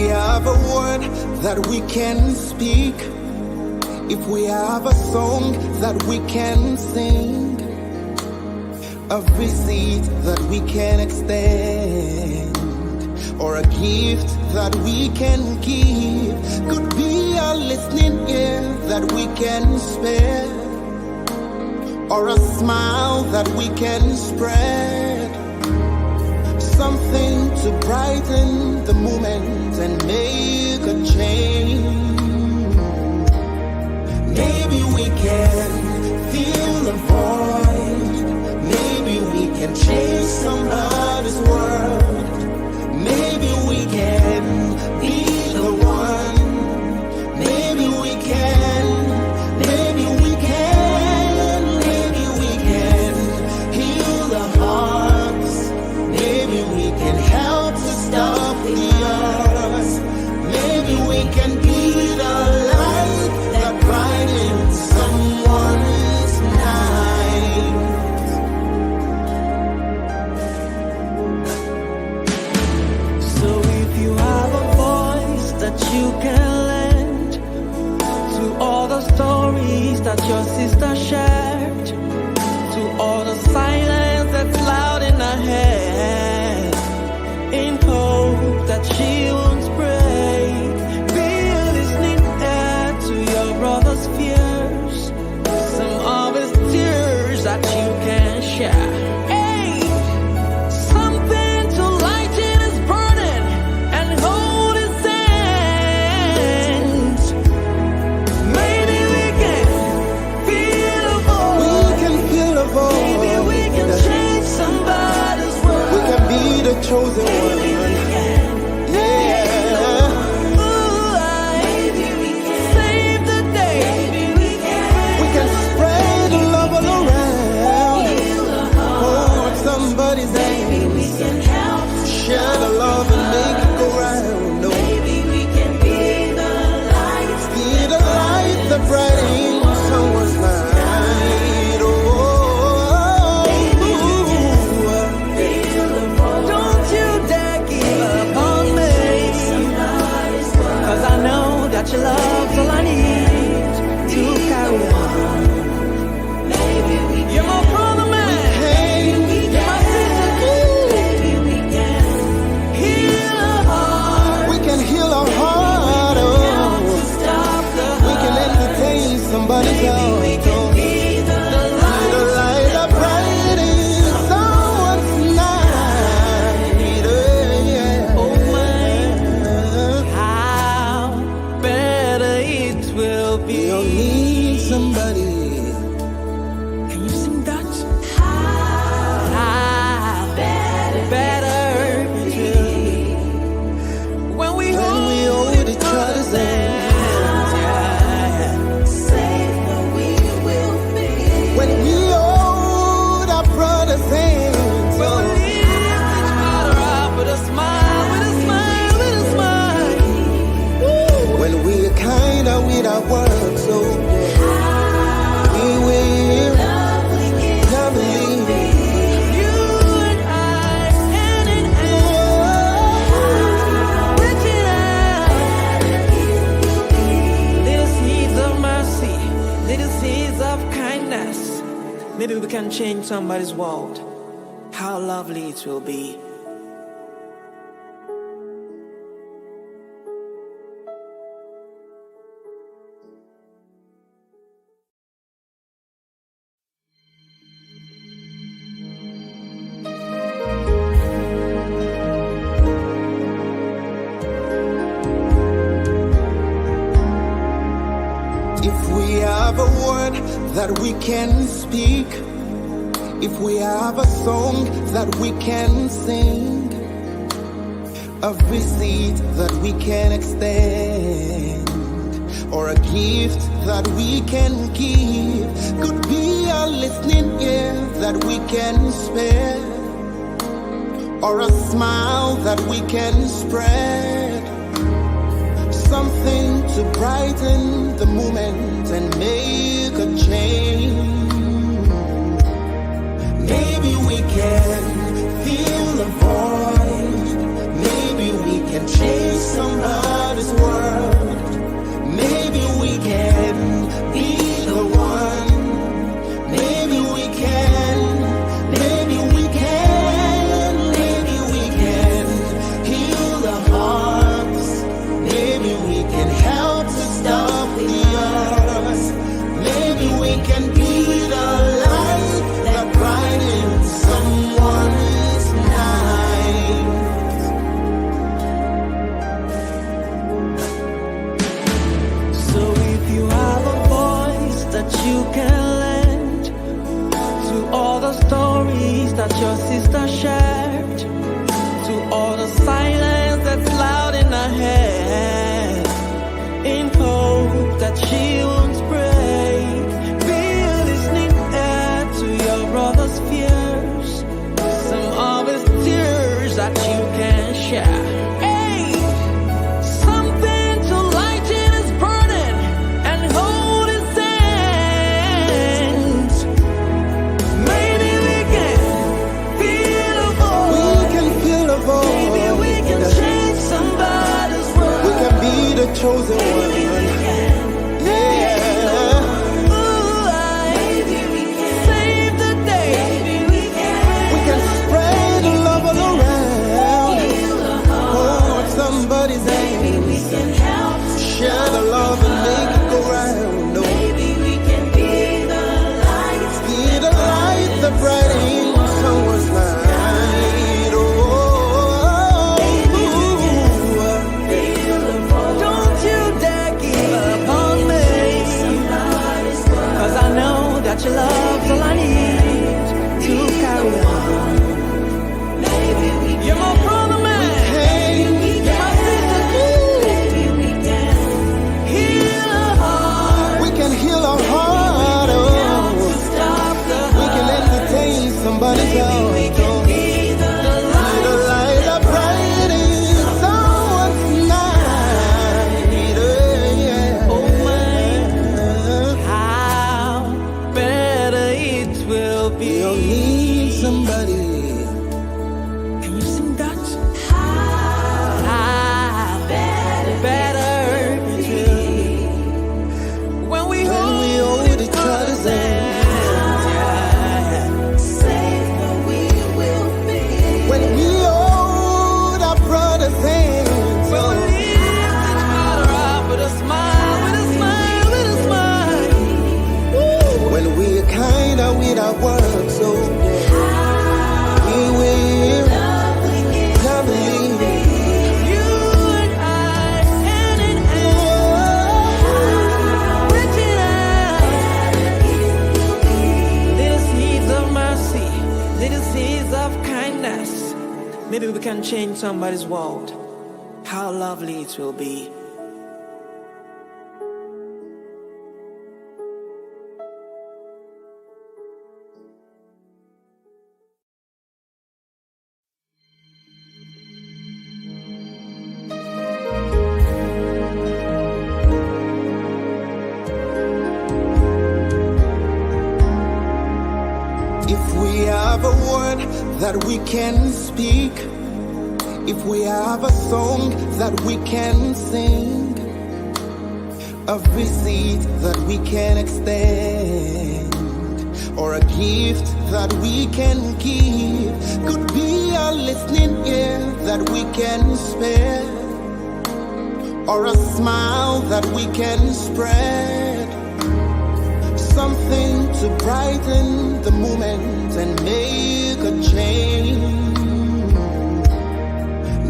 we have a word that we can speak, if we have a song that we can sing, a visit that we can extend, or a gift that we can give, could be a listening ear that we can spare, or a smile that we can spread, something to brighten the moment and make a change. Maybe we can fill the void, maybe we can change somebody's world, maybe we can be the one, maybe we can, maybe we can, maybe we can heal the hearts, maybe we can help to stop the earth, maybe we can be the light that brightens someone's night. So if you have a voice that you can lend to all the stories that your sister shared, to all the silence that's loud in her head, in hope that she won't break, be a listening ear to your brother's fears, some of his tears that you can share. Hey, something to lighten his burden and hold his hand. Maybe we can feel a void. We can fill a void. Maybe we can change somebody's world. We can be the chosen one. Save the day. We can spread the love all around. Hold somebody's hand. Share the love and make it go round. No. Be the light that brightens someone's light. Oh, Don't you dare give up on me, 'cause I know that your love's all I need to carry on. You're my brother, man. hey, You're my sister, too. Heal a heart. we can heal our heart. Oh, Stop the we can entertain somebody's heart. be the light. The light that brightens someone's night. Yeah. Oh my, how better it will be. We all need somebody. Can you sing that? How better it will be when we hold each other's hands. Yeah. When we hold our brother's hands. When we lift each other up with a smile, with a smile, with a smile. When we're kinda with our words, so we will never leave. You and I, hand in hand, reaching out. Little seeds of mercy, little seeds of kindness. Maybe we can change somebody's world. How lovely it will be. If we have a word that we can speak, if we have a song that we can sing, a visit that we can extend, or a gift that we can give, could be a listening ear that we can spare, or a smile that we can spread, something to brighten the moment and make a change. Maybe we can fill the void, maybe we can change somebody. she won't break. Be a listening ear to your brother's fears. Some of his tears that you can share. Hey, something to lighten his burden and hold his hands. Maybe we can feel a void. We can feel a void. Maybe we can change somebody's world. We can be the chosen one. Share the love and make it go round. No. Maybe we can be the light. Be the light that brightens someone's night. Oh, don't you dare give up on me. 'Cause I know that your love's all I need to carry on. You're my brother, man. You're my sister, too. heal our heart. Oh, we can entertain somebody's else. Be the light that brightens someone's night. Oh my, how better it will be. We all need somebody. Can you sing that? How better it will be when we hold each other's hands. Safer we will be When we hold our brother's hands. when we lift each other up with a smile, with a smile, with a smile. When we're kinda with our words, so we will lovely. You and I, hand in hand, reaching out. Little seeds of mercy, little seeds of kindness. Maybe we can change somebody's world. How lovely it will be. If we have a word that we can speak, if we have a song that we can sing, a visit that we can extend, or a gift that we can give, could be a listening ear that we can spare, or a smile that we can spread. Something to brighten the moment and make a change.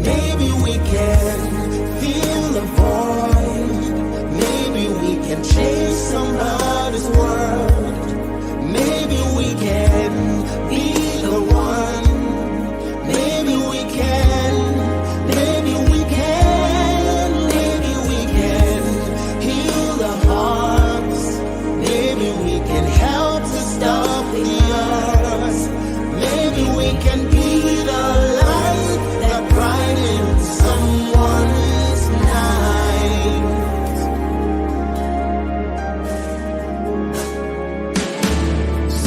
Maybe we can fill the void. Maybe we can change somebody's world. Maybe we can be the one. Maybe we can. Maybe we can. Maybe we can heal the hearts. Maybe we can help to stop the earth. Maybe we can be the light that brightens someone's night.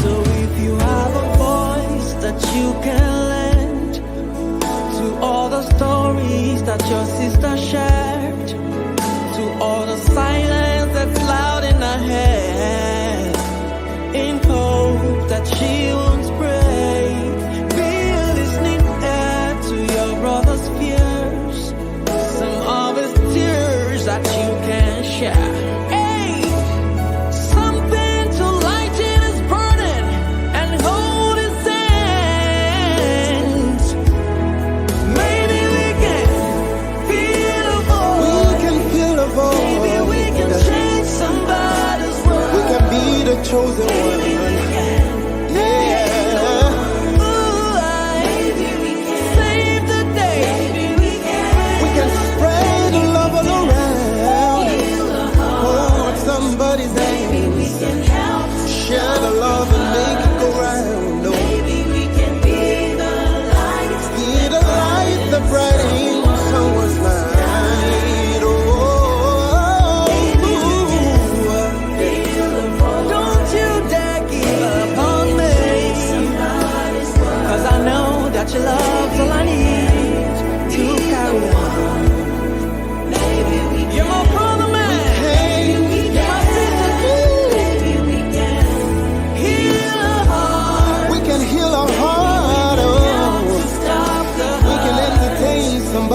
So if you have a voice that you can lend to all the stories that your sister shared, to all the silence that's loud in her head, in hope that she won't break, be a listening ear to your brother's fears, some of his tears that you can share. Hey, something to lighten his burden and hold his hands. Maybe we can feel a void. We can fill a void. Maybe we can change somebody's world. We can be the chosen one. Save the day. We can spread the love all around. Hold somebody.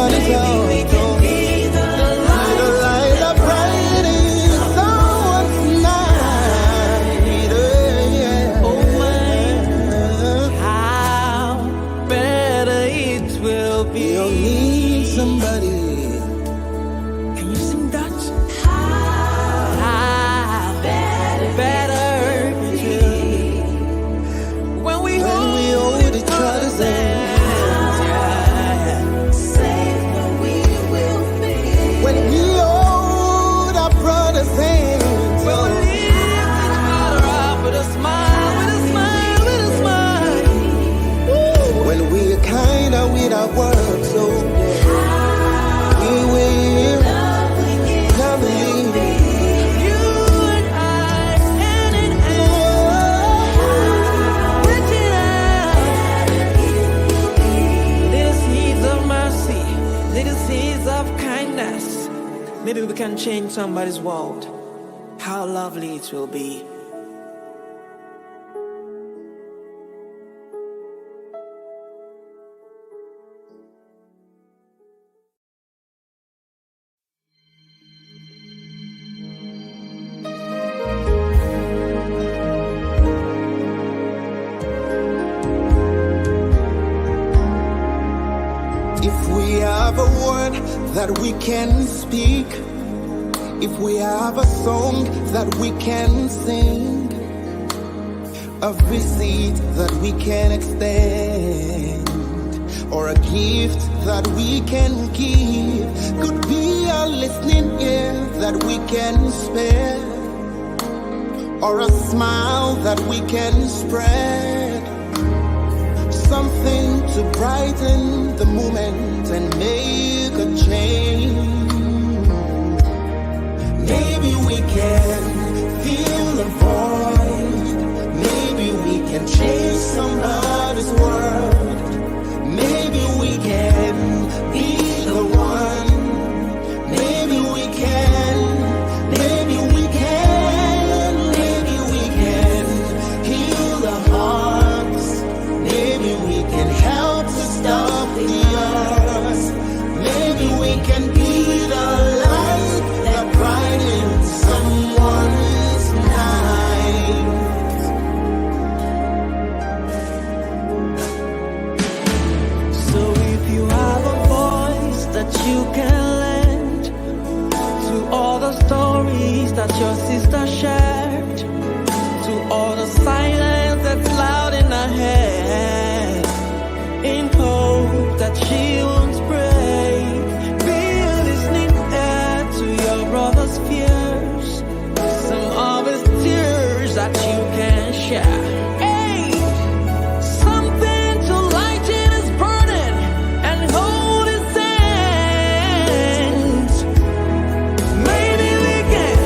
somebody's heart. We can be the light that brightens someone's night. Oh my, how better it will be. You'll need somebody. Can you sing that? How better it will be when we hold each other's hands. Safe where we will be. When we hold our brother's hands. When we lift each other up with a smile, with a smile, with a smile. When we're kinder with our words, so we will love you. You and I, hand in hand, reaching out. Little seeds of mercy, little seeds of kindness. Maybe we can change somebody's world. How lovely it will be. If we have a word that we can speak, if we have a song that we can sing, a visit that we can extend, or a gift that we can give, could be a listening ear that we can spare, or a smile that we can spread, something to brighten the moment and make a change. Maybe we can fill the void. Maybe we can change somebody's world. Maybe we can be the one. Maybe we can. Maybe we can. Maybe we can heal the hearts. Maybe we can help to stop the earth. Maybe we can be the light that brightens someone's night. So if you have a voice that you can lend to all the stories that your sister shared, to all the silence that's loud in her head, in hope that she won't break, be a listening ear to your brother's fears, some of his tears that you can share. Hey, something to lighten his burden and hold his hand. Maybe we can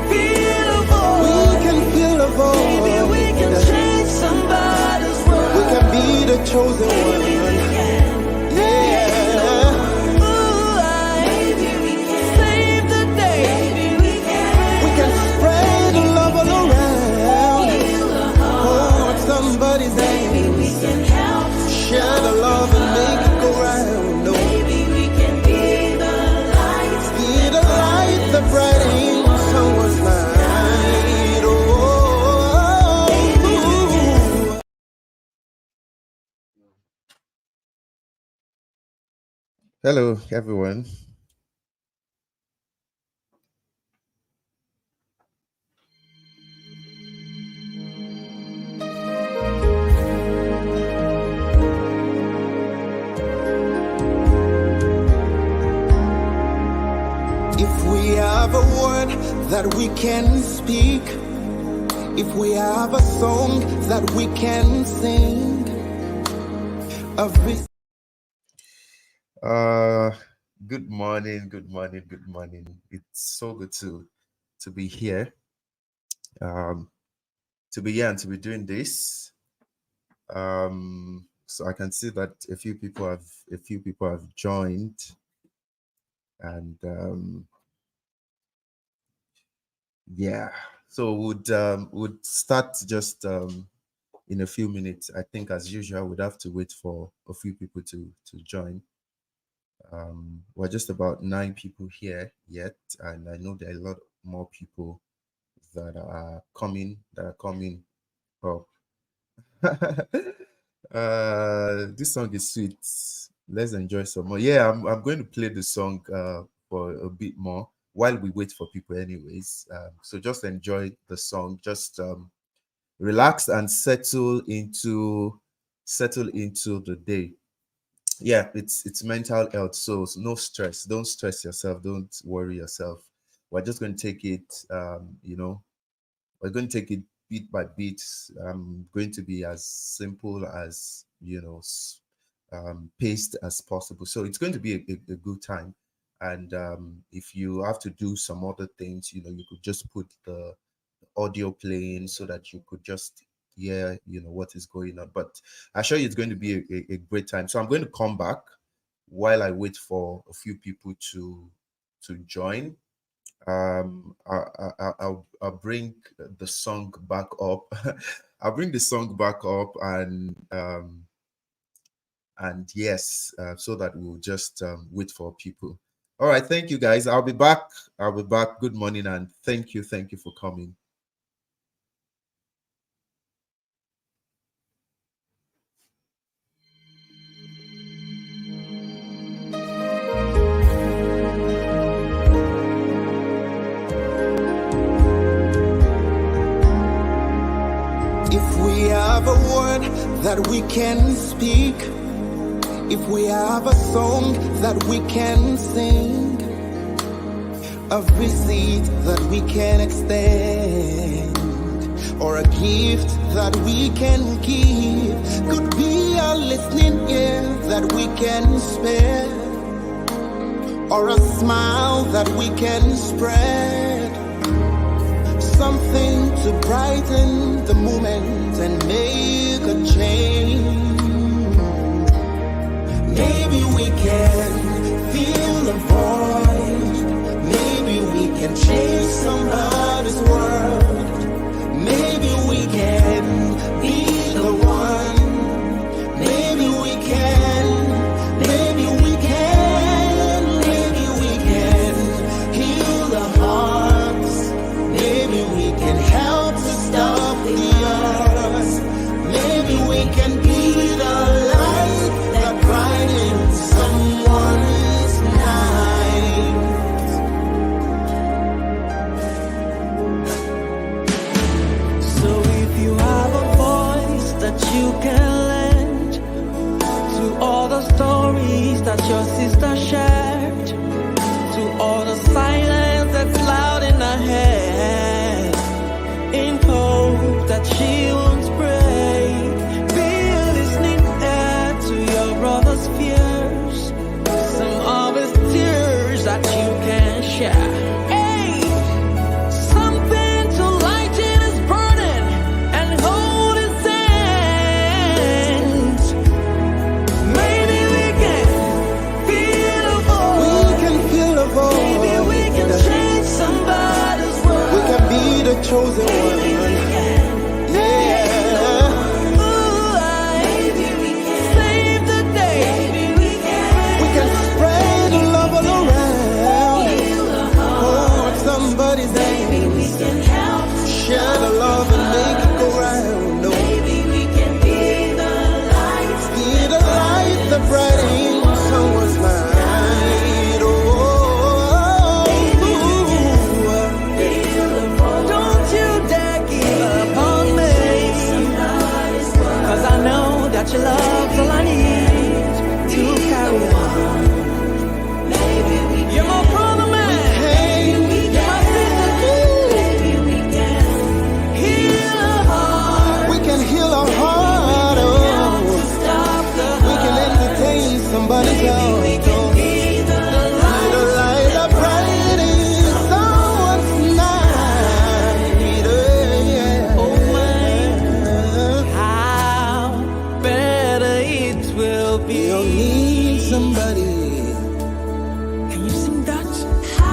feel a void. We can fill the void. Maybe we can change somebody's world. We can be the chosen one. Maybe we can. Yeah. Maybe we can save the day. Maybe we can. We can spread the love all around. Hold somebody's hand. We can help. Share the love and make it go round. No. Maybe we can be the light. Be the light that brightens someone's night. Oh. Hello, everyone. If we have a word that we can speak, if we have a song that we can sing, a good morning, good morning, good morning. It's so good to be here. To be here and to be doing this. So I can see that a few people have joined, and yeah. So would start just in a few minutes. I think as usual, we'd have to wait for a few people to join. We're just about 9 people here yet, and I know there are a lot more people that are coming up. This song is sweet. Let's enjoy some more. Yeah, I'm going to play the song for a bit more while we wait for people, anyways. So just enjoy the song. Just relax and settle into the day. Yeah, it's mental health, so no stress. Don't stress yourself. Don't worry yourself. We're just going to take it. We're going to take it bit by bit. I'm going to be as simple as paced as possible. So it's going to be a good time. And if you have to do some other things, you could just put the audio playing so that you could just hear, what is going on. But I assure you, it's going to be a great time. So I'm going to come back while I wait for a few people to join. I'll bring the song back up. I'll bring the song back up, and yes, so that we'll just wait for people. All right, thank you guys. I'll be back. Good morning, and thank you for coming. If we have a word that we can speak, if we have a song that we can sing, a visit that we can extend, or a gift that we can give, could be a listening ear that we can spare, or a smile that we can spread. Something to brighten the moment and make a change. Maybe we can fill the void. Maybe we can change somebody's world. Maybe we can be the one. Maybe we can. Maybe we can. Maybe we can heal the hearts. Maybe we can help to stop the earth. Maybe we can be the light that brightens someone's night. So if you have a voice that you can lend to all the stories that your sister shared, to all the silence that's loud in her head, in hope that she won't break, be a listening ear to your brother's fears, some of his tears that you can share. Hey, something to lighten his burden and hold his hands. Maybe we can feel a voice. We can fill the void. Maybe we can change somebody's world. We can be the chosen one. Yeah. Maybe we can save the day. Maybe we We can spread the love all around. Hold somebody's hand. can help. Share the love and make it go round. No. Maybe we can be the light. Be the light that brightens someone's light. Oh, Don't you dare give up on me, 'cause I know that your love's all I need to carry on. You're my brother, man. hey, You're my sister, too. Heal a heart. we can heal our heart. Oh, Stop the we can entertain somebody's love. be the light. The light that brightens someone's night. Yeah. Oh my, how better it will be. You'll need somebody. Can you sing that? How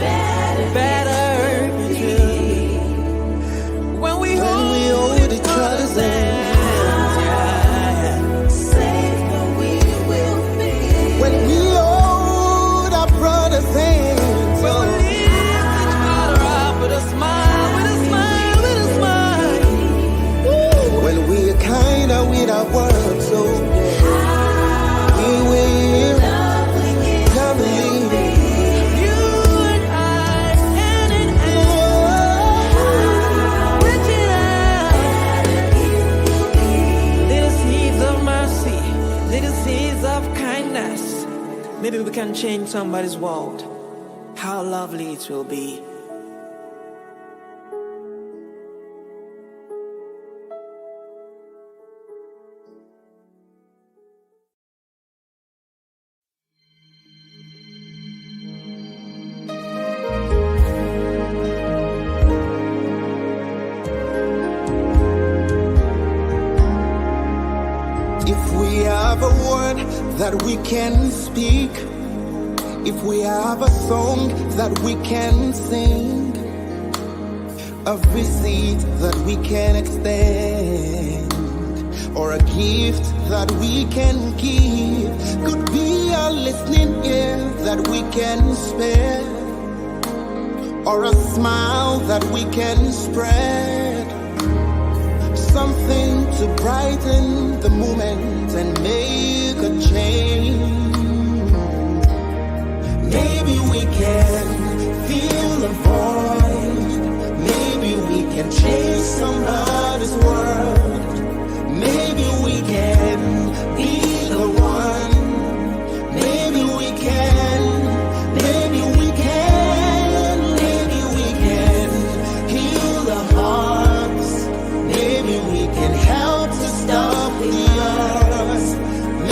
better it will be when we When we hold hold each other's hands. hands. of kindness, maybe we can change somebody's world. How lovely it will be. If we have a word that we can speak, if we have a song that we can sing, a visit that we can extend, or a gift that we can give, could be a listening ear that we can spare, or a smile that we can spread, something to brighten the moment and make a change. Maybe we can fill the void. Maybe we can change somebody's world. Maybe we can be the one. Maybe we can. Maybe we can. Maybe we can heal the hearts. Maybe we can help to stop the earth.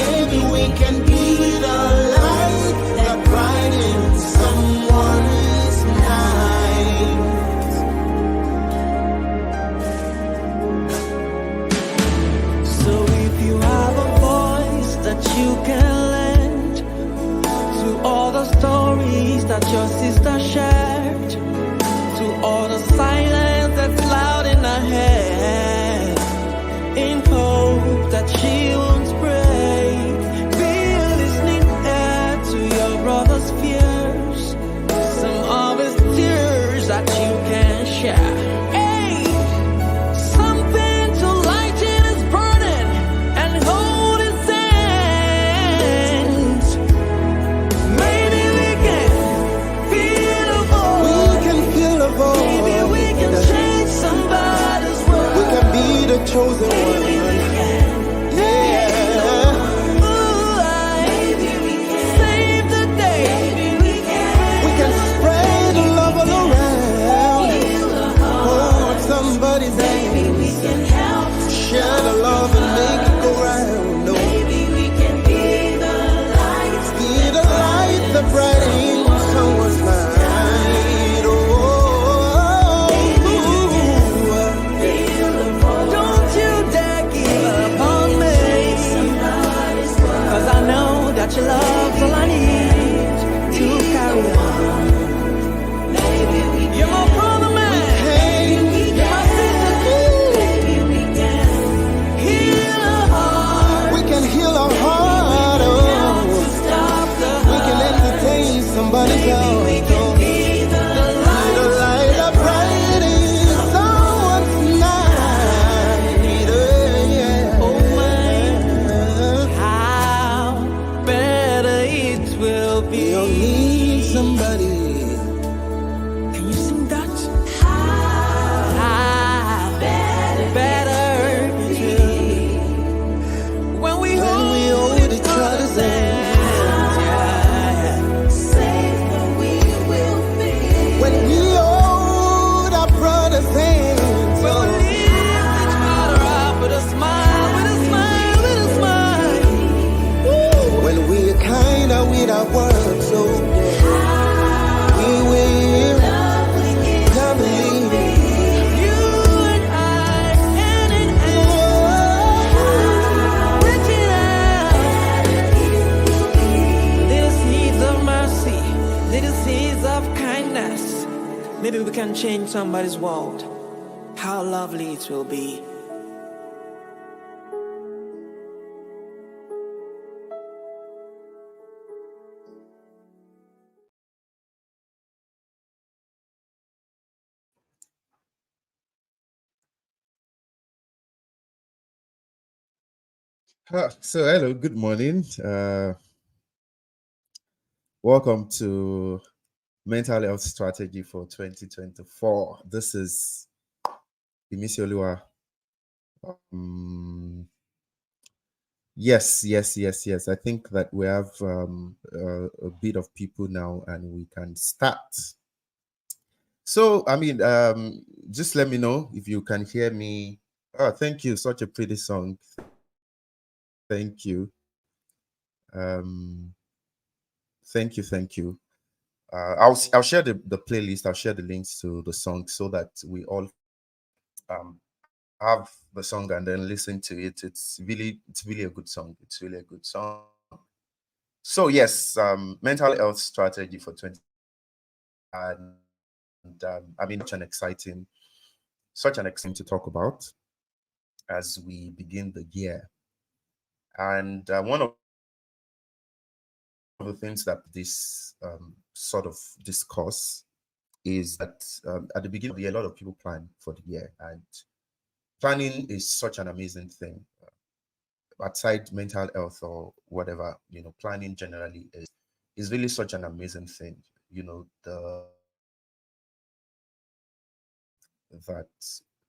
Maybe we can be the light that brightens someone's night. So if you have a voice that you can lend to all the stories that your sister shared, to all the silence that's loud in her head, in hope that she won't break, be a listening ear to your brother's fears, some of his tears that you can share. Hey, something to lighten his burden and hold his hand. Maybe we can feel a voice. We can fill a void. Maybe we can change somebody's world. We can be the chosen one. Yeah. Save the day. We can spread the love all around. Hold somebody's hand. Share the love and make it go round. Oh, be the light that brightens someone's night. Oh, Don't you dare give up on me, 'cause I know that your love's all I need to carry on. You're my brother, man. hey, You're my sister, too. Heal a heart. we can heal our heart. Oh, Stop the we can entertain somebody's heart. Oh, be the light. the light that brightens someone's night. Yeah. Oh my, how better it will be. We all need somebody. Can you sing that? How better it will be when we hold each other's hands. Yeah. When we hold our brother's hands. When we lift each other up with a smile, with a smile, with a smile. When we're kinda with our words, so we will lovely. You and I, hand in hand, reaching out. Little seeds of mercy, little seeds of kindness. Maybe we can change somebody's world. How lovely it will be. So hello, good morning. Welcome to Mental Health Strategy for 2024. This is ImisiOluwa. Yes, yes, yes, yes. I think that we have a bit of people now, and we can start. So, I mean, just let me know if you can hear me. Oh, thank you. Such a pretty song. Thank you. Um, thank you, thank you. I'll share the playlist. I'll share the links to the song so that we all have the song and then listen to it. It's really a good song. It's really a good song. So yes, mental health strategy for 20, and I mean, such an exciting to talk about as we begin the year. And one of the things that this sort of discourse is that at the beginning of the year, a lot of people plan for the year, and planning is such an amazing thing. Aside mental health or whatever, planning generally is really such an amazing thing. The that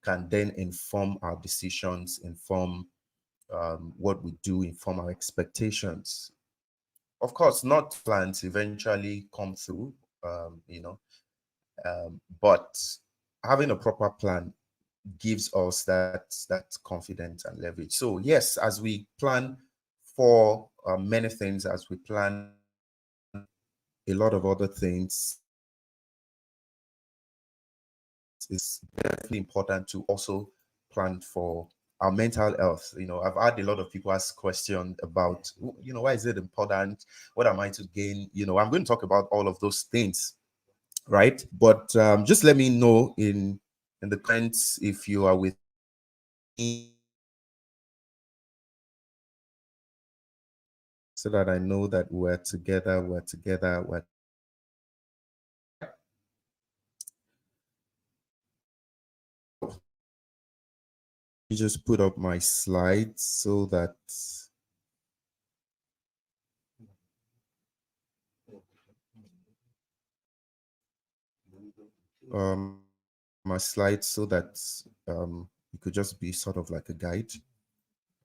can then inform our decisions, inform what we do, inform our expectations. Of course, not plans eventually come through, um, you know, but having a proper plan gives us that confidence and leverage. So yes, as we plan for many things, as we plan a lot of other things, it's definitely important to also plan for our mental health. I've had a lot of people ask questions about, why is it important? What am I to gain? I'm going to talk about all of those things, right? But just let me know in the comments if you are with me, so that I know that we're together. We're together. All right. So you just put up my slides so that my slides so that it could just be sort of like a guide.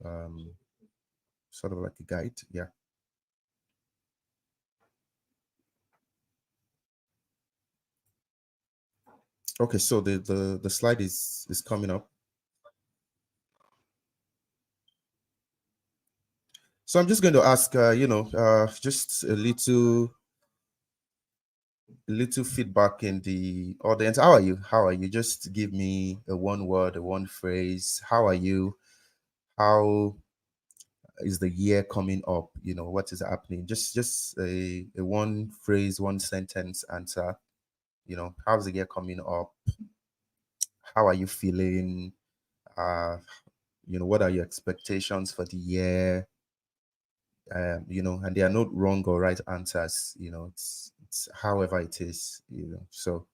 Um, Sort of like a guide. Yeah. Okay. So the slide is coming up. So I'm just going to ask, just a little feedback in the audience. How are you? How are you? Just give me a one word, a one phrase. How are you? How is the year coming up? What is happening? Just a one phrase, one sentence answer. How's the year coming up? How are you feeling? Uh, what are your expectations for the year? And there are no wrong or right answers. It's however it is. So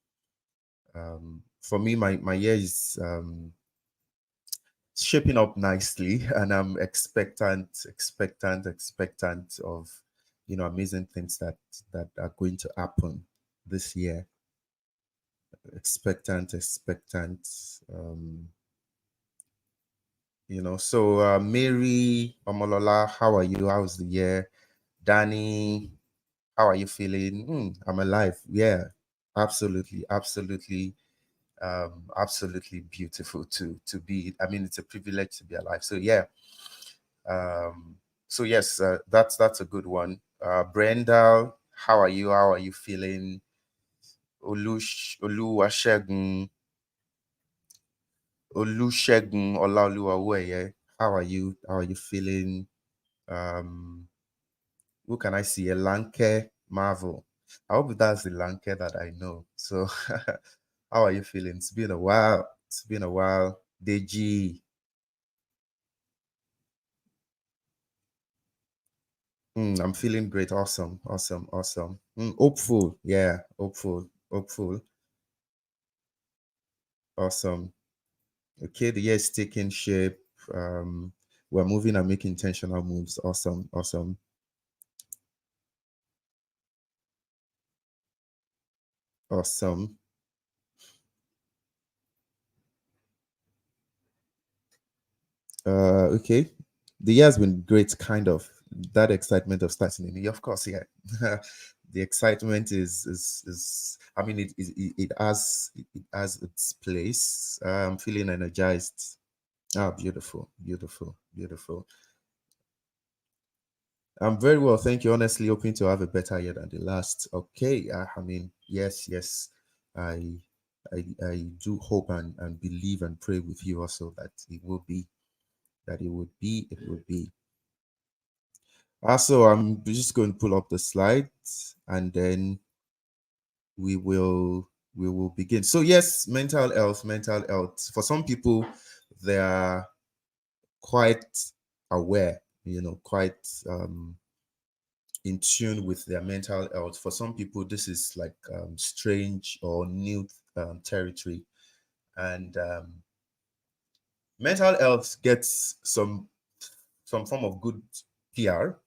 for me, my year is shaping up nicely, and I'm expectant of amazing things that are going to happen this year. Expectant. Um, so Mary Omolola, how are you? How's the year? Danny, how are you feeling? I'm alive. Yeah, absolutely, absolutely, absolutely beautiful to be. I mean, it's a privilege to be alive. So yeah. Um, so yes, that's a good one. Brenda, how are you? How are you feeling? Oluwasegun, Olusegun Olaoluwaweye, how are you? How are you feeling? Um, who can I see? Elanke Marvel. I hope that's the Lanke that I know. So, how are you feeling? It's been a while. It's been a while. Deji, I'm feeling great. Awesome, awesome, awesome. Hopeful, yeah, hopeful, awesome. Okay, the year is taking shape. Um, we're moving and making intentional moves. Awesome, awesome, awesome. Okay. the year's been great, kind of. That excitement of starting a new year, of course, yeah. The excitement is I mean, it has its place. I'm feeling energized. Ah, beautiful, beautiful, beautiful. I'm very well, thank you. Honestly, hoping to have a better year than the last. Okay, I mean, yes, yes, I, I do hope and believe and pray with you also that it will be, that it would be. Also, I'm just going to pull up the slides and then we will we will begin. So yes, mental health, mental health. For some people, they are quite aware, quite in tune with their mental health. For some people, this is like strange or new territory. And mental health gets some form of good PR,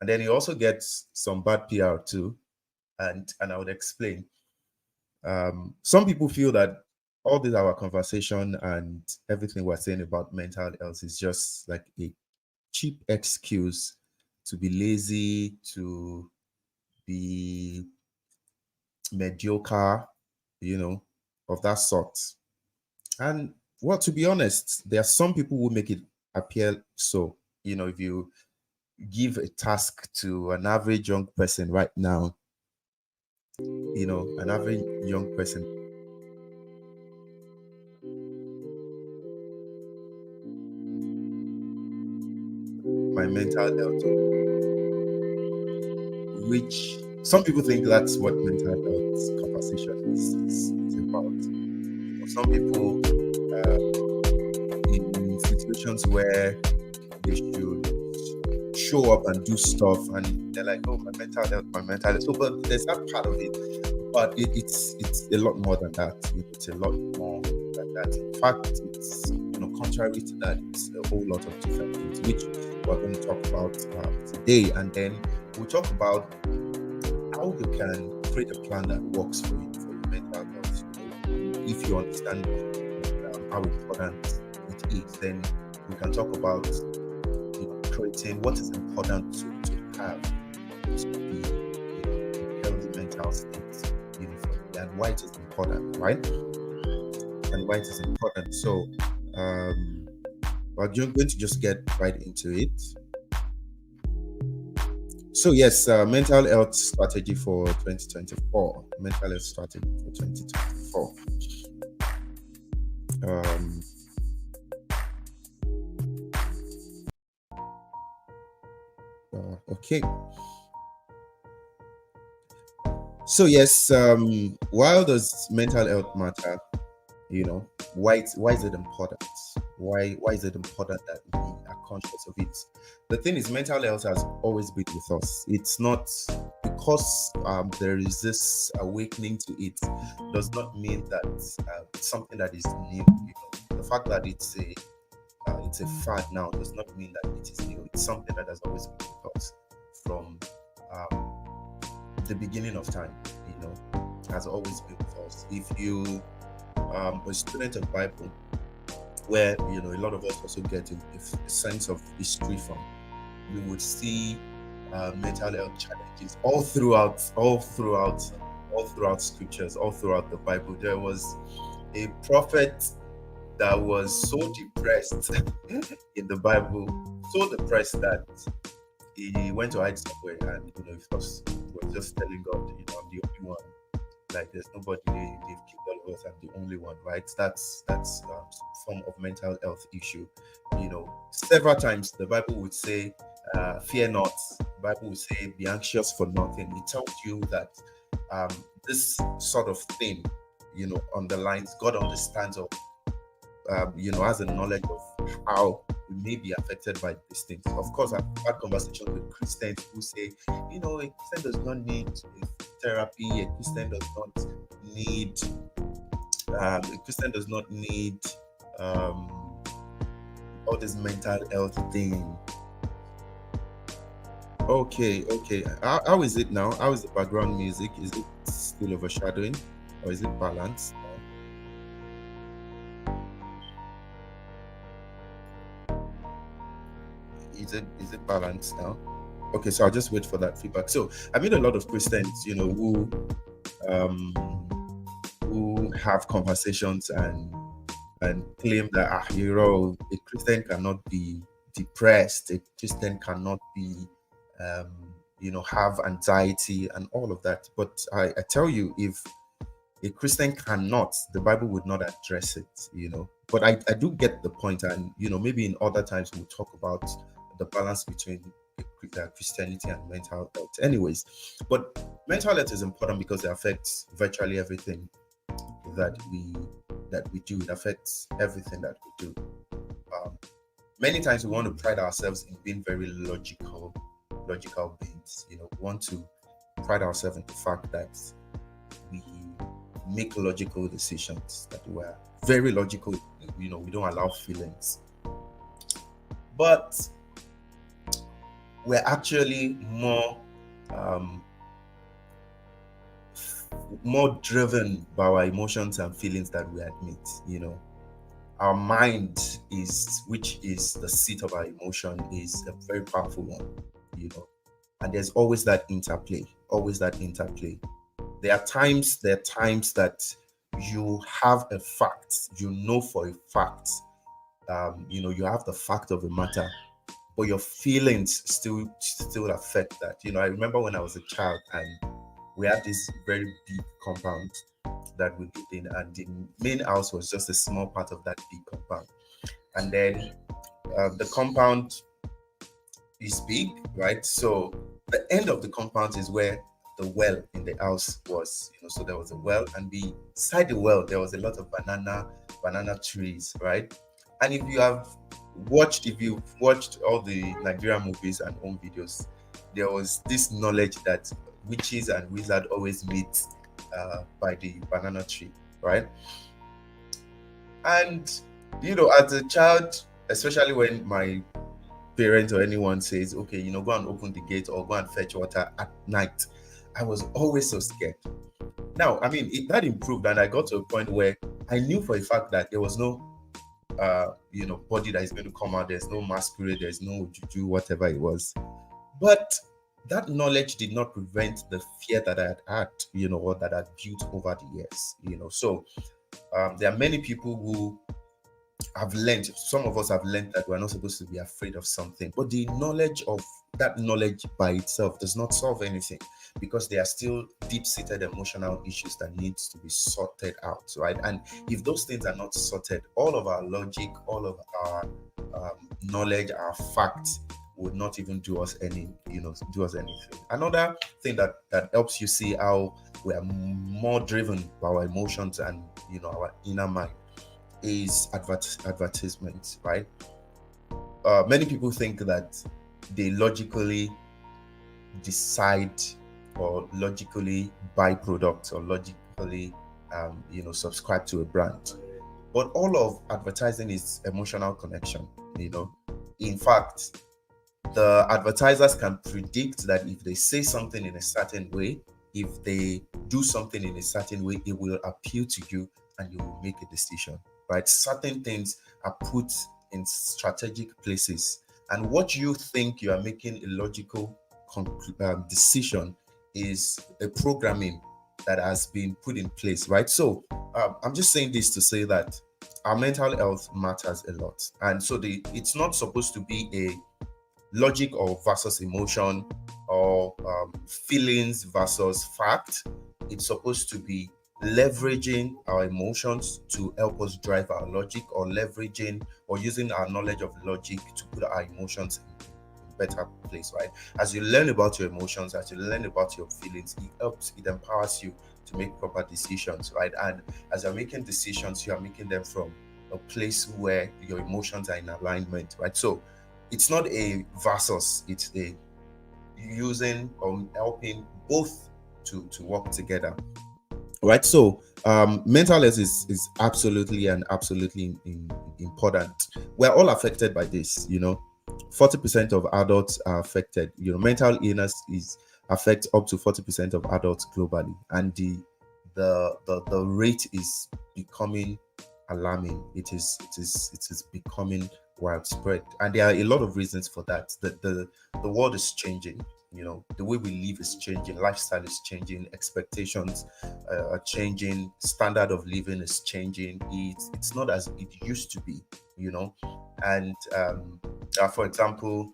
and then it also gets some bad PR too. And I would explain. Some people feel that all this our conversation and everything we're saying about mental health is just like a cheap excuse to be lazy, to be mediocre, you know, of that sort. And well, to be honest, there are some people who make it appear so. If you give a task to an average young person right now, an average young person, my mental health, which some people think that's what mental health conversation is about. Some people, uh, in situations where they should show up and do stuff, and they're like, "Oh, my mental health, my mental health." So, but there's that part of it, but it's a lot more than that. It's a lot more than that. In fact, it's contrary to that, it's a whole lot of different things which we're going to talk about today, and then we'll talk about how you can create a plan that works for you for your mental health. If you understand how important it is, then we can talk about creating what is important to have to be in healthy mental state, for you, and why it is important, right? And why it is important. So, we're going to just get right into it. So yes, mental health strategy for 2024. Mental health strategy for 2024. Okay. So yes, why does mental health matter? Why is it important? Why is it important that we are conscious of it? The thing is, mental health has always been with us. It's not because there is this awakening to it does not mean that it's something that is new. The fact that it's a fad now does not mean that it is new. It's something that has always been with us from the beginning of time. Has always been with us. If you a student of Bible, where a lot of us also get a sense of history from, you would see mental health challenges all throughout scriptures, all throughout the Bible. There was a prophet that was so depressed in the Bible, so depressed that he went to hide somewhere, and he was just telling God, I'm the only one. Like there's nobody, they've killed all of us, I'm the only one, right? That's some form of mental health issue. Several times the Bible would say, fear not. The Bible would say, be anxious for nothing. It tells you that this sort of thing, underlines God understands of has a knowledge of how we may be affected by these things. Of course, I've had conversations with Christians who say, a Christian does not need therapy, a Christian does not need all this mental health thing. Okay. How is it now? How is the background music? Is it still overshadowing, or is it balanced? Is it balanced now? Okay, so I'll just wait for that feedback. So I mean, a lot of Christians, um who have conversations and claim that a Christian cannot be depressed, a Christian cannot be have anxiety and all of that. But I tell you, if a Christian cannot, the Bible would not address it. But I do get the point, and maybe in other times we'll talk about the balance between Christianity and mental health. Anyways, but mental health is important because it affects virtually everything that we do. It affects everything that we do. Um, Many times we want to pride ourselves in being very logical beings. We want to pride ourselves in the fact that we make logical decisions, that we're very logical. We don't allow feelings, but we're actually um, more driven by our emotions and feelings that we admit. Our mind which is the seat of our emotion, is a very powerful one. And there's always that interplay. There are times that you have a fact, for a fact, you have the fact of the matter, but your feelings still affect that. I remember when I was a child and we had this very big compound that we lived in, and the main house was just a small part of that big compound. And then the compound is big, right? So the end of the compound is where the well in the house was. So there was a well, and beside the well there was a lot of banana trees, right? And if you've watched all the Nigerian movies and home videos, there was this knowledge that witches and wizards always meet by the banana tree, right? And as a child, especially when my parent or anyone says, okay, go and open the gate or go and fetch water at night, I was always so scared. Now, I mean, that improved, and I got to a point where I knew for a fact that there was no body that is going to come out. There's no masquerade, there's no juju, whatever it was. But that knowledge did not prevent the fear that I had, or that I built over the years. So there are many people who some of us have learned that we're not supposed to be afraid of something, but the knowledge of that knowledge by itself does not solve anything, because there are still deep-seated emotional issues that needs to be sorted out, right? And if those things are not sorted, all of our logic, all of our knowledge, our facts would not even do us anything. Another thing that helps you see how we are more driven by our emotions and our inner mind is advertisements, right? Many people think that they logically decide or logically buy products or logically subscribe to a brand, but all of advertising is emotional connection. In fact, the advertisers can predict that if they say something in a certain way, if they do something in a certain way, it will appeal to you and you will make a decision, right? Certain things are put in strategic places, and what you think you are making a logical decision is a programming that has been put in place, right? So I'm just saying this to say that our mental health matters a lot, and so it's not supposed to be a logic or versus emotion, or feelings versus fact. It's supposed to be leveraging our emotions to help us drive our logic, or leveraging or using our knowledge of logic to put our emotions in better place, right? As you learn about your emotions, as you learn about your feelings, it empowers you to make proper decisions, right? And as you're making decisions, you are making them from a place where your emotions are in alignment, right? So it's not a versus, it's a using or helping both to work together, right? So mental health is absolutely important. We're all affected by this. 40% of adults are affected. Mental illness affects up to 40% of adults globally, and the rate is becoming alarming. It is becoming widespread, and there are a lot of reasons for that. The world is changing. The way we live is changing, lifestyle is changing, expectations are changing, standard of living is changing. It's not as it used to be. And for example,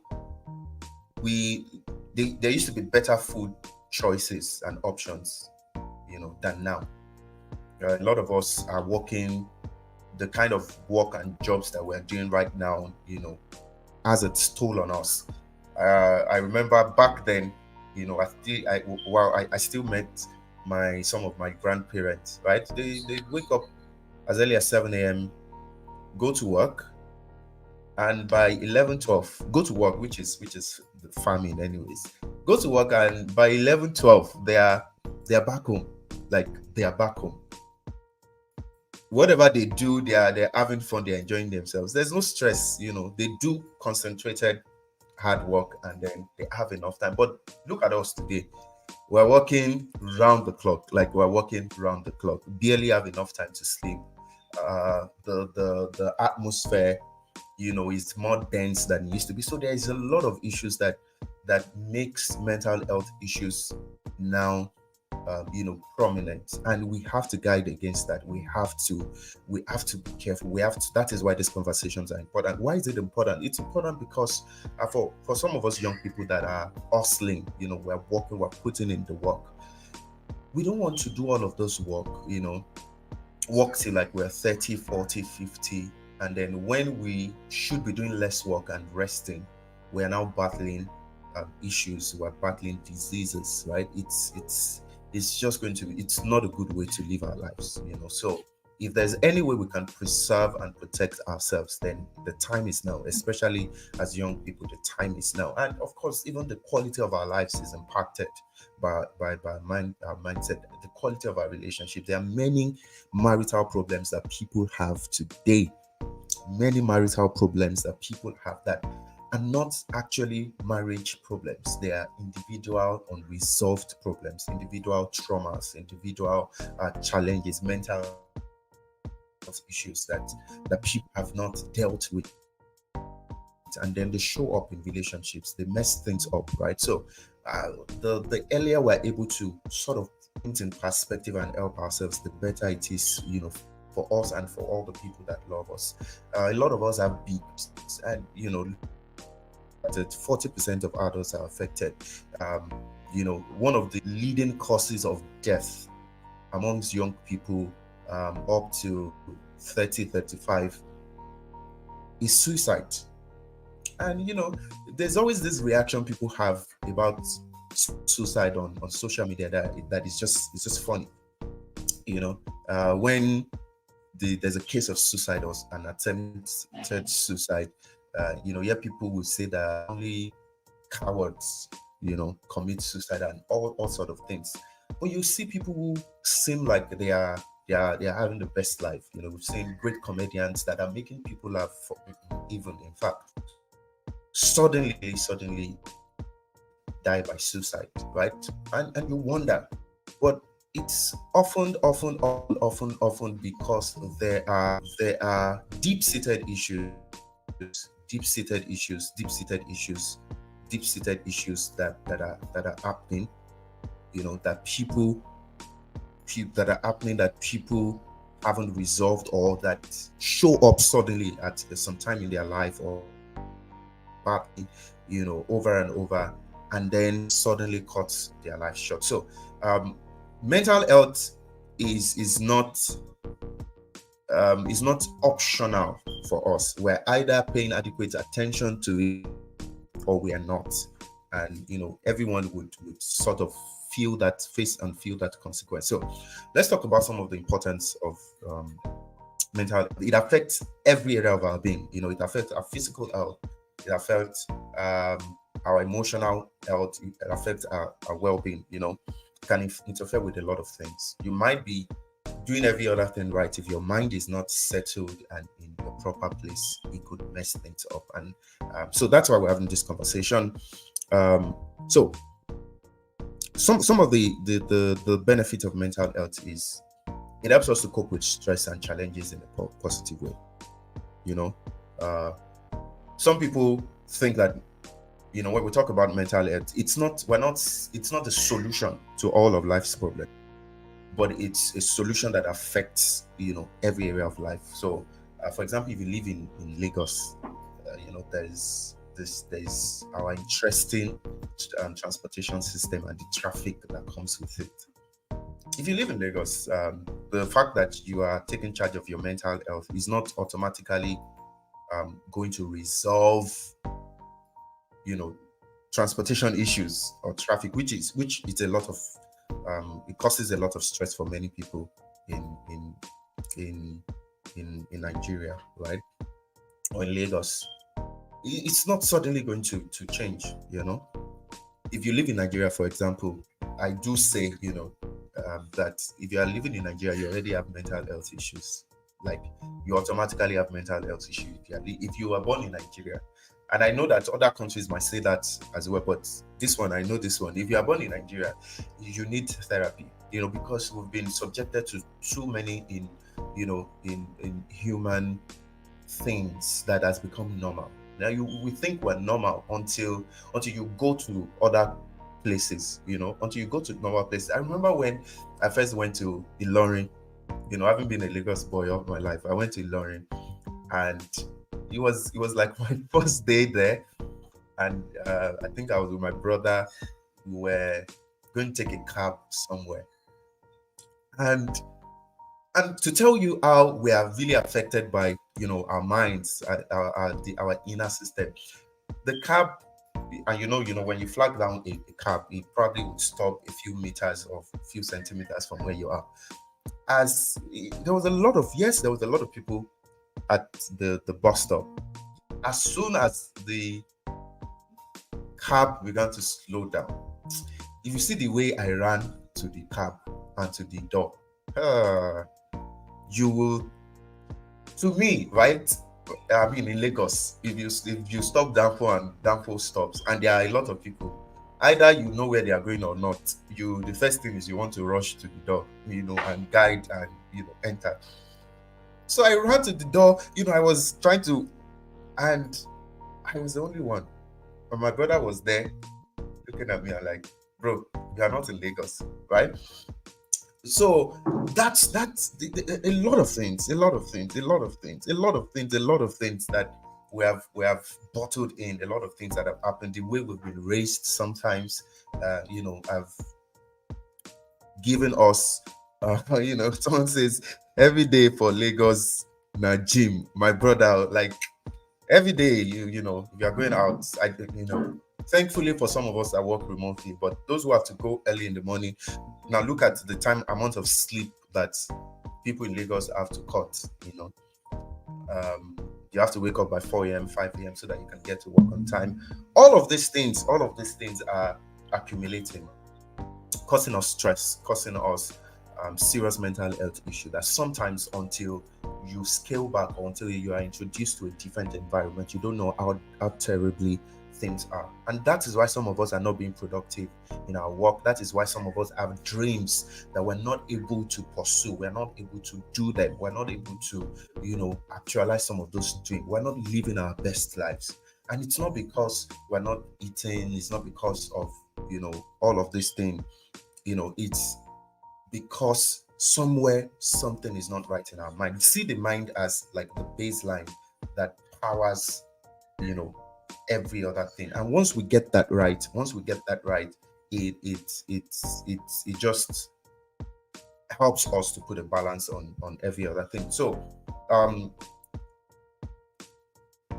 we there used to be better food choices and options, than now. A lot of us are working the kind of work and jobs that we're doing right now, has its toll on us. I remember back then, I still met some of my grandparents, right? They wake up as early as 7 a.m., go to work, and by 11, 12, go to work, which is the farming anyways. Go to work, and by 11, 12, they are back home. Like, they are back home. Whatever they do, they're having fun, they're enjoying themselves. There's no stress. They do concentrated hard work, and then they have enough time. But look at us today. We're working round the clock. Like, we're working round the clock, barely have enough time to sleep. The atmosphere, is more dense than it used to be. So there is a lot of issues that makes mental health issues now prominent, and we have to guide against that. We have to be careful. That is why these conversations are important. Why is it important? It's important because for some of us young people that are hustling, we're working, we're putting in the work. We don't want to do all of those work till like we're 30, 40, 50, and then when we should be doing less work and resting, we are now battling issues, we're battling diseases, right? It's just going to be, it's not a good way to live our lives. So if there's any way we can preserve and protect ourselves, then the time is now. Especially as young people, the time is now. And of course, even the quality of our lives is impacted by our mindset, the quality of our relationship. There are many marital problems that people have today, many marital problems that people have that are not actually marriage problems. They are individual unresolved problems, individual traumas, individual challenges, mental issues that people have not dealt with. And then they show up in relationships, they mess things up, right? So the earlier we're able to sort of put in perspective and help ourselves, the better it is, for us and for all the people that love us. A lot of us have beats, and that 40% of adults are affected. One of the leading causes of death amongst young people up to 30, 35 is suicide. And there's always this reaction people have about suicide on social media that is just funny. When there's a case of suicide or an attempted suicide, people will say that only cowards, commit suicide and all sort of things. But you see people who seem like they are having the best life. We've seen great comedians that are making people laugh, even in fact, suddenly die by suicide, right? And you wonder, but it's often because there are deep-seated issues that are happening, that are happening that people haven't resolved, or that show up suddenly at some time in their life, or over and over, and then suddenly cuts their life short. So mental health is not optional for us. We're either paying adequate attention to it or we are not. And everyone would sort of feel that consequence. So let's talk about some of the importance of mental health. It affects every area of our being. It affects our physical health, it affects our emotional health, it affects our well-being. It can interfere with a lot of things. You might be doing every other thing right. If your mind is not settled and in the proper place, it could mess things up. And so that's why we're having this conversation. So some of the benefit of mental health is it helps us to cope with stress and challenges in a positive way. Some people think that, when we talk about mental health, it's not the solution to all of life's problems, but it's a solution that affects, every area of life. So, for example, if you live in Lagos, there's our interesting transportation system and the traffic that comes with it. If you live in Lagos, the fact that you are taking charge of your mental health is not automatically going to resolve, you know transportation issues or traffic, which is a lot of, it causes a lot of stress for many people in in in in Nigeria, right, or in Lagos. It's not suddenly going to change. If you live in Nigeria, for example, I do say, that if you are living in Nigeria, you already have mental health issues. Like, you automatically have mental health issues if you are born in Nigeria. And I know that other countries might say that as well, but this one, I know this one. If you are born in Nigeria, you need therapy, because we've been subjected to too many in human things that has become normal. Now we think we're normal until you go to other places, until you go to normal places. I remember when I first went to Ilorin, having been a Lagos boy all my life, I went to Ilorin, and it was like my first day there. And I think I was with my brother. We were going to take a cab somewhere, and to tell you how we are really affected by our minds, our inner system. The cab, and when you flag down a cab, it probably would stop a few meters or a few centimeters from where you are. As there was a lot of Yes, there was a lot of people at the bus stop. As soon as the cab began to slow down, if you see the way I ran to the cab and to the door, uh, you will, to me, right? I mean, in Lagos, if you stop Danfo and Danfo stops, and there are a lot of people, either you know where they are going or not, the first thing is you want to rush to the door, and guide and enter. So I ran to the door. I was trying to, and I was the only one. And my brother was there looking at me and like, bro, you are not in Lagos, right? So a lot of things, that we have bottled in, a lot of things that have happened, the way we've been raised sometimes, have given us, someone says every day for Lagos na gym. My brother, like, every day, if you are going out, thankfully for some of us that work remotely, but those who have to go early in the morning, now look at the amount of sleep that people in Lagos have to cut. You have to wake up by 4 a.m., 5 a.m. so that you can get to work on time. All of these things are accumulating, causing us stress, causing us serious mental health issue, that sometimes, until you scale back or until you are introduced to a different environment, you don't know how terribly things are. And that is why some of us are not being productive in our work. That is why some of us have dreams that we're not able to pursue. We're not able to do them. We're not able to, actualize some of those dreams. We're not living our best lives. And it's not because we're not eating, it's not because of, all of these things. It's because somewhere something is not right in our mind. See the mind as like the baseline that powers, you know, every other thing. And once we get that right, it just helps us to put a balance on every other thing. So, um,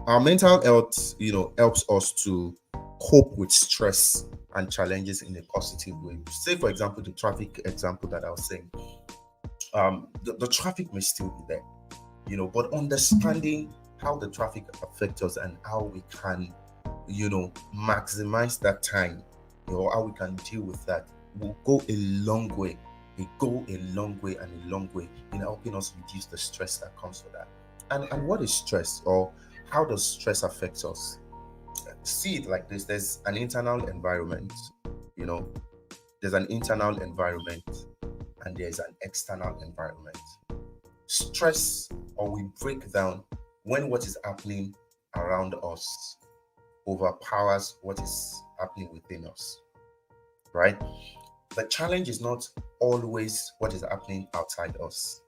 our mental health, helps us to cope with stress and challenges in a positive way. Say, for example, the traffic example that I was saying. The traffic may still be there, but understanding how the traffic affects us and how we can, maximize that time, how we can deal with that, will go a long way. It go a long way and a long way in helping us reduce the stress that comes with that. And what is stress, or how does stress affect us? See it like this: there's an internal environment, you know, there's an internal environment, and there's an external environment. Stress, or we break down when what is happening around us overpowers what is happening within us, right? The challenge is not always what is happening outside us,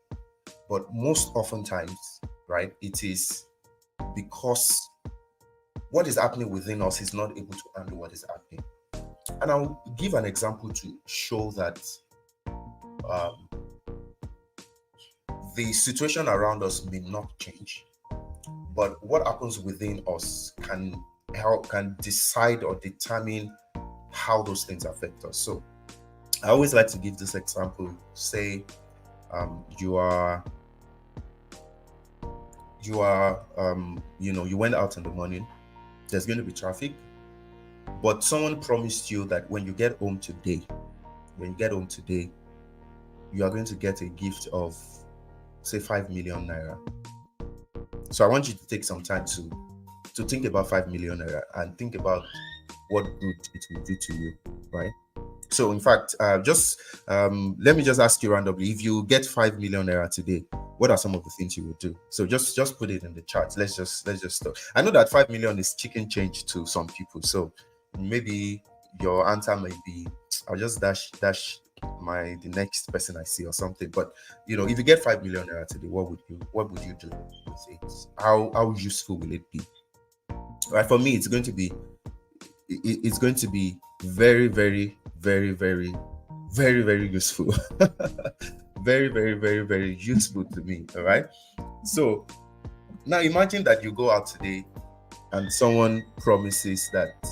but most oftentimes, right, it is because what is happening within us is not able to handle what is happening. And I'll give an example to show that um, the situation around us may not change, but what happens within us can decide or determine how those things affect us. So I always like to give this example. Say you went out in the morning, there's going to be traffic, but someone promised you that when you get home today, you are going to get a gift of, say, 5 million naira. So I want you to take some time to think about 5 million naira and think about what good it will do to you, right? So in fact, let me just ask you randomly, if you get 5 million naira today, what are some of the things you would do? So just put it in the chat. Let's just stop. I know that 5 million is chicken change to some people, so maybe your answer may be, I'll just dash the next person I see or something. But if you get 5 million naira today, what would you do with it? How useful will it be? Right, for me, it's going to be very, very, very, very, very, very useful. Very, very, very, very useful to me. All right. So now imagine that you go out today and someone promises that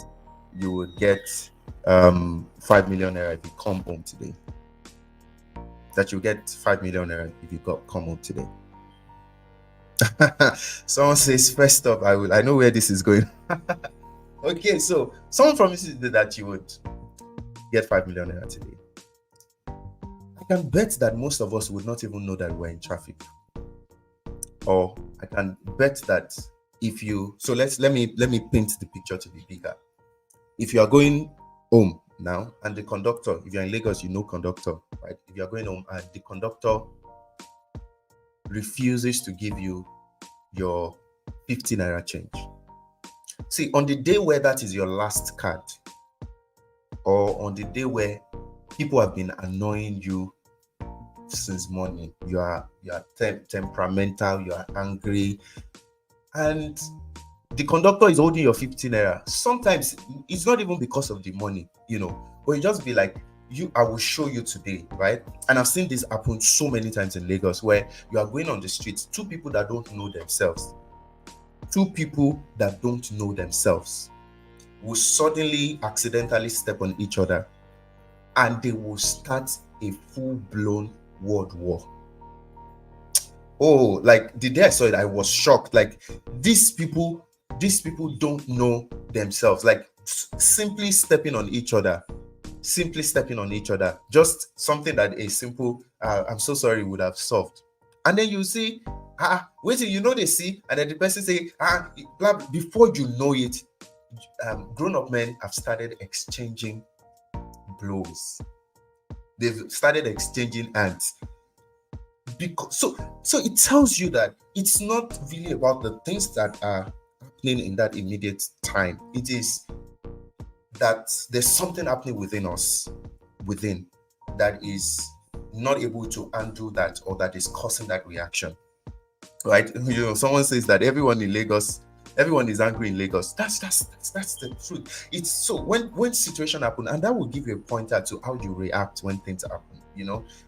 you would get 5 million naira if you come home today. That you get 5 million naira if you come home today. Someone says, first off, I know where this is going. Okay, so someone promises that you would get 5 million naira today. I can bet that most of us would not even know that we're in traffic. Or I can bet that let me paint the picture to be bigger. If you are going home now and the conductor, if you're in Lagos, you know conductor, right? If you're going home and the conductor refuses to give you your 50 naira change. See, on the day where that is your last card, or on the day where people have been annoying you since morning, you are temperamental, you are angry, and the conductor is holding your 50 naira. Sometimes it's not even because of the money, but you just be like, I will show you today, right? And I've seen this happen so many times in Lagos, where you are going on the streets, two people that don't know themselves will suddenly accidentally step on each other, and they will start a full-blown world war. Oh, like the day I saw it, I was shocked. Like, these people don't know themselves. Like, simply stepping on each other, just something that a simple I'm so sorry would have solved. And then you see, wait till they see, and then the person say, blah, before you know it, grown-up men have started exchanging blows. They've started exchanging hands. Because so it tells you that it's not really about the things that are happening in that immediate time. It is that there's something happening within us, that is not able to undo that, or that is causing that reaction, right? Someone says that everyone is angry in Lagos. That's the truth. It's so when situation happen, and that will give you a pointer to how you react when things happen.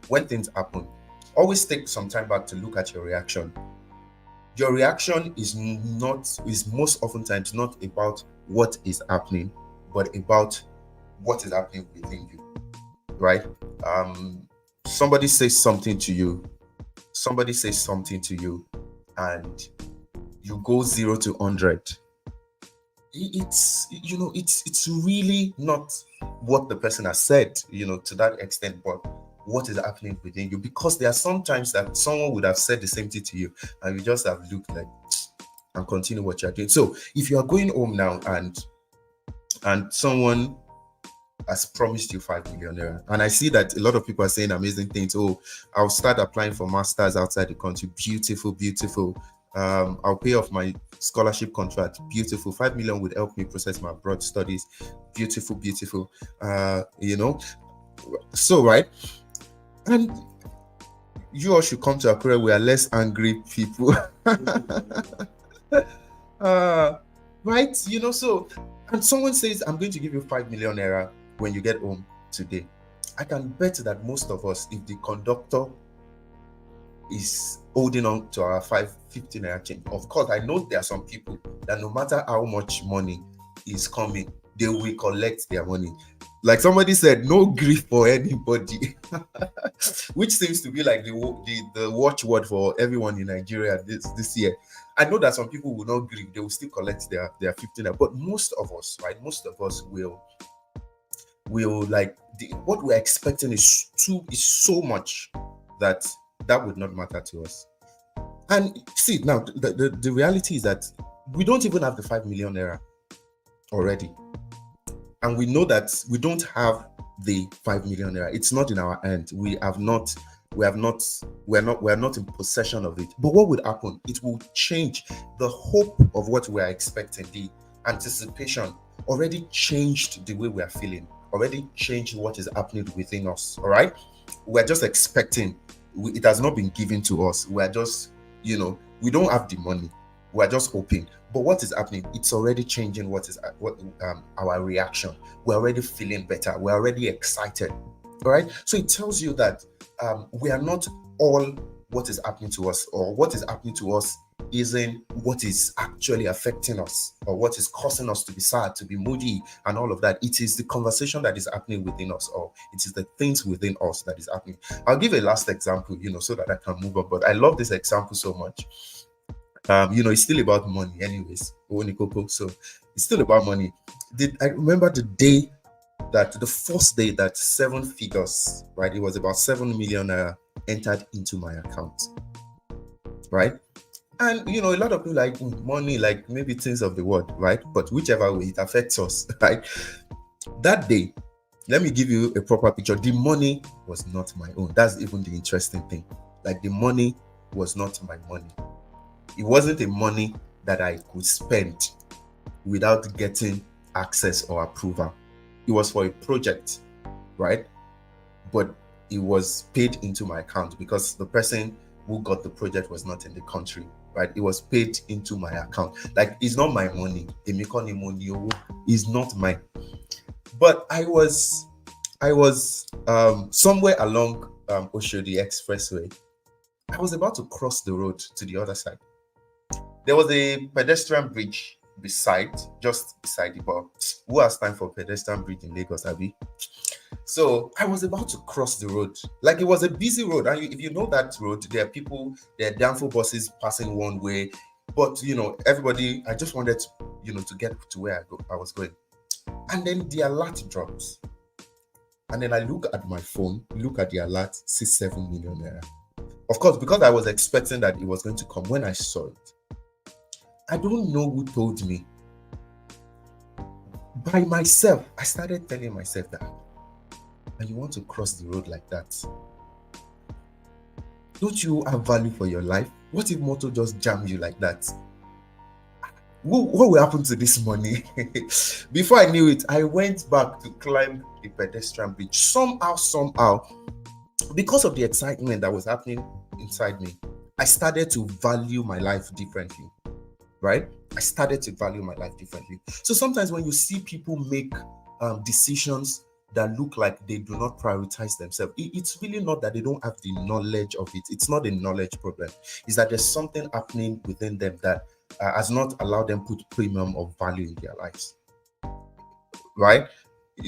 When things happen, always take some time back to look at your reaction. Your reaction is most oftentimes not about what is happening, but about what is happening within you, right? Somebody says something to you, and you go 0 to 100. It's really not what the person has said, to that extent, but what is happening within you. Because there are sometimes that someone would have said the same thing to you, and you just have looked like and continue what you're doing. So if you are going home now and someone has promised you 5 million naira, and I see that a lot of people are saying amazing things. Oh, I'll start applying for masters outside the country. Beautiful. I'll pay off my scholarship contract. Beautiful. 5 million would help me process my abroad studies. Beautiful, beautiful. So right. And you all should come to a career. We are less angry people. Right? So, and someone says, I'm going to give you 5 million naira when you get home today. I can bet that most of us, if the conductor is holding on to our 550 naira change, of course, I know there are some people that no matter how much money is coming, they will collect their money. Like somebody said, no grief for anybody, which seems to be like the watchword for everyone in Nigeria this year. I know that some people will not grieve; they will still collect their 15. But most of us, right? Most of us will like what we're expecting is so much that would not matter to us. And see now, the reality is that we don't even have the 5 million naira already. And we know that we don't have the 5 million naira. It's not in our hand. We're not in possession of it. But what would happen? It will change the hope of what we are expecting. The anticipation already changed the way we are feeling, already changed what is happening within us. All right. We're just expecting. It has not been given to us. We're just, we don't have the money. We're just hoping. But what is happening? It's already changing our reaction. We're already feeling better. We're already excited. All right. So it tells you that we are not all what is happening to us, or what is happening to us isn't what is actually affecting us, or what is causing us to be sad, to be moody, and all of that. It is the conversation that is happening within us, or it is the things within us that is happening. I'll give a last example, so that I can move on. But I love this example so much. It's still about money, anyways. So it's still about money. I remember the first day that 7 figures, right? It was about 7 million entered into my account, right? And a lot of people like money, like maybe things of the world, right? But whichever way, it affects us, right? That day, let me give you a proper picture. The money was not my own. That's even the interesting thing. Like, the money was not my money. It wasn't a money that I could spend without getting access or approval. It was for a project, right? But it was paid into my account because the person who got the project was not in the country, right? It was paid into my account. Like, it's not my money. It's not mine. But I was somewhere along Oshodi Expressway. I was about to cross the road to the other side. There was a pedestrian bridge just beside it. But who has time for pedestrian bridge in Lagos, Abi? So I was about to cross the road. Like, it was a busy road. And if you know that road, there are downfall buses passing one way. But, everybody, I just wanted to, to get to where I was going. And then the alert drops. And then I look at my phone, look at the alert, see 7 million naira. Of course, because I was expecting that it was going to come. When I saw it, I don't know who told me. By myself, I started telling myself that, and you want to cross the road like that? Don't you have value for your life? What if motor just jam you like that? What will happen to this money? Before I knew it, I went back to climb the pedestrian bridge. Somehow, because of the excitement that was happening inside me, I started to value my life differently. Right? I started to value my life differently. So sometimes when you see people make decisions that look like they do not prioritize themselves, it's really not that they don't have the knowledge of it. It's not a knowledge problem. It's that there's something happening within them that has not allowed them put premium of value in their lives. Right? I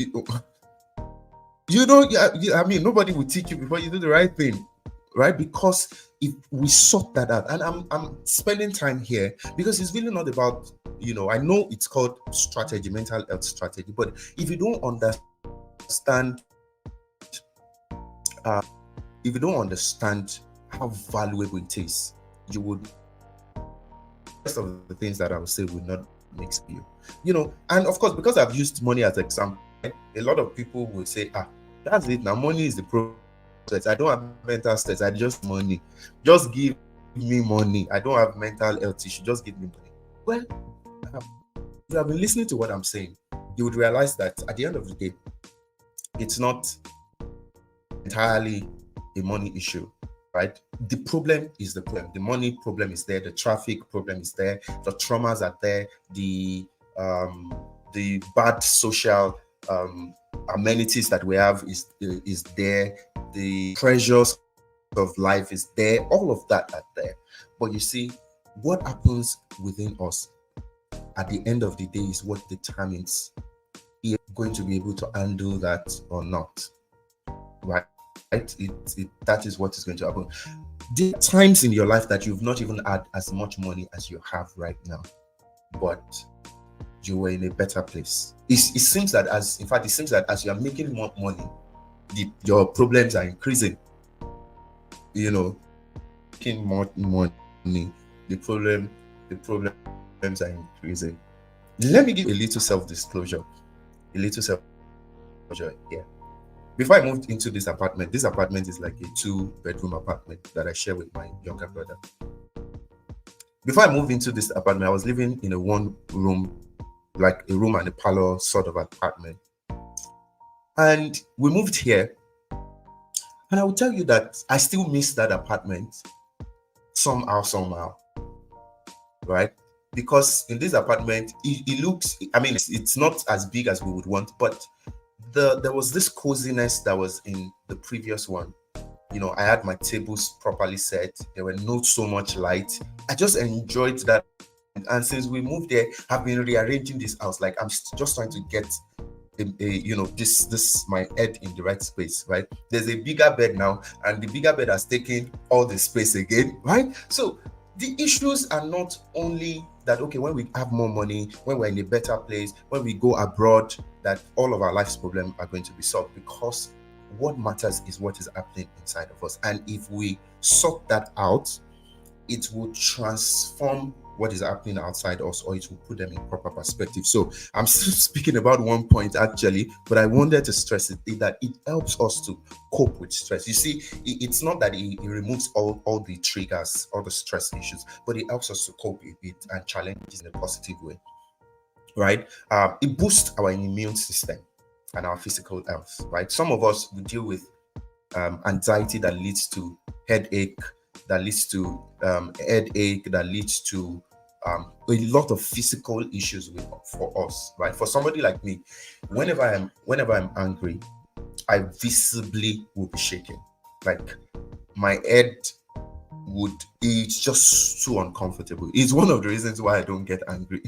mean, nobody will teach you before you do the right thing. Right? Because if we sort that out, and I'm spending time here because it's really not about, I know it's called strategy, mental health strategy, but if you don't understand how valuable it is, you would, the rest of the things that I would say would not make you. And of course, because I've used money as an example, a lot of people will say, that's it now, money is the problem. I don't have mental stress. I just money. Just give me money. I don't have mental health issue. Just give me money. Well, if you have been listening to what I'm saying, you would realize that at the end of the day, it's not entirely a money issue, right? The problem is the problem. The money problem is there. The traffic problem is there. The traumas are there. The bad social amenities that we have is there. The pressures of life is there. All of that are there. But you see, what happens within us at the end of the day is what determines if you're going to be able to handle that or not. Right? That is what is going to happen. There are times in your life that you've not even had as much money as you have right now, but you were in a better place. It seems that as you are making more money, your problems are increasing. Making more money, the problems are increasing. Let me give a little self-disclosure. Yeah. Before I moved into this apartment is like a 2-bedroom apartment that I share with my younger brother. Before I moved into this apartment, I was living in a 1-room, like a room and a parlor sort of apartment. And we moved here. And I will tell you that I still miss that apartment somehow, right? Because in this apartment, it looks, it's not as big as we would want, but there was this coziness that was in the previous one. I had my tables properly set. There were not so much light. I just enjoyed that. And since we moved there, I've been rearranging this house. Like, I'm just trying to get this my head in the right space, right? There's a bigger bed now, and the bigger bed has taken all the space again, right? So the issues are not only that, okay, when we have more money, when we're in a better place, when we go abroad, that all of our life's problems are going to be solved, because what matters is what is happening inside of us. And if we sort that out, it will transform what is happening outside us, or it will put them in proper perspective. So I'm still speaking about one point actually, but I wanted to stress it, that it helps us to cope with stress. You see, it's not that it removes all the triggers, all the stress issues, but it helps us to cope with it and challenge it in a positive way, right? It boosts our immune system and our physical health, right? Some of us will deal with anxiety that leads to headache, that leads to a lot of physical issues for us, right? For somebody like me, whenever I'm angry, I visibly will be shaking. Like, my head it's just too uncomfortable. It's one of the reasons why I don't get angry.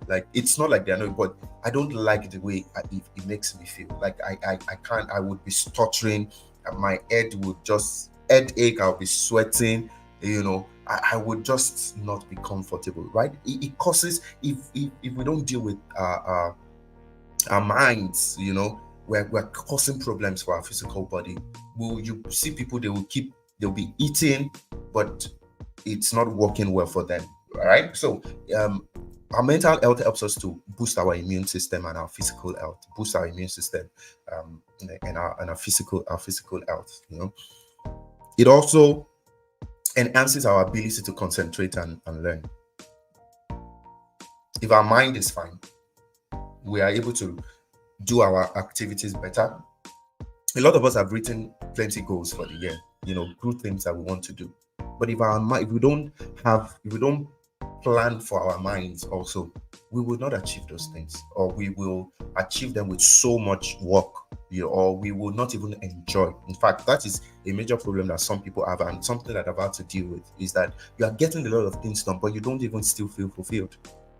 Like, it's not like they're annoying, but I don't like the way it makes me feel. Like, I would be stuttering, and my head would just headache, I'll be sweating, I would just not be comfortable, right? It causes, if we don't deal with our minds, we're causing problems for our physical body. You see people, they'll be eating, but it's not working well for them, right? So our mental health helps us to boost our immune system and our physical health, boost our immune system and our physical health. It also enhances our ability to concentrate and learn. If our mind is fine, we are able to do our activities better. A lot of us have written plenty goals for the year, good things that we want to do. But if we don't plan for our minds also, we will not achieve those things, or we will achieve them with so much work, or we will not even enjoy. In fact, that is a major problem that some people have, and something that I've had to deal with, is that you are getting a lot of things done, but you don't even still feel fulfilled.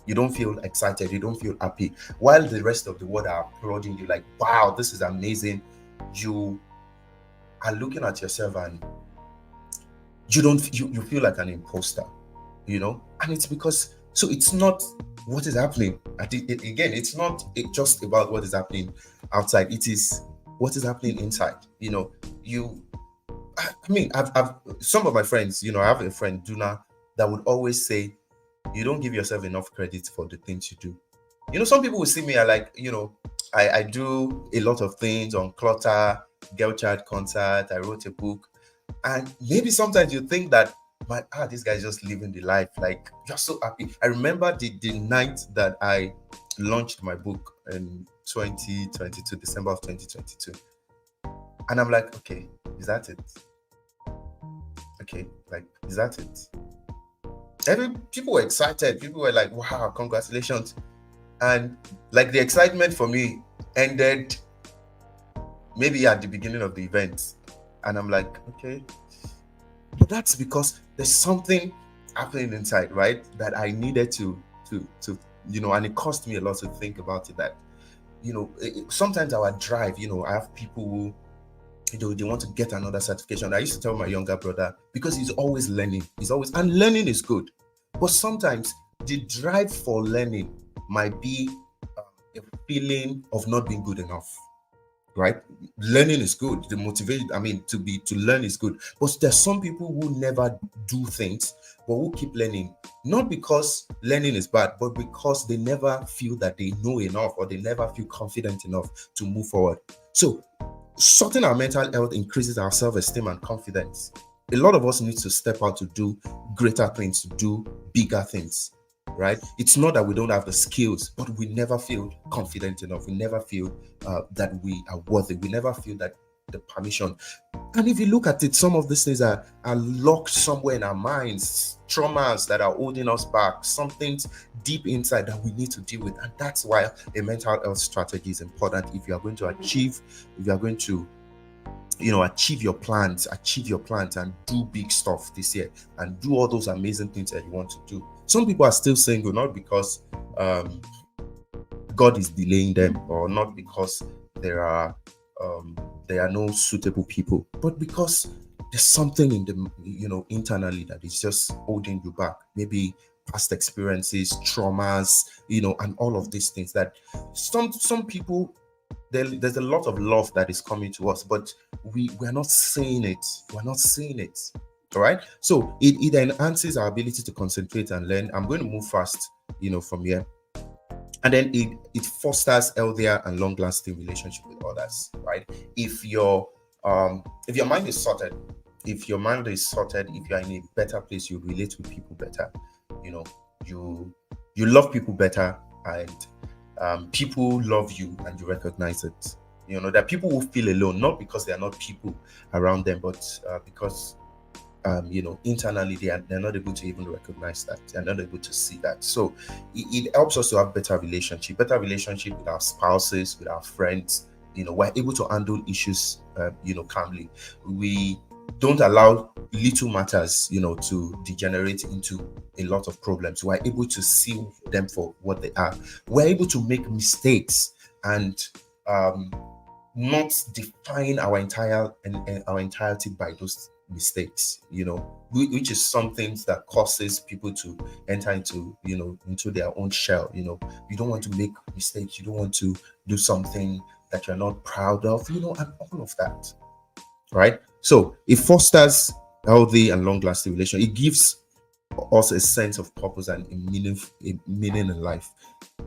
You don't feel excited, you don't feel happy, while the rest of the world are applauding you, like, wow, this is amazing. You are looking at yourself and you feel like an imposter, and it's because, so it's not what is happening. Again, it's not just about what is happening outside, it is what is happening inside. I've some of my friends, I have a friend, Duna, that would always say, you don't give yourself enough credit for the things you do. Some people will see me, I do a lot of things on Clutter, Girl Child Concert, I wrote a book. And maybe sometimes you think that, this guy's just living the life, like you're so happy. I remember the night that I launched my book in 2022, December of 2022, and I'm like, okay, is that it? Okay, like, is that it? People were excited. People were like, wow, congratulations. And like the excitement for me ended maybe at the beginning of the event. And I'm like, okay. But that's because there's something happening inside, right? That I needed to and it cost me a lot to think about it. That, sometimes our drive, I have people who, they want to get another certification. I used to tell my younger brother, because he's always learning. And learning is good. But sometimes the drive for learning might be a feeling of not being good enough, right? Learning is good. The motivation, to learn is good. But there's some people who never do things, but who keep learning, not because learning is bad, but because they never feel that they know enough, or they never feel confident enough to move forward. So sorting our mental health increases our self-esteem and confidence. A lot of us need to step out to do greater things, to do bigger things, right? It's not that we don't have the skills, but we never feel confident enough. We never feel that we are worthy. We never feel that the permission. And if you look at it, some of these things are locked somewhere in our minds, traumas that are holding us back, something deep inside that we need to deal with. And that's why a mental health strategy is important. If you are going to achieve achieve your plans and do big stuff this year and do all those amazing things that you want to do. Some people are still single, not because God is delaying them, or not because there are no suitable people, but because there's something in the internally that is just holding you back. Maybe past experiences, traumas, and all of these things that some people, there's a lot of love that is coming to us, but we're not seeing it. All right. So it enhances our ability to concentrate and learn. I'm going to move fast, from here. And then it fosters healthier and long-lasting relationship with others, right? If your mind is sorted, if you're in a better place, you relate with people better. You love people better, and people love you, and you recognize it. There are people who feel alone, not because there are not people around them, but because internally they're not able to even recognize that. They're not able to see that. So it helps us to have better relationship with our spouses, with our friends. We're able to handle issues calmly. We don't allow little matters to degenerate into a lot of problems. We're able to see them for what they are. We're able to make mistakes and not define our entirety by those mistakes, which is something that causes people to enter into their own shell. You don't want to make mistakes. You don't want to do something that you're not proud of, and all of that, right? So it fosters healthy and long-lasting relationship. It gives us a sense of purpose and a meaning in life,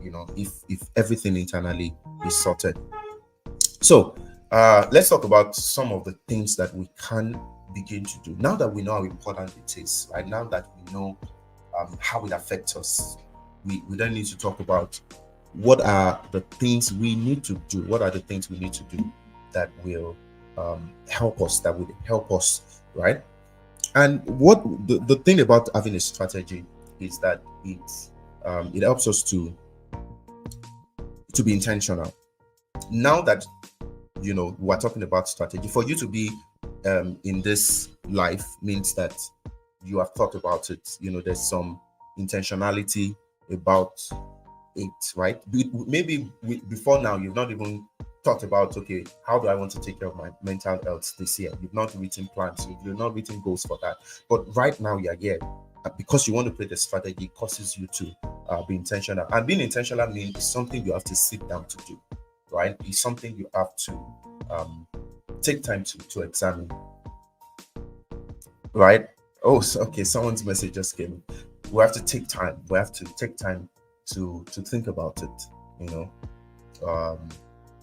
if everything internally is sorted. So let's talk about some of the things that we can begin to do now that we know how important it is. Right now that we know how it affects us, we don't need to talk about what are the things we need to do. What are the things we need to do that will help us, right? And what the thing about having a strategy is that it helps us to be intentional. Now that we're talking about strategy, for you to be in this life means that you have thought about it. There's some intentionality about it, right? Maybe before now you've not even thought about, okay, how do I want to take care of my mental health this year? You've not written plans, you've not written goals for that, but right now you're here because you want to play the strategy. It causes you to be intentional, and being intentional means something you have to sit down to do, right? It's something you have to take time to examine, right? Oh, so, okay, someone's message just came. We have to take time to think about it.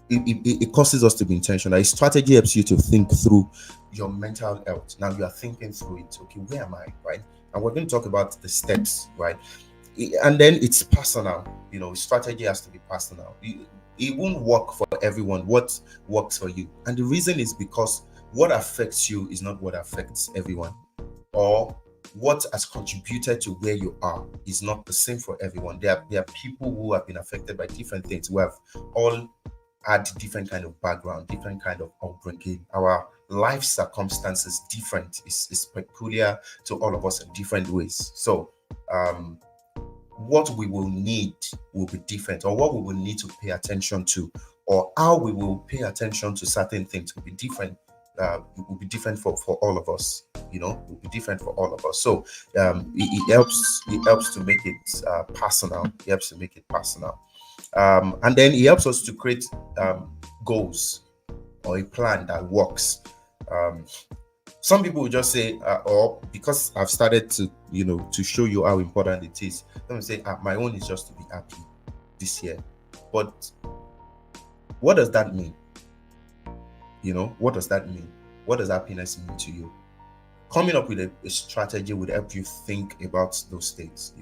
it causes us to be intentional. A strategy helps you to think through your mental health. Now you are thinking through it. Okay, where am I? Right? And we're going to talk about the steps, right? And then it's personal. Strategy has to be personal. It won't work for everyone. What works for you? And the reason is because what affects you is not what affects everyone, or what has contributed to where you are is not the same for everyone. There are people who have been affected by different things, who have all had different kind of background, different kind of upbringing. Our life circumstances different, is peculiar to all of us in different ways. So what we will need will be different, or what we will need to pay attention to, or how we will pay attention to certain things will be different. It will be different for all of us. It will be different for all of us. So it helps to make it personal. It helps to make it personal. And then it helps us to create goals or a plan that works. Some people will just say, or because I've started to show you how important it is, let me say, my own is just to be happy this year. But what does that mean? What does that mean? What does happiness mean to you? Coming up with a strategy would help you think about those things.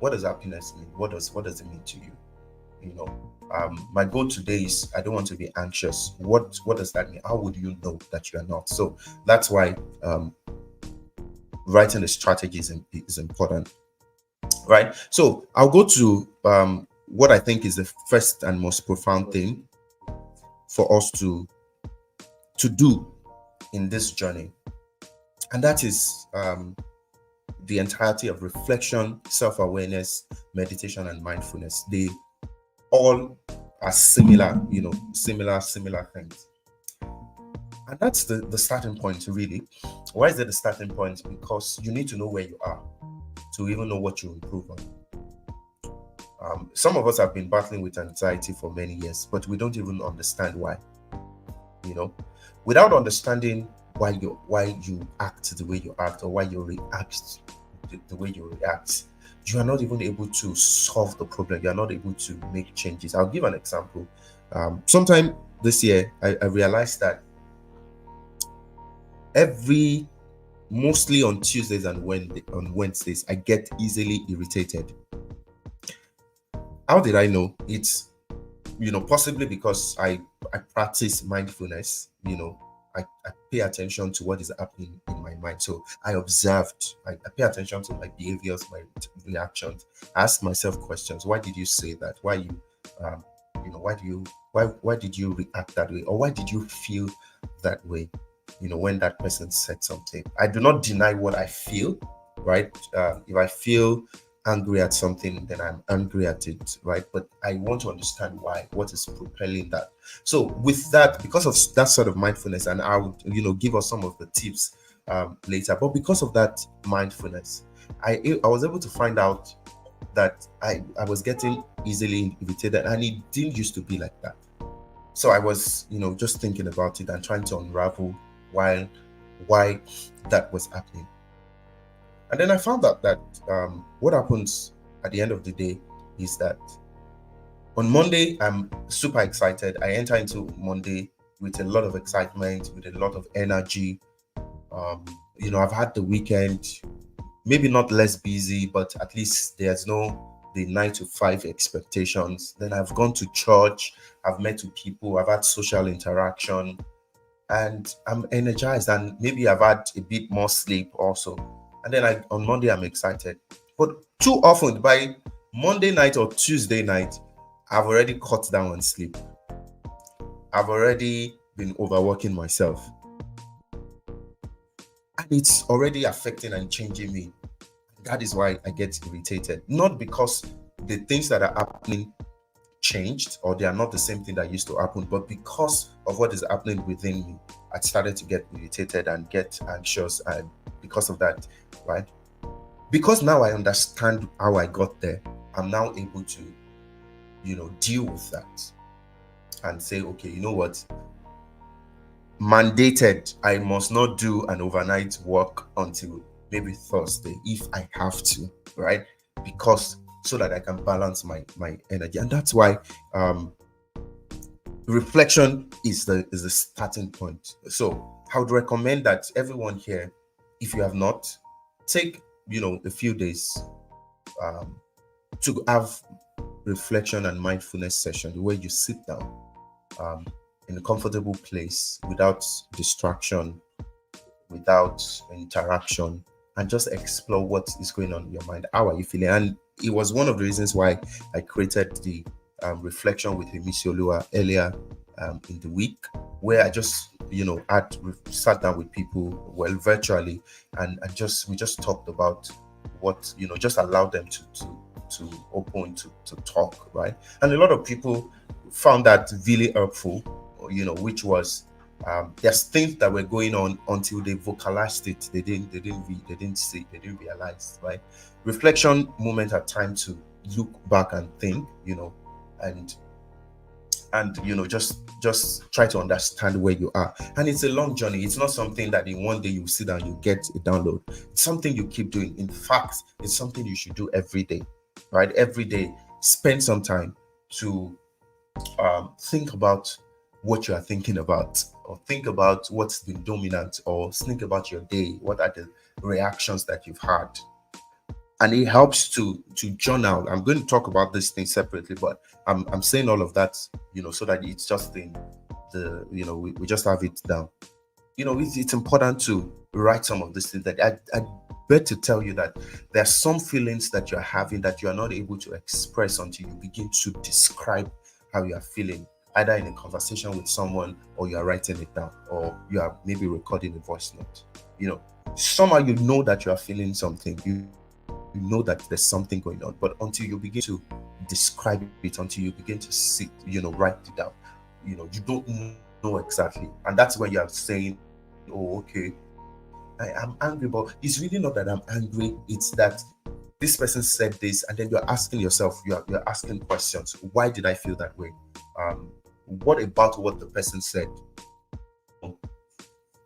What does happiness mean? What does it mean to you? My goal today is I don't want to be anxious. What does that mean? How would you know that you are not? So that's why writing a strategy is important, right? So I'll go to what I think is the first and most profound thing for us to do in this journey, and that is the entirety of reflection, self-awareness, meditation, and mindfulness. They all are similar, similar things. And that's the starting point, really. Why is it the starting point? Because you need to know where you are to even know what you improve on. Some of us have been battling with anxiety for many years, but we don't even understand why. Without understanding why you act the way you act, or why you react the way you react, you are not even able to solve the problem. You are not able to make changes. I'll give an example. Sometime this year, I realized that mostly on Tuesdays and Wednesdays, I get easily irritated. How did I know? It's possibly because I practice mindfulness. I pay attention to what is happening in my mind. So I observed, I pay attention to my behaviors, my reactions. I ask myself questions. Why did you say that? Why did you react that way? Or why did you feel that way? When that person said something. I do not deny what I feel, right? If I feel angry at something, then I'm angry at it, right? But I want to understand why, what is propelling that. So with that, because of that sort of mindfulness, and I would give us some of the tips later, but because of that mindfulness, I was able to find out that I was getting easily irritated, and it didn't used to be like that. So I was just thinking about it and trying to unravel why that was happening. And then I found out that what happens at the end of the day is that on Monday, I'm super excited. I enter into Monday with a lot of excitement, with a lot of energy. I've had the weekend, maybe not less busy, but at least there's no the 9 to 5 expectations. Then I've gone to church, I've met with people, I've had social interaction, and I'm energized, and maybe I've had a bit more sleep also. And then on Monday, I'm excited. But too often, by Monday night or Tuesday night, I've already cut down on sleep. I've already been overworking myself. And it's already affecting and changing me. That is why I get irritated. Not because the things that are happening changed, or they are not the same thing that used to happen, but because of what is happening within me, I started to get irritated and get anxious, and because of that, right? Because now I understand how I got there, I'm now able to deal with that and say, okay, you know what, mandated, I must not do an overnight work until maybe Thursday if I have to, right? Because so that I can balance my energy. And that's why reflection is the starting point. So I would recommend that everyone here, if you have not, take a few days um, to have reflection and mindfulness session where you sit down um, in a comfortable place without distraction, without interaction, and just explore what is going on in your mind. How are you feeling? And it was one of the reasons why I created the reflection with ImisiOluwa earlier in the week, where I just had sat down with people, well, virtually, and we just talked about what, just allowed them to open to talk, right? And a lot of people found that really helpful, which was there's things that were going on until they vocalized it. They didn't see, they didn't realize, right? Reflection moments are time to look back and think, and just try to understand where you are. And it's a long journey. It's not something that in one day you sit down, you get a download. It's something you keep doing. In fact, it's something you should do every day, right? Every day, spend some time to think about what you are thinking about, or think about what's been dominant, or think about your day. What are the reactions that you've had? And it helps to journal. I'm going to talk about this thing separately, but I'm saying all of that, so that it's just in the, we just have it down. It's important to write some of these things. That I bet to tell you that there are some feelings that you're having that you are not able to express until you begin to describe how you are feeling, either in a conversation with someone, or you are writing it down, or you are maybe recording a voice note. Somehow that you are feeling something. You know that there's something going on, but until you begin to describe it, until you begin to sit, write it down, you don't know exactly. And that's when you are saying, oh, okay, I am angry, but it's really not that I'm angry. It's that this person said this, and then you're asking yourself, you're asking questions. Why did I feel that way? What about what the person said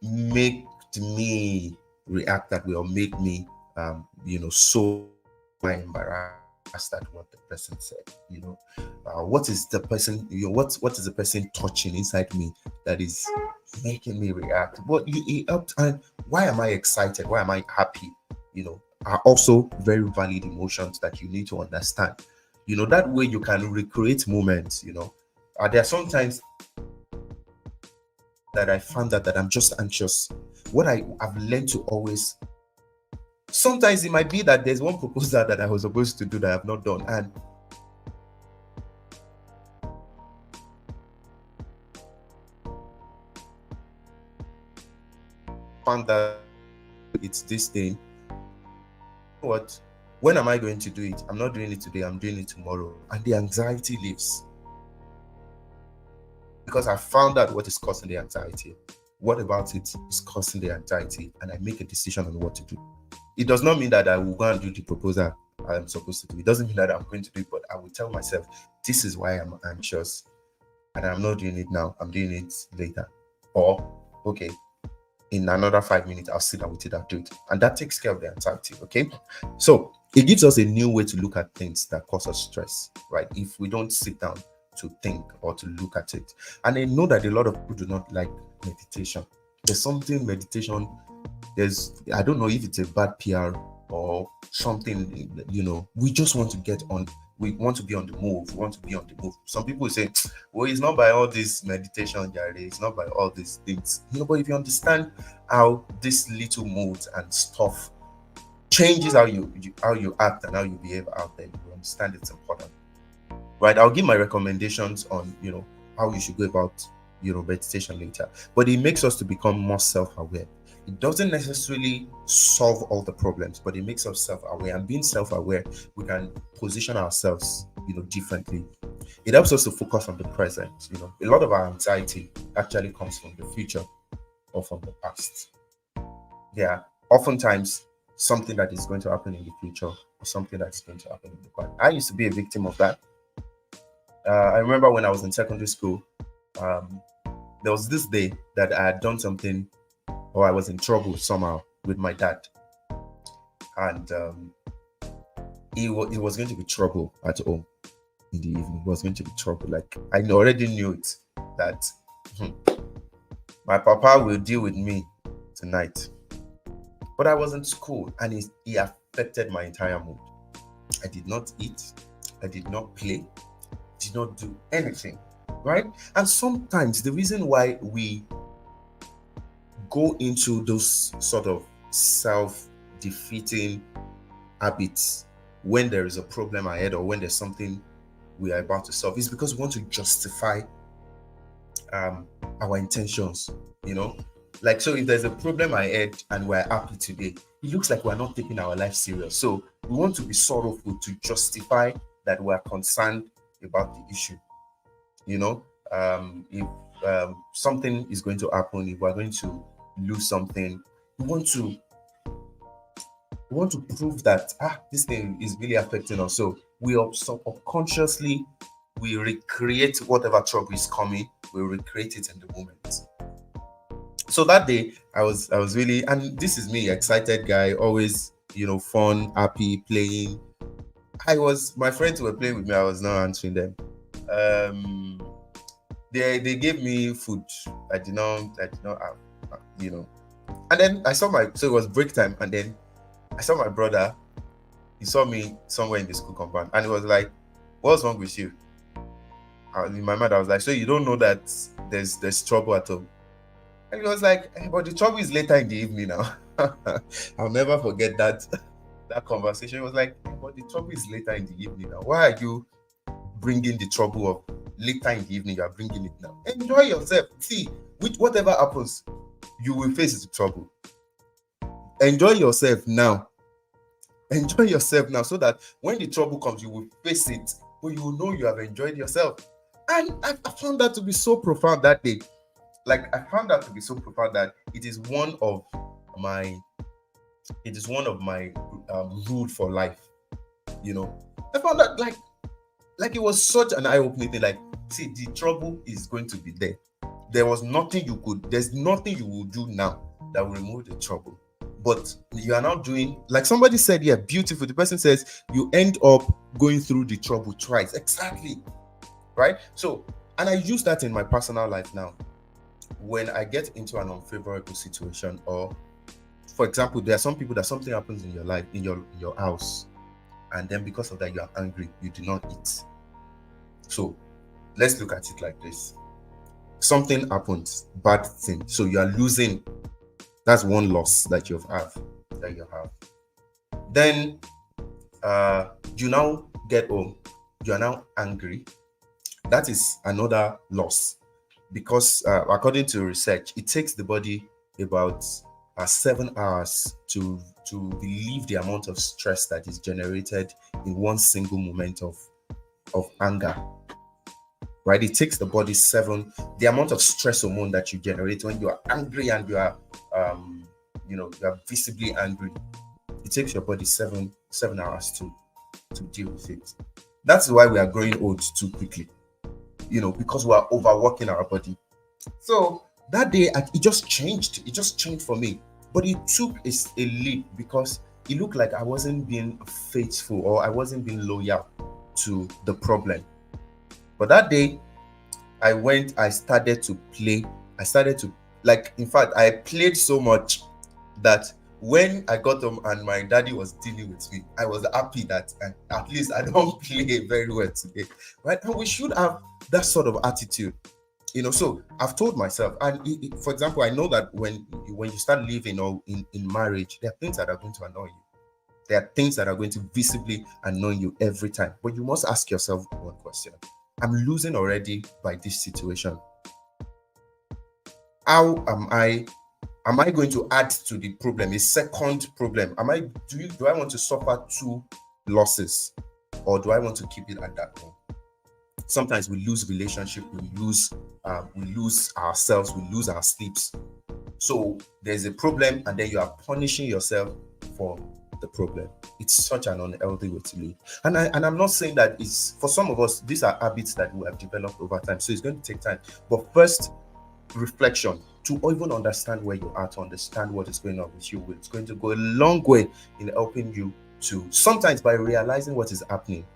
made me react that way, or make me so embarrassed at what the person said? What is the person, what is the person touching inside me that is making me react? And why am I excited? Why am I happy? Are also very valid emotions that you need to understand. That way you can recreate moments. There are sometimes that I found that I'm just anxious. What I've learned to always, sometimes it might be that there's one proposal that I was supposed to do that I've not done, and found that it's this thing. What? When am I going to do it? I'm not doing it today, I'm doing it tomorrow. And the anxiety leaves. Because I found out what is causing the anxiety. What about it is causing the anxiety? And I make a decision on what to do. It does not mean that I will go and do the proposal I'm supposed to do. It doesn't mean that I'm going to do it, but I will tell myself, this is why I'm anxious. And I'm not doing it now, I'm doing it later. Or, okay, in another 5 minutes, I'll sit down with it, I'll do it. And that takes care of the anxiety, okay? So it gives us a new way to look at things that cause us stress, right? If we don't sit down to think or to look at it. And I know that a lot of people do not like meditation. There's something meditation, I don't know if it's a bad PR or something, we just want to get on. We want to be on the move. We want to be on the move. Some people say, well, it's not by all this meditation, Gary. It's not by all these things. But if you understand how this little moods and stuff changes how you act and how you behave out there, you understand it's important. Right? I'll give my recommendations on, how you should go about, meditation later. But it makes us to become more self-aware. It doesn't necessarily solve all the problems, but it makes us self-aware. And being self-aware, we can position ourselves, differently. It helps us to focus on the present. A lot of our anxiety actually comes from the future or from the past. Yeah, oftentimes something that is going to happen in the future or something that is going to happen in the past. I used to be a victim of that. I remember when I was in secondary school, there was this day that I had done something, or I was in trouble somehow with my dad, and it was going to be trouble at home in the evening. It was going to be trouble. Like, I already knew it. that hmm, my papa will deal with me tonight. But I was in school and he affected my entire mood. I did not eat, I did not play, did not do anything, right? And sometimes the reason why we go into those sort of self-defeating habits when there is a problem ahead or when there's something we are about to solve is because we want to justify our intentions, you know. Like, so if there's a problem ahead and we're happy today, it looks like we're not taking our life serious. So we want to be sorrowful to justify that we're concerned about the issue. You know, if something is going to happen, if we're going to lose something, we want to prove that this thing is really affecting us. So we subconsciously we recreate whatever trouble is coming, we recreate it in the moment. So that day I was really, and this is me, excited guy, always, fun, happy, playing. My friends were playing with me, I was not answering them. They gave me food. I did not have, and then so it was break time, and then I saw my brother. He saw me somewhere in the school compound, and he was like, "What's wrong with you?" In my mind, I was like, "So you don't know that there's trouble at home?" And he was like, "But the trouble is later in the evening now." I'll never forget that conversation. It was like, "But the trouble is later in the evening now. Why are you bringing the trouble up later in the evening? You are bringing it now. Enjoy yourself. See, whatever happens, you will face the trouble. Enjoy yourself now. Enjoy yourself now, so that when the trouble comes, you will face it, but you will know you have enjoyed yourself." And I found that to be so profound that day. Like, I found that to be so profound that it is one of my rule for life. I found that like it was such an eye-opening thing. Like, see, the trouble is going to be there. There's nothing you will do now that will remove the trouble. But you are now doing, like somebody said, yeah, beautiful. The person says you end up going through the trouble twice. Exactly. Right? So, and I use that in my personal life now. When I get into an unfavorable situation, or for example, there are some people that something happens in your life, in your house, and then because of that you are angry, you do not eat. So let's look at it like this. Something happens, bad thing, so you are losing. That's one loss that you have. Then you now get home, you are now angry. That is another loss, because according to research, it takes the body about 7 hours to relieve the amount of stress that is generated in one single moment of anger. Right? It takes the body the amount of stress hormone that you generate when you are angry and you are you are visibly angry. It takes your body 7 hours to deal with it. That's why we are growing old too quickly. Because we are overworking our body. So that day, it just changed. It just changed for me. But it took a leap, because it looked like I wasn't being faithful, or I wasn't being loyal to the problem. But that day, I started to play. In fact, I played so much that when I got home and my daddy was dealing with me, I was happy that at least I don't play very well today. Right? And we should have that sort of attitude. So I've told myself, and for example, I know that when you start living or in marriage, there are things that are going to annoy you. There are things that are going to visibly annoy you every time. But you must ask yourself one question. I'm losing already by this situation. How am I going to add to the problem, a second problem? Do I want to suffer 2 losses, or do I want to keep it at that one? Sometimes we lose relationship, we lose ourselves, we lose our sleeps. So there's a problem, and then you are punishing yourself for the problem. It's such an unhealthy way to live. And I'm not saying that it's, for some of us, these are habits that we have developed over time. So it's going to take time. But first, reflection, to even understand where you are, to understand what is going on with you. It's going to go a long way in helping you to, sometimes by realizing what is happening,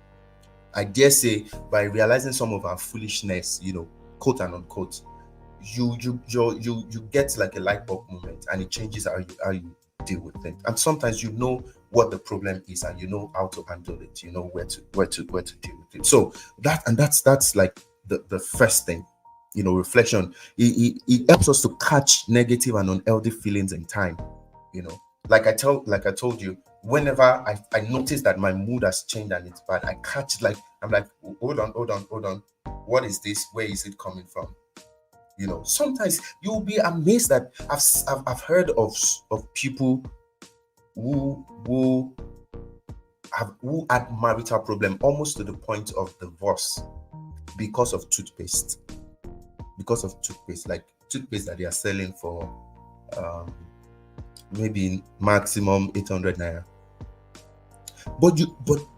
I dare say, by realizing some of our foolishness, quote and unquote, you get like a light bulb moment, and it changes how you deal with it. And sometimes you know what the problem is, and you know how to handle it. You know where to deal with it. So that's like the first thing. Reflection. It helps us to catch negative and unhealthy feelings in time. You know, like I told you, whenever I notice that my mood has changed and it's bad, I catch like I'm like, hold on, what is this? Where is it coming from? Sometimes you'll be amazed that I've heard of people who had marital problem almost to the point of divorce because of toothpaste. Like toothpaste that they are selling for maybe maximum 800 naira. But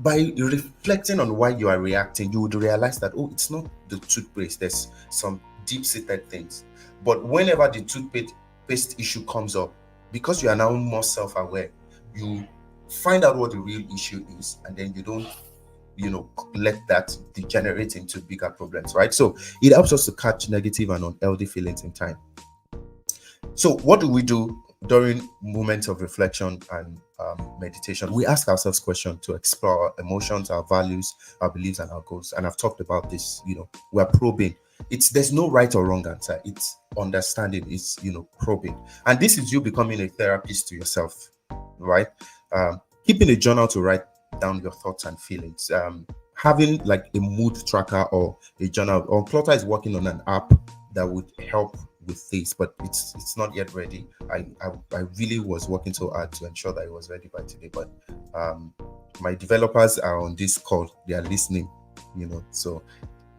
by reflecting on why you are reacting, you would realize that, oh, it's not the toothpaste. There's some deep-seated things. But whenever the toothpaste issue comes up, because you are now more self-aware, you find out what the real issue is, and then you don't let that degenerate into bigger problems, right? So it helps us to catch negative and unhealthy feelings in time. So what do we do during moments of reflection and meditation? We ask ourselves questions to explore our emotions, our values, our beliefs, and our goals. And I've talked about this. We're probing. There's no right or wrong answer. It's understanding. It's probing. And this is you becoming a therapist to yourself, right? Keeping a journal to write down your thoughts and feelings. Having like a mood tracker or a journal. Or Clutter is working on an app that would help with this, but it's not yet ready. I really was working so hard to ensure that it was ready by today, but my developers are on this call. They are listening, so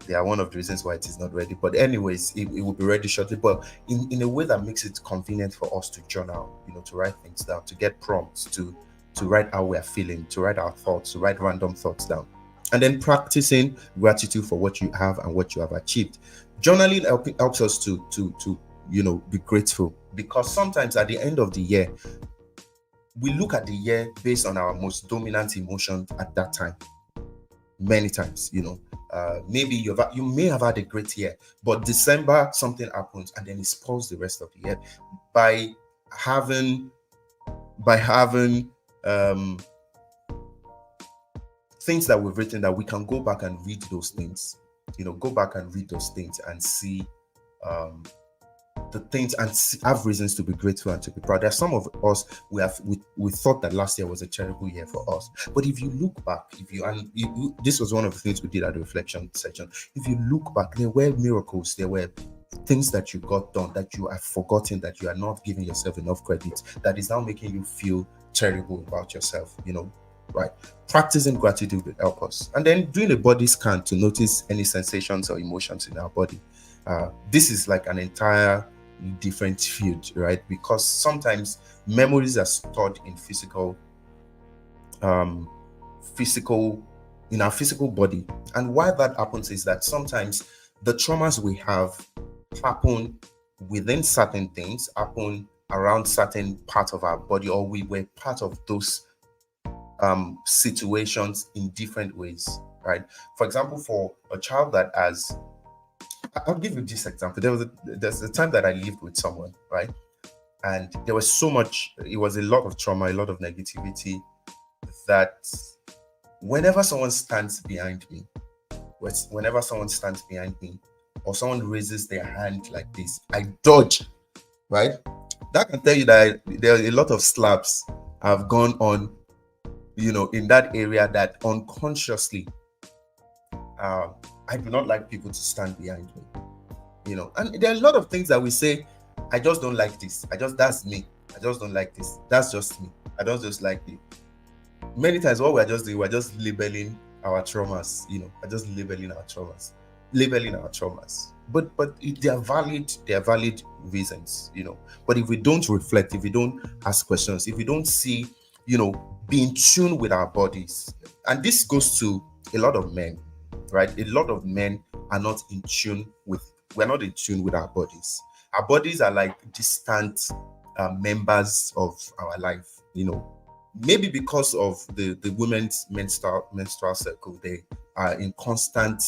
they are one of the reasons why it is not ready. But anyways, it will be ready shortly, but in a way that makes it convenient for us to journal, to write things down, to get prompts, to write how we are feeling, to write our thoughts, to write random thoughts down. And then practicing gratitude for what you have and what you have achieved. Journaling helps us to be grateful, because sometimes at the end of the year, we look at the year based on our most dominant emotion at that time. Many times, maybe you may have had a great year, but December something happens and then it spoils the rest of the year. By having things that we've written, that we can go back and read those things, and see the things and have reasons to be grateful and to be proud. There's some of us we thought that last year was a terrible year for us, but if you look back, this was one of the things we did at the reflection session. If you look back, there were miracles, there were things that you got done that you have forgotten, that you are not giving yourself enough credit, that is now making you feel terrible about yourself, right? Practicing gratitude will help us. And then doing a body scan to notice any sensations or emotions in our body. This is like an entire different field, right? Because sometimes memories are stored in in our physical body. And why that happens is that sometimes the traumas we have happen within certain things, happen around certain parts of our body, or we were part of those situations in different ways, right? For example, for a child that has, I'll give you this example. There's a time that I lived with someone, right? And there was it was a lot of trauma, a lot of negativity, that whenever someone stands behind me, or someone raises their hand like this, I dodge, right? That can tell you that there are a lot of slaps have gone on, in that area, that unconsciously, I do not like people to stand behind me, and there are a lot of things that we say, I just don't like this. That's me. I just don't like this. That's just me. I don't just like it. Many times what we're just doing, we're just labeling our traumas, labeling our traumas. But they are valid reasons, But if we don't reflect, if we don't ask questions, if we don't see, be in tune with our bodies, and this goes to a lot of men, right? A lot of men are not in tune with, we're not in tune with our bodies. Our bodies are like distant members of our life, Maybe because of the women's menstrual cycle, they are in constant,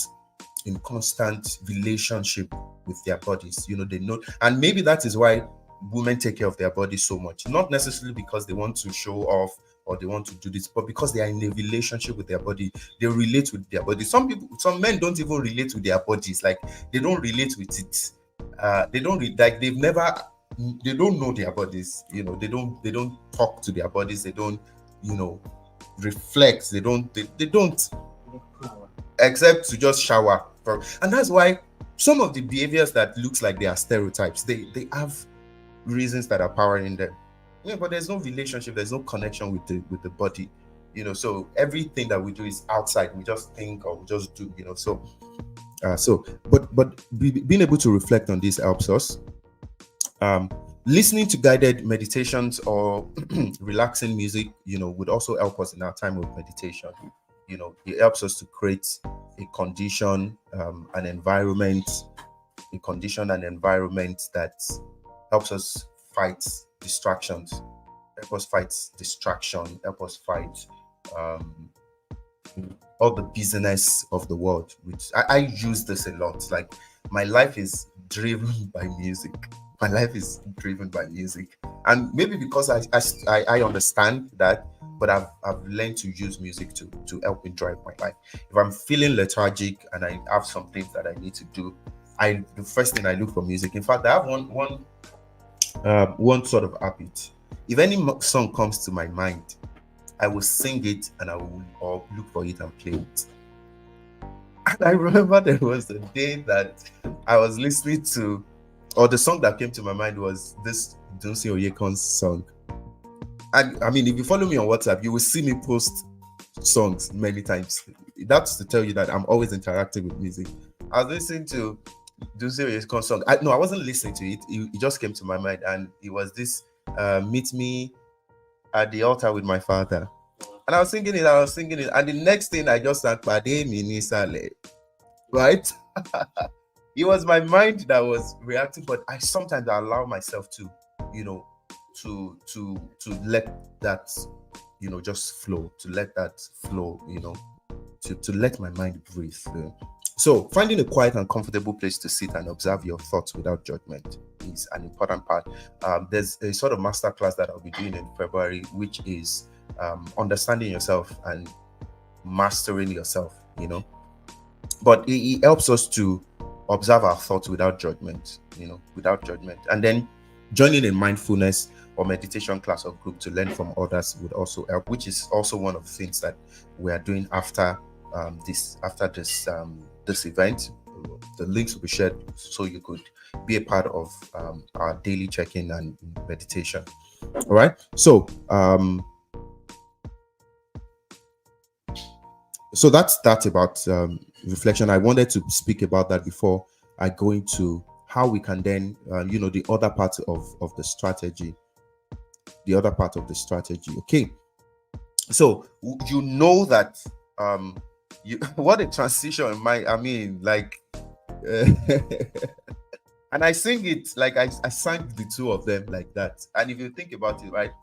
in constant relationship with their bodies. They know, and maybe that is why women take care of their bodies so much, not necessarily because they want to show off or they want to do this, but because they are in a relationship with their body. They relate with their body. Some men don't even relate with their bodies. Like, they don't relate with it. They don't like, they don't know their bodies. They don't talk to their bodies. They don't, reflect. They don't, except to just shower. And that's why some of the behaviors that looks like they are stereotypes, they have reasons that are powering them. Yeah, but there's no relationship, there's no connection with the body. So everything that we do is outside. We just think, or we just do. Being able to reflect on this helps us. Listening to guided meditations or relaxing music, would also help us in our time of meditation. It helps us to create a condition, an environment that helps us fight distractions, help us fight distraction, help us fight all the business of the world. Which I use this a lot. Like, my life is driven by music. My life is driven by music, and maybe because I understand that, but I've learned to use music to help me drive my life. If I'm feeling lethargic and I have some things that I need to do, the first thing I look for music. In fact, I have one sort of habit. If any song comes to my mind, I will sing it, and I will or look for it and play it. And I remember there was a day that I was listening to, or the song that came to my mind was this ImisiOluwa's song. And I mean, if you follow me on WhatsApp, you will see me post songs many times. That's to tell you that I'm always interacting with music. I was listening to ImisiOluwa's song. I wasn't listening to it. It just came to my mind, and it was this "Meet Me at the Altar with My Father." And I was singing it, and the next thing I just sang, "Pade mi ni sale," right? It was my mind that was reacting, but I sometimes allow myself to, to let that, just flow, to let that flow, to let my mind breathe. So finding a quiet and comfortable place to sit and observe your thoughts without judgment is an important part. There's a sort of masterclass that I'll be doing in February, which is understanding yourself and mastering yourself, but it helps us to observe our thoughts without judgment, and then joining a mindfulness or meditation class or group to learn from others would also help, which is also one of the things that we are doing after this event. The links will be shared so you could be a part of our daily check-in and meditation. All right, so that's about reflection. I wanted to speak about that before I go into how we can then the other part of the strategy. Okay, so that what a transition. And I sing it like I sang the two of them like that. And if you think about it, right,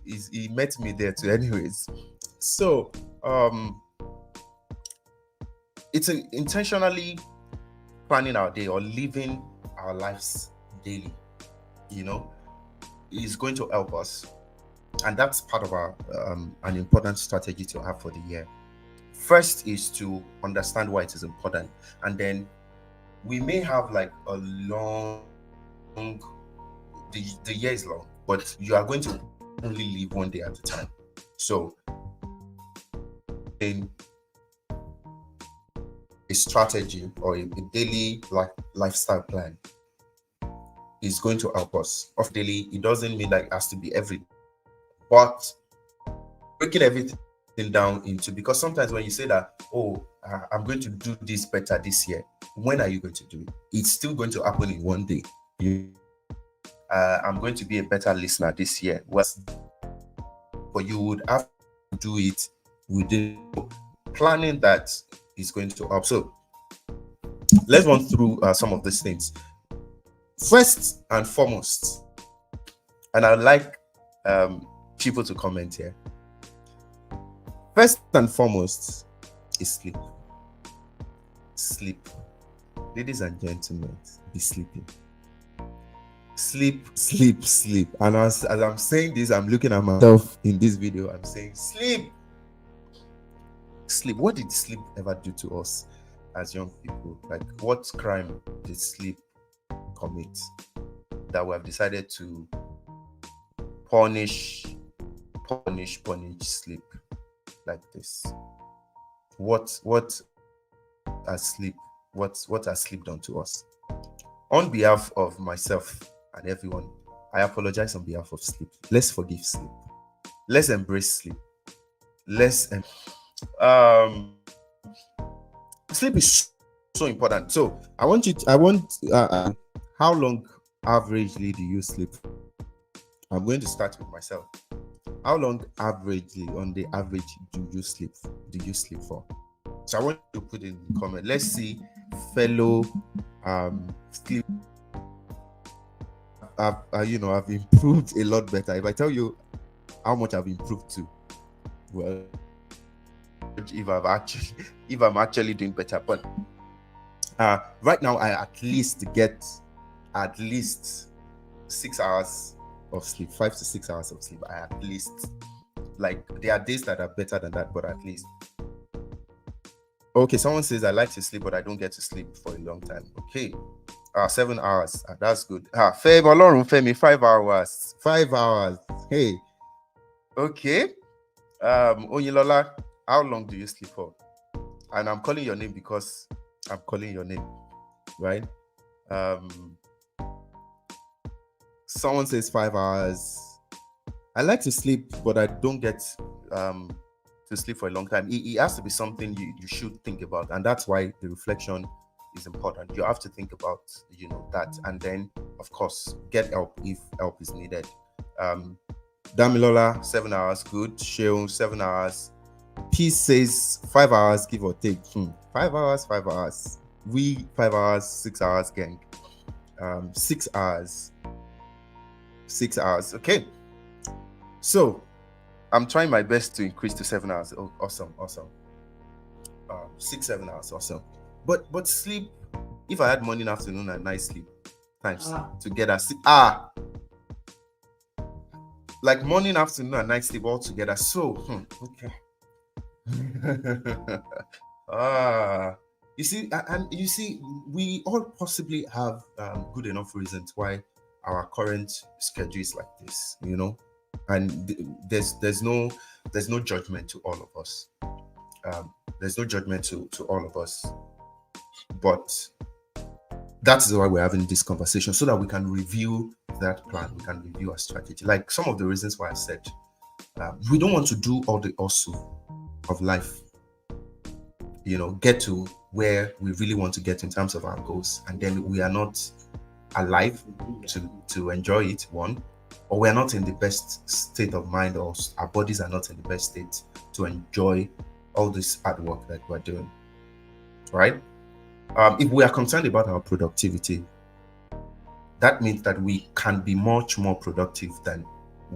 he met me there too anyways. So it's intentionally planning our day or living our lives daily, is going to help us. And that's part of our an important strategy to have for the year. First is to understand why it is important. And then we may have like a long, the year is long, but you are going to only live one day at a time. So in a strategy or a daily lifestyle plan is going to help us. Of daily, it doesn't mean that it has to be every day, but breaking everything down into, because sometimes when you say that, I'm going to do this better this year, when are you going to do it? It's still going to happen in one day. I'm going to be a better listener this year. But you would have to do it within planning that is going to help. So let's run through some of these things. First and foremost, and I'd like people to comment here. First and foremost is sleep. sleep. Ladies and gentlemen, be sleeping. Sleep, sleep, sleep. And as I'm saying this, I'm looking at myself in this video. I'm saying, sleep, sleep. What did sleep ever do to us as young people? Like, what crime did sleep commit that we have decided to punish sleep like this? What has sleep done to us? On behalf of myself and everyone, I apologize on behalf of sleep. Let's forgive sleep. Let's embrace sleep. Sleep is so important. So I want how long averagely do you sleep? I'm going to start with myself. How long averagely, on the average, do you sleep for? So I want you to put in the comment. Let's see, fellow sleep. I've improved a lot better. If I tell you how much I've improved to, well, if I'm actually doing better. But right now I at least get 6 hours of sleep, 5 to 6 hours of sleep. I at least, like, there are days that are better than that, but at least. Okay, someone says I like to sleep, but I don't get to sleep for a long time. Okay, 7 hours. That's good. Femi, 5 hours. 5 hours. Hey. Okay. Onyilola, how long do you sleep for? And I'm calling your name because I'm calling your name, right? Someone says 5 hours. I like to sleep, but I don't get to sleep for a long time. It has to be something you should think about, and that's why the reflection is important. You have to think about that, and then of course get help if help is needed. Damilola, 7 hours, good. Sheon, 7 hours. Peace says 5 hours, give or take. 5 hours, 5 hours. We 5 hours, 6 hours, gang. 6 hours. 6 hours. Okay. So I'm trying my best to increase to 7 hours. Oh, awesome. 6, 7 hours, awesome. But sleep, if I had morning, afternoon, and night sleep times together. Like morning, afternoon, and night sleep all together. So okay. You see, we all possibly have good enough reasons why our current schedule is like this, and there's no judgment to all of us. There's no judgment to all of us, but that's why we're having this conversation, so that we can review that plan, we can review our strategy. Like some of the reasons why I said we don't want to do all the hustle of life, get to where we really want to get in terms of our goals, and then we are not alive to enjoy it, one, or we are not in the best state of mind, or our bodies are not in the best state to enjoy all this hard work that we're doing, right? If we are concerned about our productivity, that means that we can be much more productive than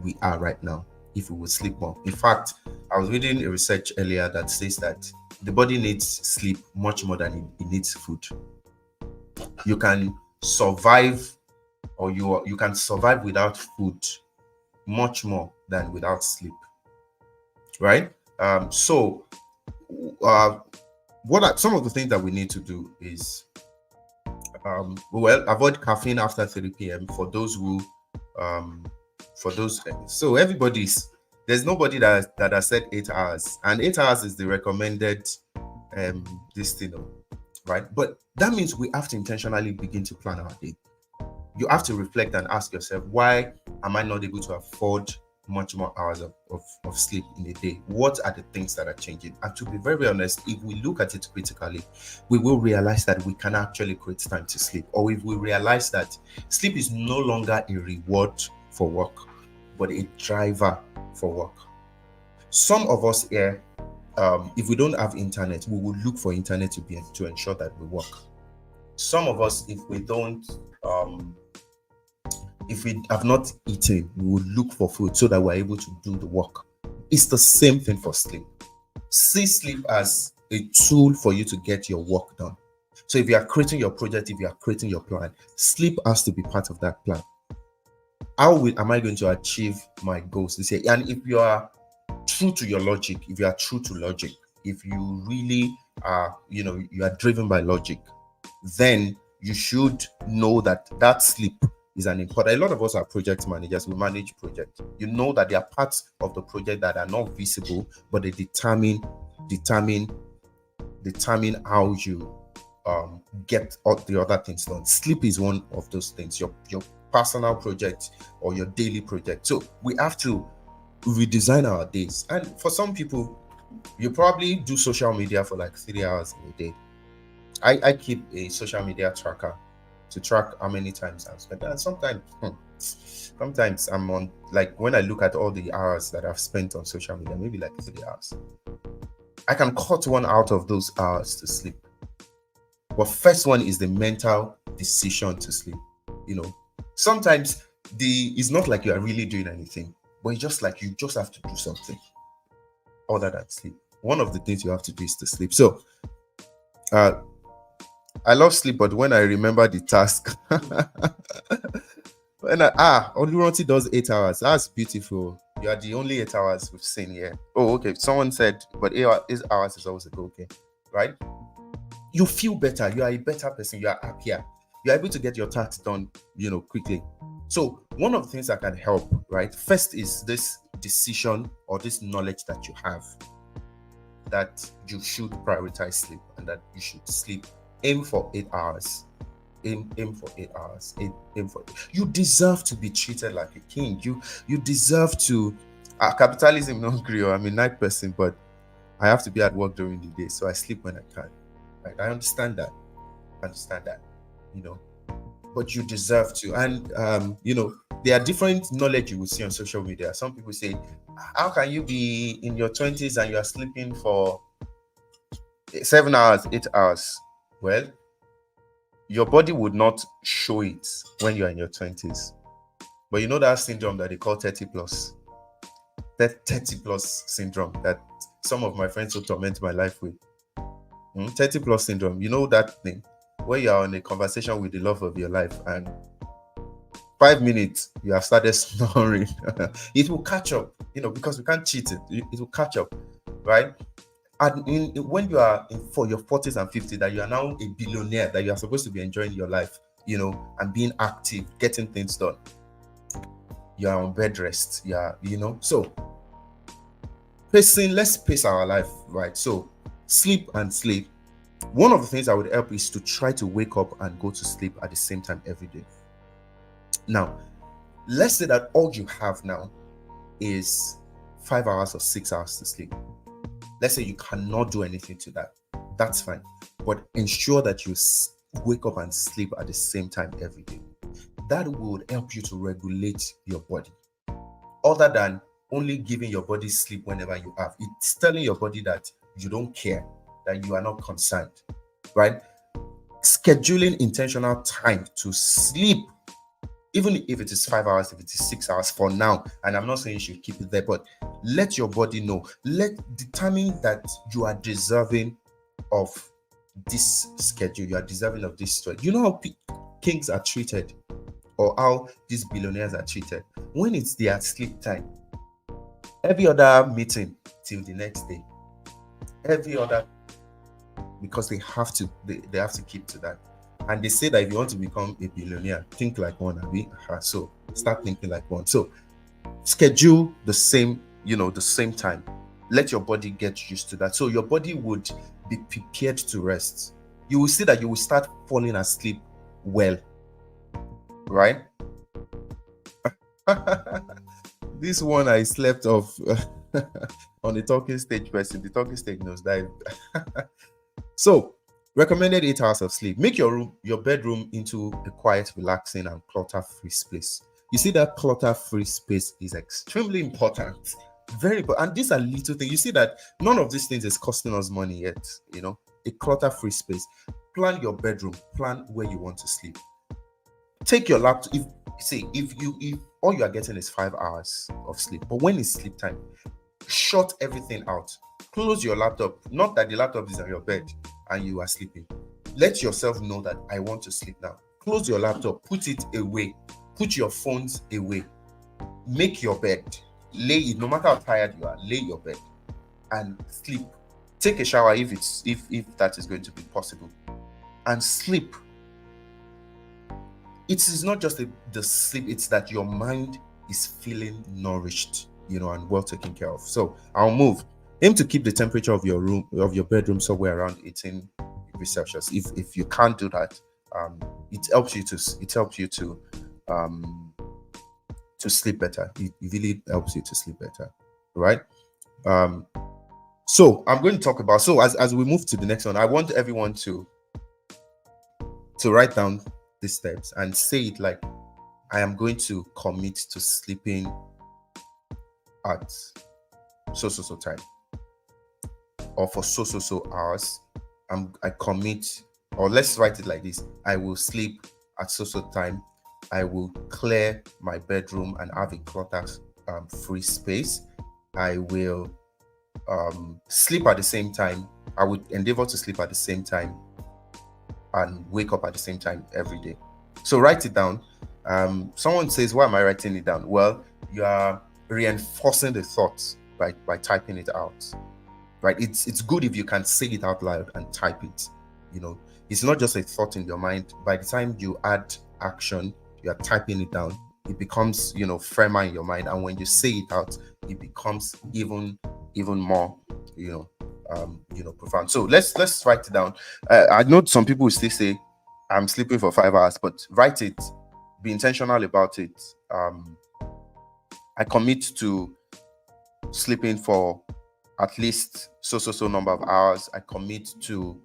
we are right now if we would sleep more. In fact, I was reading a research earlier that says that the body needs sleep much more than it needs food. You can survive, or you can survive without food much more than without sleep, right? What are some of the things that we need to do is avoid caffeine after 3 p.m. for those so there's nobody that has said 8 hours, and 8 hours is the recommended right? But that means we have to intentionally begin to plan our day. You have to reflect and ask yourself, why am I not able to afford much more hours of sleep in a day? What are the things that are changing? And to be very honest, if we look at it critically, we will realize that we can actually create time to sleep. Or if we realize that sleep is no longer a reward for work, but a driver for work. Some of us here, if we don't have internet, we will look for internet to ensure that we work. Some of us, if we have not eaten, we will look for food so that we're able to do the work. It's the same thing for sleep. See sleep as a tool for you to get your work done. So if you are creating your project, if you are creating your plan, sleep has to be part of that plan. Am I going to achieve my goals this year? And if you are true to your logic, if you are true to logic, if you really are, you are driven by logic, then you should know that that sleep is an important. A lot of us are project managers. We manage projects. You know that there are parts of the project that are not visible, but they determine how you get all the other things done. Sleep is one of those things. Your personal project or your daily project. So we have to redesign our days. And for some people, you probably do social media for like 3 hours a day. I keep a social media tracker to track how many times I've spent. And sometimes I'm on, like, when I look at all the hours that I've spent on social media, maybe like 3 hours. I can cut one out of those hours to sleep. But first one is the mental decision to sleep. Sometimes it's not like you are really doing anything, but it's just like you just have to do something other than sleep. One of the things you have to do is to sleep. So I love sleep, but when I remember the task, when Oluranti does 8 hours, that's beautiful. You are the only 8 hours we've seen here. Oh, okay. Someone said, but 8 hours is always a go, okay, right? You feel better. You are a better person. You are happier. You are able to get your tasks done, quickly. So one of the things that can help, right? First is this decision or this knowledge that you have that you should prioritize sleep and that you should sleep. Aim for 8 hours. Aim for 8 hours. Aim for. You deserve to be treated like a king. You deserve to. Capitalism not great. I'm a night person, but I have to be at work during the day, so I sleep when I can. Right? I understand that. But you deserve to. And there are different knowledge you will see on social media. Some people say, how can you be in your 20s and you are sleeping for 7 hours, 8 hours? Well, your body would not show it when you're in your 20s. But you know that syndrome that they call 30 plus? That 30 plus syndrome that some of my friends will torment my life with. 30 plus syndrome. You know that thing where you are on a conversation with the love of your life and 5 minutes you have started snoring. It will catch up, because we can't cheat it. It will catch up, right? And when you are for your 40s and 50s, that you are now a billionaire, that you are supposed to be enjoying your life, and being active, getting things done. You are on bed rest. So let's pace our life, right? So sleep. One of the things that would help is to try to wake up and go to sleep at the same time every day. Now, let's say that all you have now is 5 hours or 6 hours to sleep. Let's say you cannot do anything to that. That's fine. But ensure that you wake up and sleep at the same time every day. That would help you to regulate your body. Other than only giving your body sleep whenever you have. It's telling your body that you don't care, that you are not concerned, right? Scheduling intentional time to sleep, even if it is 5 hours, if it is 6 hours for now, and I'm not saying you should keep it there, but let your body know. Determine that you are deserving of this schedule. You are deserving of this story. You know how kings are treated, or how these billionaires are treated? When it's their sleep time, every other meeting till the next day, every other, because they have to keep to that. And they say that if you want to become a billionaire, think like one. So start thinking like one. So schedule the same time. Let your body get used to that. So your body would be prepared to rest. You will see that you will start falling asleep well, right? This one I slept off on the talking stage person. The talking stage knows that. So, recommended 8 hours of sleep. Make your bedroom into a quiet, relaxing, and clutter-free space. You see that clutter-free space is extremely important. Very important. And these are little things. You see that none of these things is costing us money yet. A clutter-free space. Plan your bedroom. Plan where you want to sleep. Take your laptop. If all you are getting is 5 hours of sleep, but when it's sleep time, shut everything out. Close your laptop. Not that the laptop is on your bed and you are sleeping. Let yourself know that I want to sleep now. Close your laptop, put it away, put your phones away, make your bed, lay it. No matter how tired you are, lay your bed and sleep. Take a shower if that is going to be possible, and sleep. It is not just the sleep, it's that your mind is feeling nourished, and well taken care of. So I'll move. Aim to keep the temperature of your bedroom somewhere around 18 degrees Celsius. If you can't do that, it helps you to sleep better. It really helps you to sleep better, right? So I'm going to talk about, so as we move to the next one, I want everyone to write down these steps and say it like, I am going to commit to sleeping at so time, or for so hours. I commit, or let's write it like this: I will sleep at so time. I will clear my bedroom and have a clutter free space. I will sleep at the same time. I would endeavor to sleep at the same time and wake up at the same time every day. So write it down. Someone says, why am I writing it down? Well, you are reinforcing the thoughts by typing it out, right? It's good if you can say it out loud and type it. It's not just a thought in your mind. By the time you add action, you are typing it down. It becomes, firmer in your mind, and when you say it out, it becomes even more, profound. So let's write it down. I know some people will still say, I'm sleeping for 5 hours, but write it. Be intentional about it. I commit to sleeping for at least so number of hours. I commit to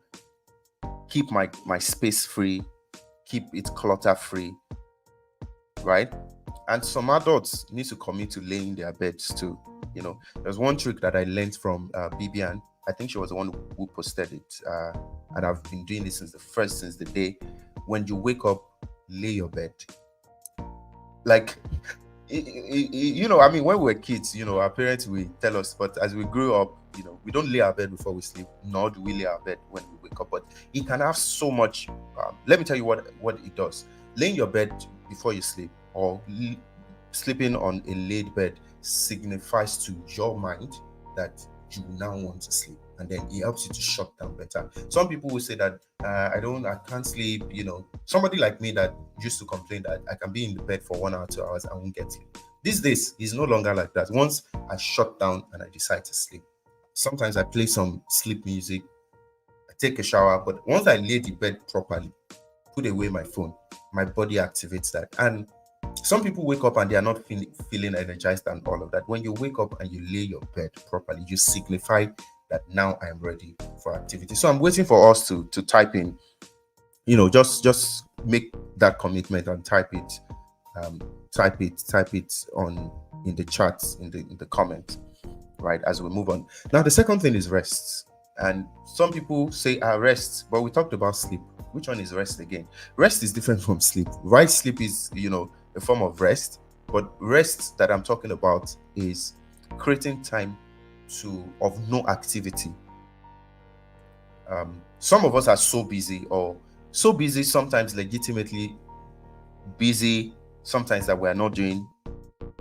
keep my space free, keep it clutter free, right? And some adults need to commit to laying their beds too. There's one trick that I learned from Bibian. I think she was the one who posted it, and I've been doing this since the day. When you wake up, lay your bed. Like, I mean, when we were kids, our parents will tell us, but as we grew up, we don't lay our bed before we sleep, nor do we lay our bed when we wake up. But it can have so much. Let me tell you what it does. Laying your bed before you sleep, or sleeping on a laid bed, signifies to your mind that you now want to sleep, and then it helps you to shut down better. Some people will say that I can't sleep. Somebody like me that used to complain that I can be in the bed for 1 hour, 2 hours, I won't get sleep. These days, it's no longer like that. Once I shut down and I decide to sleep, sometimes I play some sleep music, I take a shower, but once I lay the bed properly, put away my phone, my body activates that. And some people wake up and they are not feeling energized and all of that. When you wake up and you lay your bed properly, you signify that now I am ready for activity. So I'm waiting for us to type in, just make that commitment and type it on in the chats, in the comments, right, as we move on. Now the second thing is rest. And some people say rest, but we talked about sleep. Which one is rest again? Rest is different from sleep, right? Sleep is a form of rest, but rest that I'm talking about is creating time of no activity. Some of us are so busy, sometimes legitimately busy, sometimes that we are not doing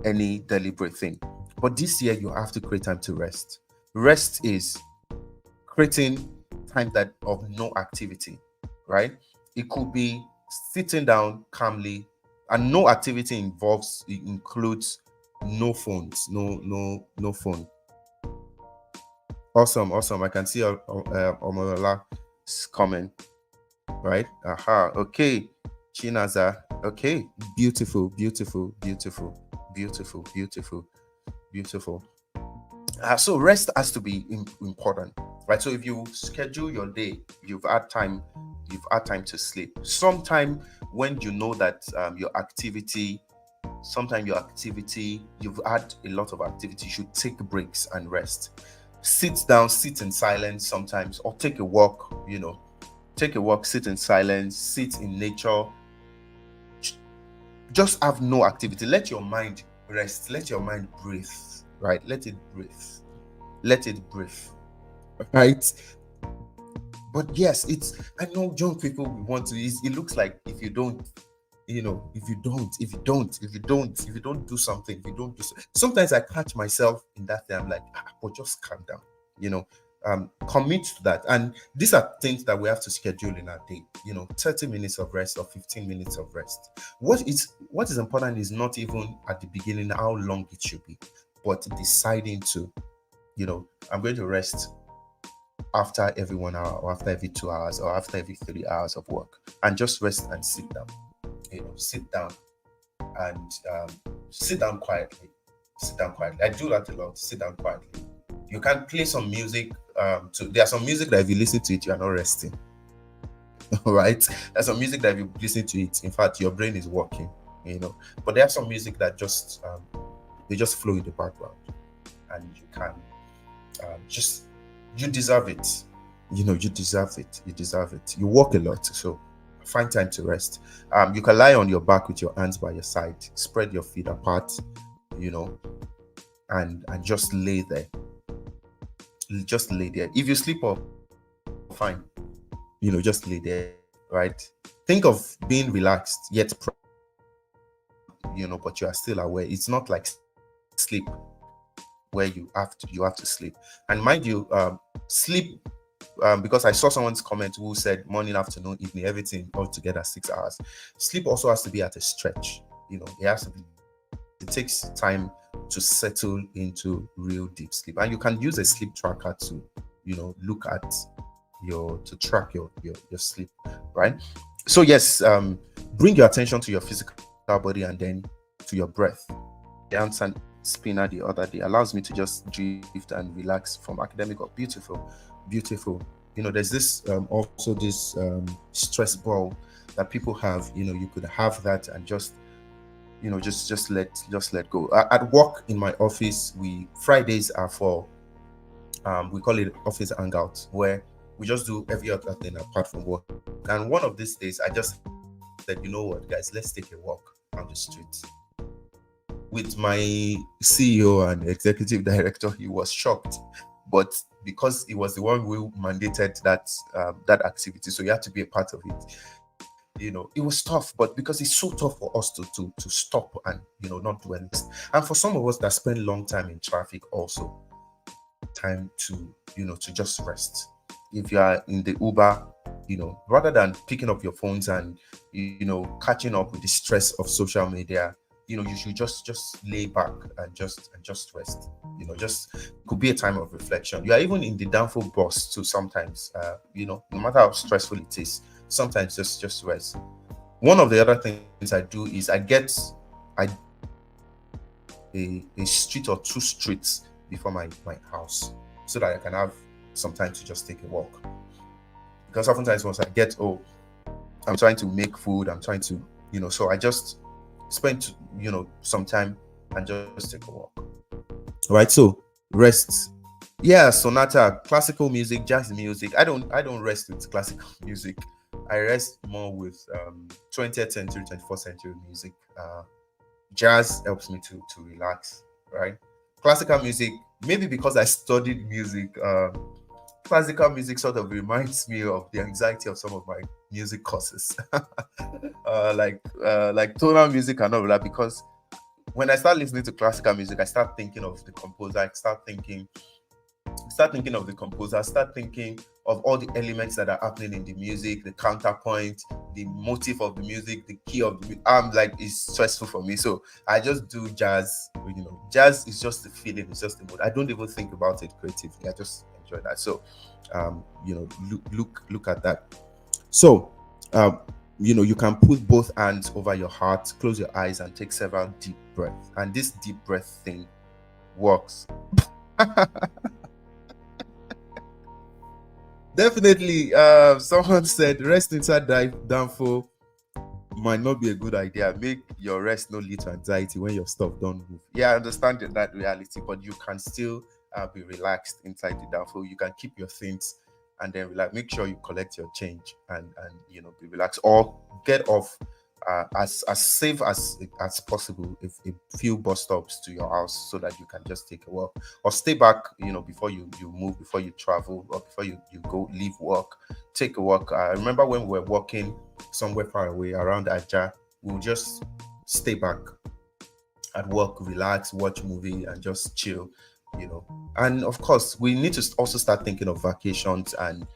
any deliberate thing. But this year you have to create time to rest. Rest is creating time that of no activity, right? It could be sitting down calmly, and no activity includes no phones, no phone. Awesome. I can see Omolola's comment, right? Okay. Chinaza. Okay. Beautiful. So rest has to be important, right? So if you schedule your day, you've had time to sleep. Sometime when you know that you've had a lot of activity, you should take breaks and rest. Sit down, sit in silence sometimes, or take a walk, sit in silence, sit in nature. Just have no activity. Let your mind rest. Let your mind breathe, right? Let it breathe. Right? But yes, it's, I know young people want to, it looks like if you don't, if you don't do something, if you don't do sometimes I catch myself in that thing. I'm like, but just calm down, you know, commit to that. And these are things that we have to schedule in our day, 30 minutes of rest or 15 minutes of rest. What is important is not even at the beginning how long it should be, but deciding to, I'm going to rest after every 1 hour, or after every 2 hours, or after every 3 hours of work, and just rest and sit down. Sit down and sit down quietly. Sit down quietly. I do that a lot. Sit down quietly. You can play some music. There's some music that if you listen to it, you are not resting. All right. There's some music that if you listen to it, in fact, your brain is working. But there's some music that just they just flow in the background, and you can just you deserve it. You deserve it. You deserve it. You work a lot, so find time to rest. You can lie on your back with your hands by your side, spread your feet apart, and just lay there. Just lay there. If you sleep off, fine. Just lay there, right? Think of being relaxed yet, but you are still aware. It's not like sleep where you have to sleep. And mind you, sleep. Because I saw someone's comment who said morning, afternoon, evening, everything all together 6 hours. Sleep also has to be at a stretch. It has to be. It takes time to settle into real deep sleep, and you can use a sleep tracker to, look at to track your sleep, right? So yes, bring your attention to your physical body and then to your breath. The answer spinner the other day allows me to just drift and relax from academic or beautiful. There's this also this stress ball that people have. You could have that and just let go. At work in my office, Fridays are for we call it office hangout, where we just do every other thing apart from work. And one of these days I just said, you know what, guys, let's take a walk on the street. With my CEO and executive director, he was shocked, but because he was the one who mandated that activity, so he had to be a part of it. It was tough, but because it's so tough for us to stop and not do anything, and for some of us that spend long time in traffic, also time to to just rest. If you are in the Uber, rather than picking up your phones and catching up with the stress of social media, you should just lay back and just rest. Just could be a time of reflection. You are even in the downfall bus too sometimes. No matter how stressful it is, sometimes just rest. One of the other things I do is I a street or two streets before my house, so that I can have some time to just take a walk. Because oftentimes once I get, I'm trying to make food, I'm trying to, so I just spend, some time and just take a walk. All right. So rest. Yeah, sonata, classical music, jazz music. I don't rest with classical music. I rest more with 20th century, 21st century music. Jazz helps me to relax, right? Classical music, maybe because I studied music, classical music sort of reminds me of the anxiety of some of my music courses. Like tonal music and all that, because when I start listening to classical music, I start thinking of the composer, start thinking of the composer, start thinking of all the elements that are happening in the music, the counterpoint, the motive of the music, the key of the music. It's stressful for me. So I just do jazz. Jazz is just the feeling, it's just the mood. I don't even think about it creatively. I just enjoy that. So look at that. So you can put both hands over your heart, close your eyes, and take several deep breaths. And this deep breath thing works. Definitely, someone said rest inside downfall might not be a good idea. Make your rest no lead to anxiety when your stuff don't move. Yeah, I understand that reality, but you can still be relaxed inside the downfall. You can keep your things and then relax. Make sure you collect your change and be relaxed, or get off as safe as possible, if a few bus stops to your house, so that you can just take a walk or stay back, before you move, before you travel, or before you go leave work. Take a walk. I remember when we were walking somewhere far away around Aja, we'll just stay back at work, relax, watch movie, and just chill. You know, and of course, we need to also start thinking of vacations and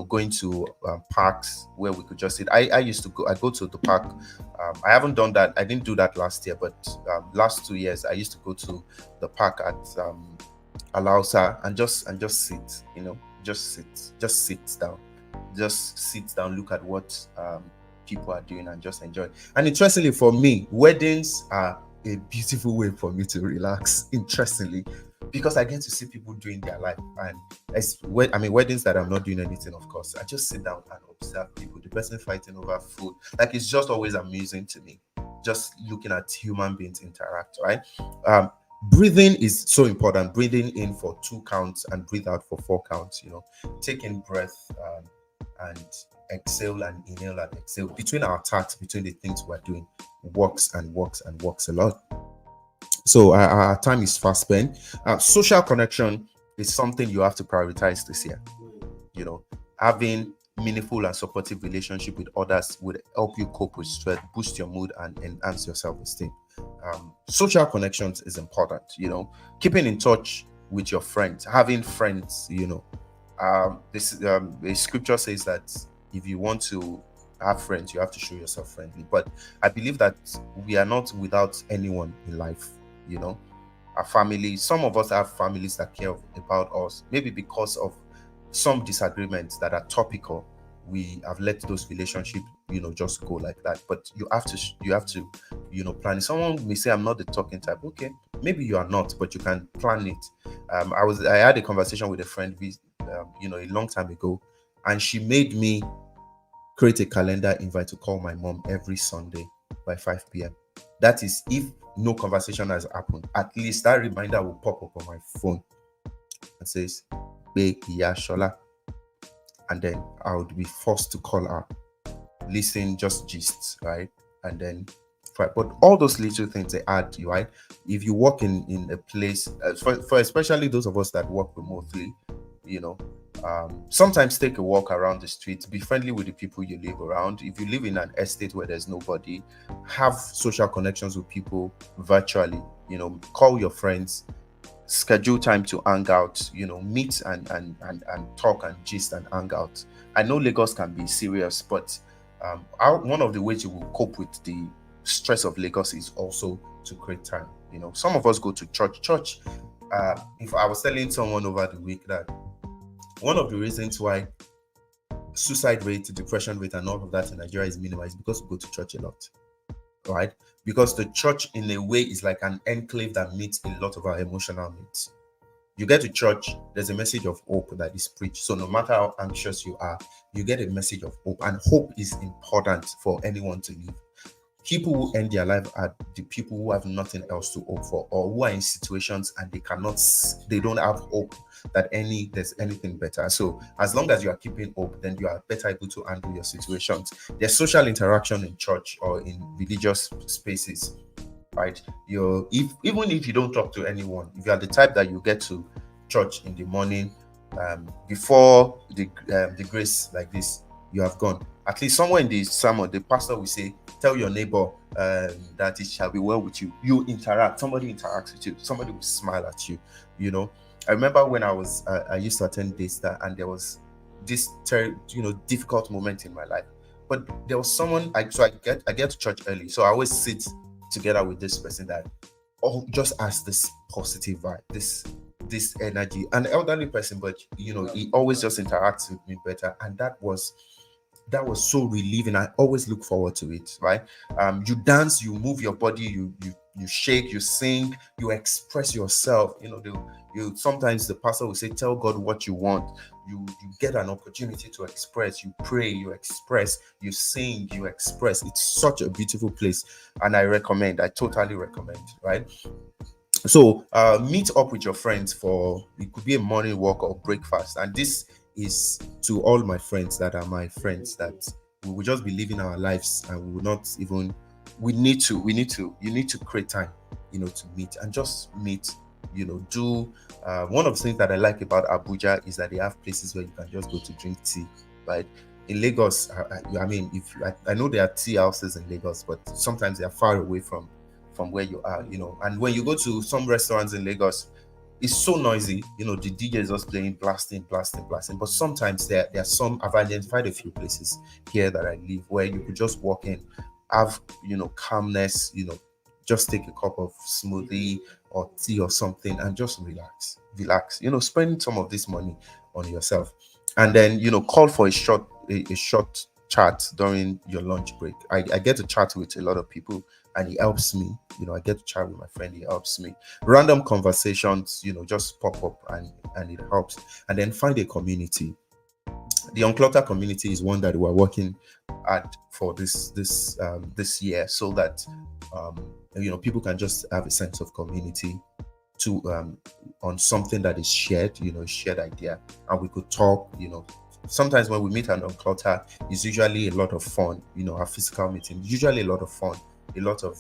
going to parks where we could just sit. I used to go. I go to the park. I haven't done that. I didn't do that last year, but last 2 years I used to go to the park at Alausa and just sit. Just sit down, look at what people are doing, and just enjoy. And interestingly, for me, weddings are a beautiful way for me to relax. Interestingly, because I get to see people doing their life, and weddings that I'm not doing anything, of course. I just sit down and observe people. The person fighting over food, like, it's just always amusing to me. Just looking at human beings interact, right? Breathing is so important. Breathing in for 2 counts and breathe out for 4 counts. Taking breath and exhale and inhale and exhale between our tasks, between the things we're doing, works a lot. So our time is fast spent. Social connection is something you have to prioritize this year. Having meaningful and supportive relationship with others would help you cope with stress, boost your mood, and enhance your self-esteem. Social connections is important. Keeping in touch with your friends, having friends. The scripture says that if you want to have friends, you have to show yourself friendly. But I believe that we are not without anyone in life. Our family. Some of us have families that care about us. Maybe because of some disagreements that are topical, we have let those relationships, just go like that. But you have to, plan it. Someone may say, I'm not the talking type. Okay, maybe you are not, but you can plan it. I had a conversation with a friend, a long time ago, and she made me create a calendar invite to call my mom every Sunday by 5 p.m. That is, if no conversation has happened, at least that reminder will pop up on my phone and says, Be Shola. And then I would be forced to call her, listen, just gist, right? And then, but all those little things they add, right? If you work in a place, for especially those of us that work remotely, sometimes take a walk around the street, be friendly with the people you live around. If you live in an estate where there's nobody, have social connections with people virtually. Call your friends, schedule time to hang out, meet and talk and gist and hang out. I know Lagos can be serious, but one of the ways you will cope with the stress of Lagos is also to create time. Some of us go to church. If I was telling someone over the week that one of the reasons why suicide rate, depression rate, and all of that in Nigeria is minimized because we go to church a lot, right? Because the church, in a way, is like an enclave that meets a lot of our emotional needs. You get to church, there's a message of hope that is preached. So no matter how anxious you are, you get a message of hope, and hope is important for anyone to live. People who end their life are the people who have nothing else to hope for, or who are in situations and they don't have hope that there's anything better. So as long as you are keeping hope, then you are better able to handle your situations. There's social interaction in church or in religious spaces, right? Even if you don't talk to anyone, if you are the type that you get to church in the morning, before the grace like this, you have gone. At least somewhere in the sermon, the pastor will say, tell your neighbor that it shall be well with you. You interact. Somebody interacts with you. Somebody will smile at you. I remember when I used to attend Daystar, and there was this difficult moment in my life. But there was someone. I get to church early, so I always sit together with this person that just has this positive vibe, this energy. An elderly person, but he always just interacts with me better, and that was so relieving. I always look forward to it, right? You dance, you move your body, you shake, you sing, you express yourself. Sometimes the pastor will say, tell God what you want. You get an opportunity to express. You pray, you express, you sing, you express. It's such a beautiful place, and I totally recommend, right? So meet up with your friends it could be a morning walk or breakfast. And this is to all my friends that are my friends that we will just be living our lives, and we will not even. You need to create time, to meet and just meet. Do one of the things that I like about Abuja is that they have places where you can just go to drink tea, right? In Lagos, I mean, if I know there are tea houses in Lagos, but sometimes they are far away from where you are, And when you go to some restaurants in Lagos, it's so noisy, the DJ is just playing, blasting, blasting, blasting. But sometimes there are some. I've identified a few places here that I live where you could just walk in, have calmness, just take a cup of smoothie or tea or something and just relax. Spend some of this money on yourself, and then call for a short chat during your lunch break. I get to chat with a lot of people, and it helps me. I get to chat with my friend, it helps me. Random conversations, just pop up, and it helps. And then find a community. The Unclutter community is one that we're working at for this year, so that people can just have a sense of community to on something that is shared, shared idea, and we could talk. Sometimes when we meet an Unclutter, it's usually a lot of fun. Our physical meeting, usually a lot of fun, a lot of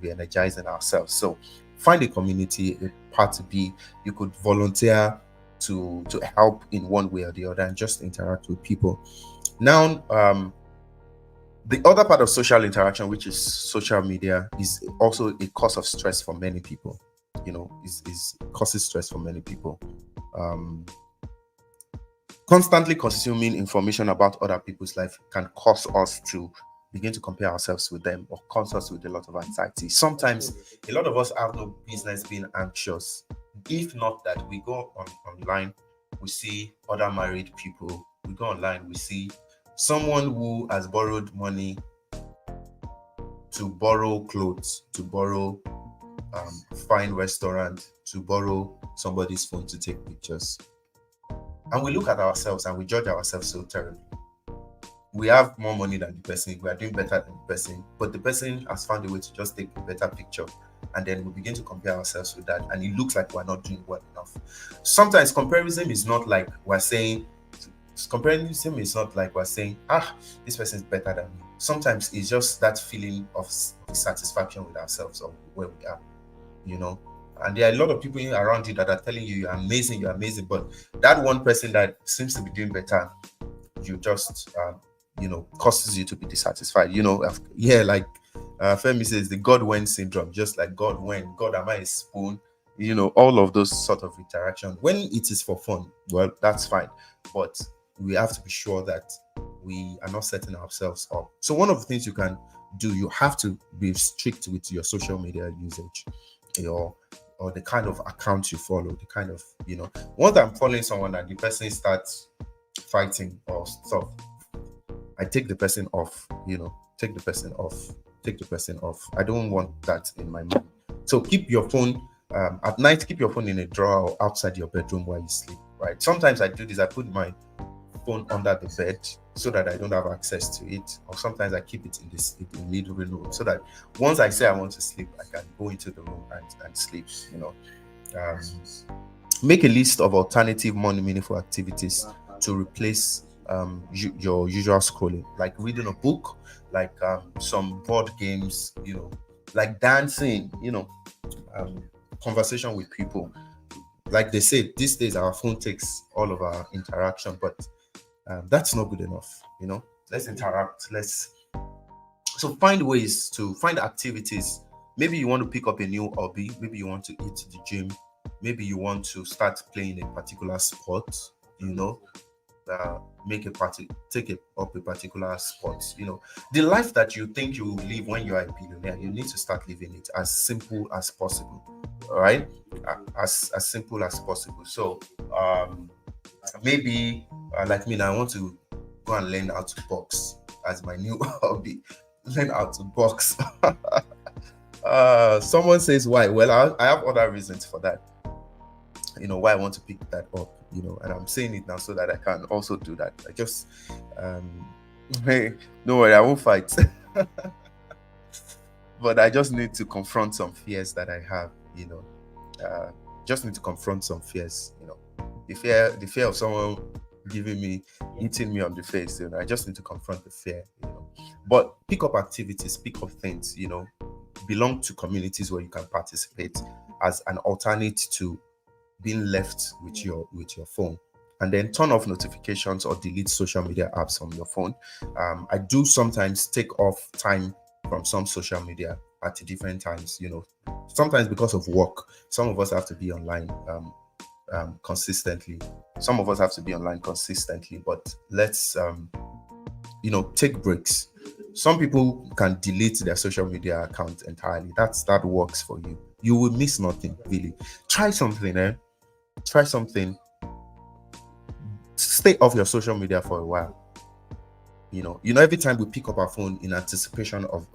re-energizing ourselves. So find a community, a part to be. You could volunteer to help in one way or the other, and just interact with people. Now, the other part of social interaction, which is social media, is also a cause of stress for many people. Is causes stress for many people. Constantly consuming information about other people's life can cause us to begin to compare ourselves with them, or cause us with a lot of anxiety. Sometimes a lot of us have no business being anxious, if not that we go online, we see other married people. We go online, we see someone who has borrowed money to borrow clothes, to borrow fine restaurant, to borrow somebody's phone to take pictures. And we look at ourselves and we judge ourselves so terribly. We have more money than the person, we are doing better than the person, but the person has found a way to just take a better picture. And then we begin to compare ourselves with that, and it looks like we're not doing well enough. Sometimes comparison is not like we're saying, this person is better than me. Sometimes it's just that feeling of dissatisfaction with ourselves or where we are, And there are a lot of people around you that are telling you you're amazing, but that one person that seems to be doing better, you just causes you to be dissatisfied. Like Femi says, the God when syndrome, just like God when, God, am I a spoon? All of those sort of interaction. When it is for fun, well, that's fine, but we have to be sure that we are not setting ourselves up. So one of the things you can do, you have to be strict with your social media usage, or the kind of account you follow, the kind of, once I'm following someone and the person starts fighting or stuff, I take the person off, take the person off. I don't want that in my mind. So keep your phone at night, keep your phone in a drawer or outside your bedroom while you sleep, right? Sometimes I do this, I put my phone under the bed so that I don't have access to it, or sometimes I keep it in the living room so that once I say I want to sleep, I can go into the room and sleep. Make a list of alternative, more meaningful activities to replace your usual scrolling, like reading a book, like some board games, like dancing, conversation with people. Like they say, these days our phone takes all of our interaction, but that's not good enough. Let's interact. So find ways to find activities. Maybe you want to pick up a new hobby. Maybe you want to eat the gym. Maybe you want to start playing a particular sport. Take up a particular sport. The life that you think you will live when you are a billionaire, you need to start living it as simple as possible. All right, as simple as possible. So maybe like me now, I want to go and learn how to box as my new hobby. Learn how to box. Someone says why? Well, I have other reasons for that. Why I want to pick that up. And I'm saying it now so that I can also do that. I just hey, don't worry, I won't fight. But I just need to confront some fears that I have. Just need to confront some fears. The fear of someone giving me, hitting me on the face. I just need to confront the fear. But pick up activities, pick up things. Belong to communities where you can participate as an alternate to being left with your phone. And then turn off notifications or delete social media apps from your phone. I do sometimes take off time from some social media at different times. Sometimes because of work, some of us have to be online consistently. Some of us have to be online consistently, but let's take breaks. Some people can delete their social media account entirely. That works for you. You will miss nothing, really. Try something. Try something. Stay off your social media for a while. Every time we pick up our phone in anticipation of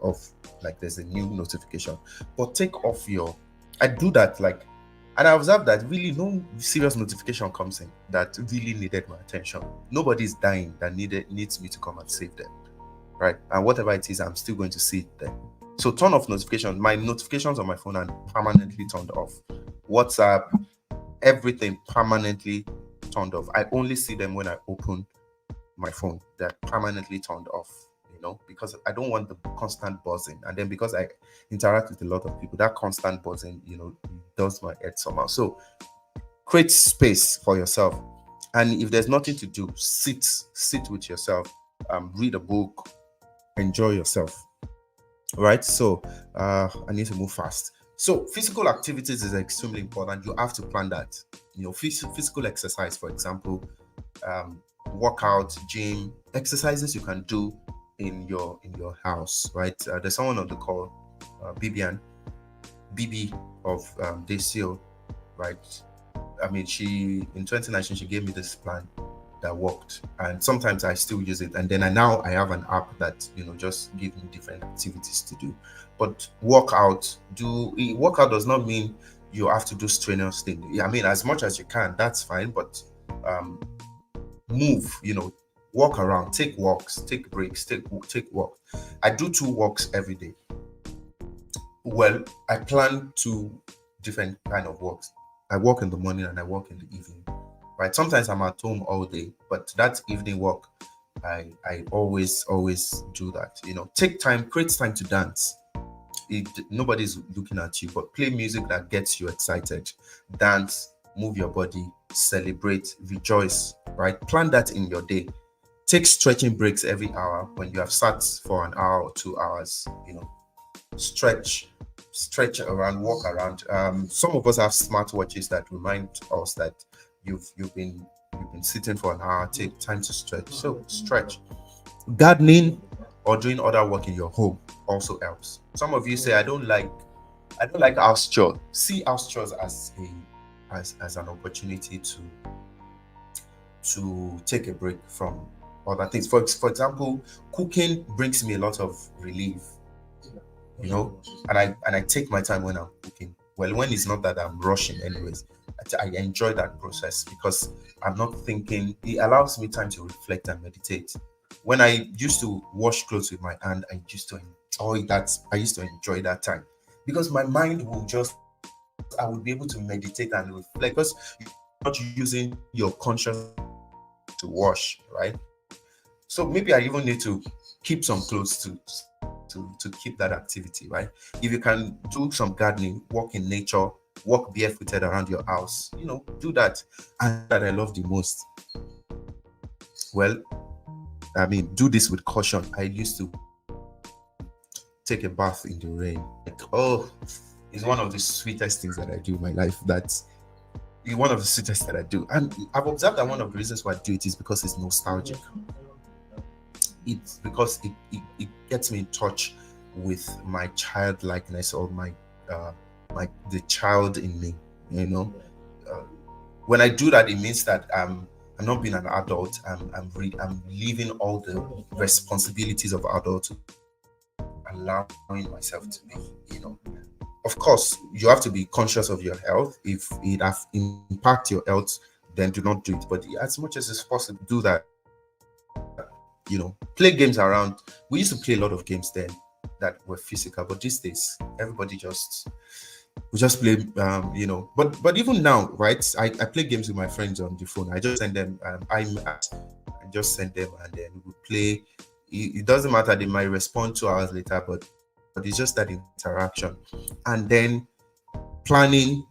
like there's a new notification, but take off your. I do that, like, and I observed that really no serious notification comes in that really needed my attention. Nobody's dying that needs me to come and save them, right? And whatever it is, I'm still going to see it there. So turn off notifications. My notifications on my phone are permanently turned off. WhatsApp, everything permanently turned off. I only see them when I open my phone. They're permanently turned off, because I don't want the constant buzzing. And then because I interact with a lot of people, that constant buzzing, does my head somehow. So create space for yourself. And if there's nothing to do, sit with yourself, read a book, enjoy yourself. Right? So I need to move fast. So physical activities is extremely important. You have to plan that. Physical exercise, for example, workout, gym, exercises you can do in your house, right? There's someone on the call, BB of DCO, right? I mean, she in 2019 she gave me this plan that worked, and sometimes I still use it. And then I have an app that just gives me different activities to do. But workout does not mean you have to do strenuous thing. Yeah, I mean, as much as you can, that's fine. But move, walk around, take walks, take breaks, take walks. I do 2 walks every day. Well, I plan 2 different kind of walks. I walk in the morning and I walk in the evening. Right? Sometimes I'm at home all day, but that evening walk, I always do that. Take time, create time to dance. Nobody's looking at you, but play music that gets you excited. Dance, move your body, celebrate, rejoice. Right? Plan that in your day. Take stretching breaks every hour. When you have sat for an hour or 2 hours, stretch around, walk around. Some of us have smartwatches that remind us that you've been sitting for an hour. Take time to stretch. So stretch. Gardening or doing other work in your home also helps. Some of you say, I don't like house chores. See house chores as an opportunity to take a break from other things. For example, cooking brings me a lot of relief, and I take my time when I'm cooking. Well, when it's not that I'm rushing anyways, I enjoy that process because I'm not thinking. It allows me time to reflect and meditate. When I used to wash clothes with my hand, I used to enjoy that time because my mind I would be able to meditate and reflect because you're not using your conscious to wash, right? So maybe I even need to keep some clothes to keep that activity, right? If you can do some gardening, walk in nature, walk barefooted around your house, do that. And that I love the most. Well, I mean, do this with caution. I used to take a bath in the rain. It's one of the sweetest things that I do in my life. That's one of the sweetest that I do. And I've observed that one of the reasons why I do it is because it's nostalgic. It's because it gets me in touch with my childlikeness or the child in me. When I do that, it means that I'm not being an adult. I'm leaving all the responsibilities of adulthood, allowing myself to be. Of course, you have to be conscious of your health. If it has impact your health, then do not do it. But as much as it's possible, do that. Play games around. We used to play a lot of games then that were physical, but these days everybody just We just play, but even now, right? I play games with my friends on the phone. I just send them, I just send them, and then we play. It doesn't matter; they might respond 2 hours later, but it's just that interaction, and then planning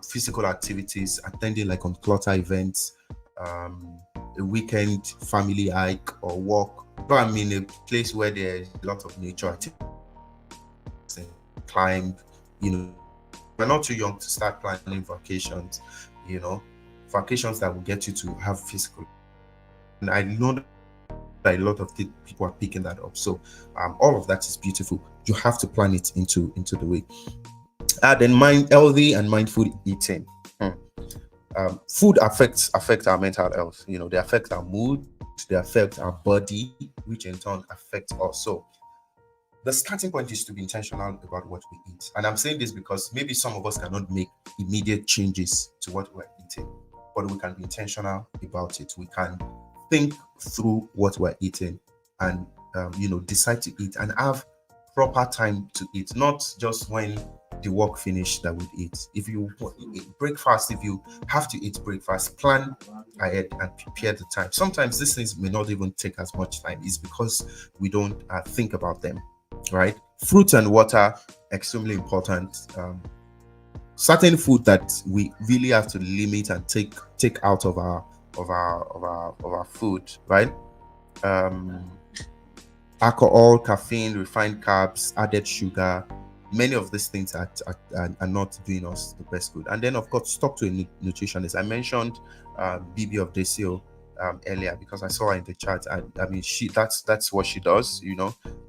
physical activities, attending like unclutter events, a weekend family hike or walk. But I'm in a place where there's a lot of nature activities, climb, we're not too young to start planning vacations, you know, vacations that will get you to have physical. And I know that a lot of people are picking that up. So all of that is beautiful. You have to plan it into the way. Then healthy and mindful eating. Food affects our mental health. They affect our mood, they affect our body, which in turn affect us. So the starting point is to be intentional about what we eat. And I'm saying this because maybe some of us cannot make immediate changes to what we're eating, but we can be intentional about it. We can think through what we're eating and, decide to eat and have proper time to eat, not just when the work finished that we eat. If you eat breakfast, if you have to eat breakfast, plan ahead and prepare the time. Sometimes these things may not even take as much time. It's because we don't think about them, right? Fruit and water, extremely important. Certain food that we really have to limit and take out of our food, right? Alcohol, caffeine, refined carbs, added sugar. Many of these things are not doing us the best good. And then, of course, talk to a nutritionist. I mentioned BB of Desio earlier because I saw her in the chat. I mean, that's what she does.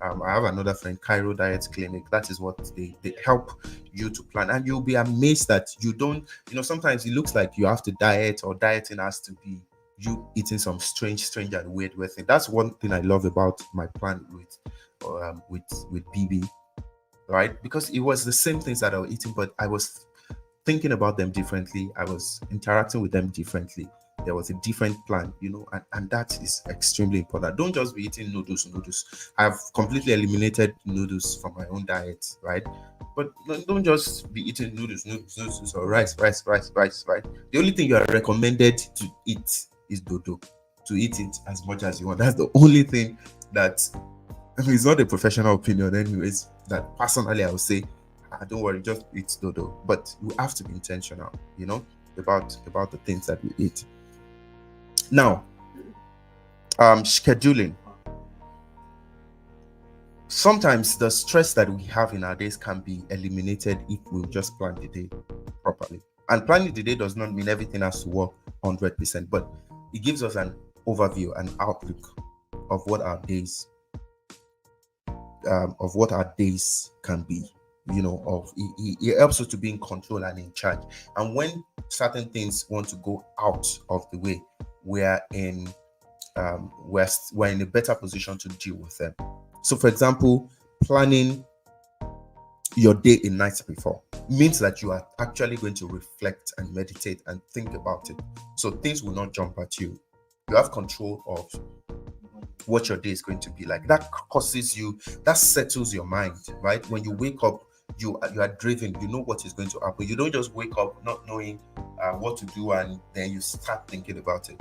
I have another friend, Cairo Diet Clinic. That is what they help you to plan, and you'll be amazed that you don't. Sometimes it looks like you have to diet, or dieting has to be you eating some strange and weird thing. That's one thing I love about my plan with BB, right? Because it was the same things that I was eating, but I was thinking about them differently. I was interacting with them differently. There was a different plan, and that is extremely important. Don't just be eating noodles. I've completely eliminated noodles from my own diet, right? But don't just be eating noodles or rice, right? The only thing you are recommended to eat is dodo. To eat it as much as you want. That's the only thing that, it's not a professional opinion anyways, that personally I would say, don't worry, just eat dodo. But you have to be intentional, about the things that we eat. Now, scheduling. Sometimes the stress that we have in our days can be eliminated if we just plan the day properly. And planning the day does not mean everything has to work 100%, but it gives us an overview, an outlook of what our days can be. It helps us to be in control and in charge. And when certain things want to go out of the way, we're in a better position to deal with them. So, for example, planning your day a night before means that you are actually going to reflect and meditate and think about it. So things will not jump at you. You have control of what your day is going to be like. That settles your mind, right? When you wake up, you are driven. You know what is going to happen. You don't just wake up not knowing what to do and then you start thinking about it,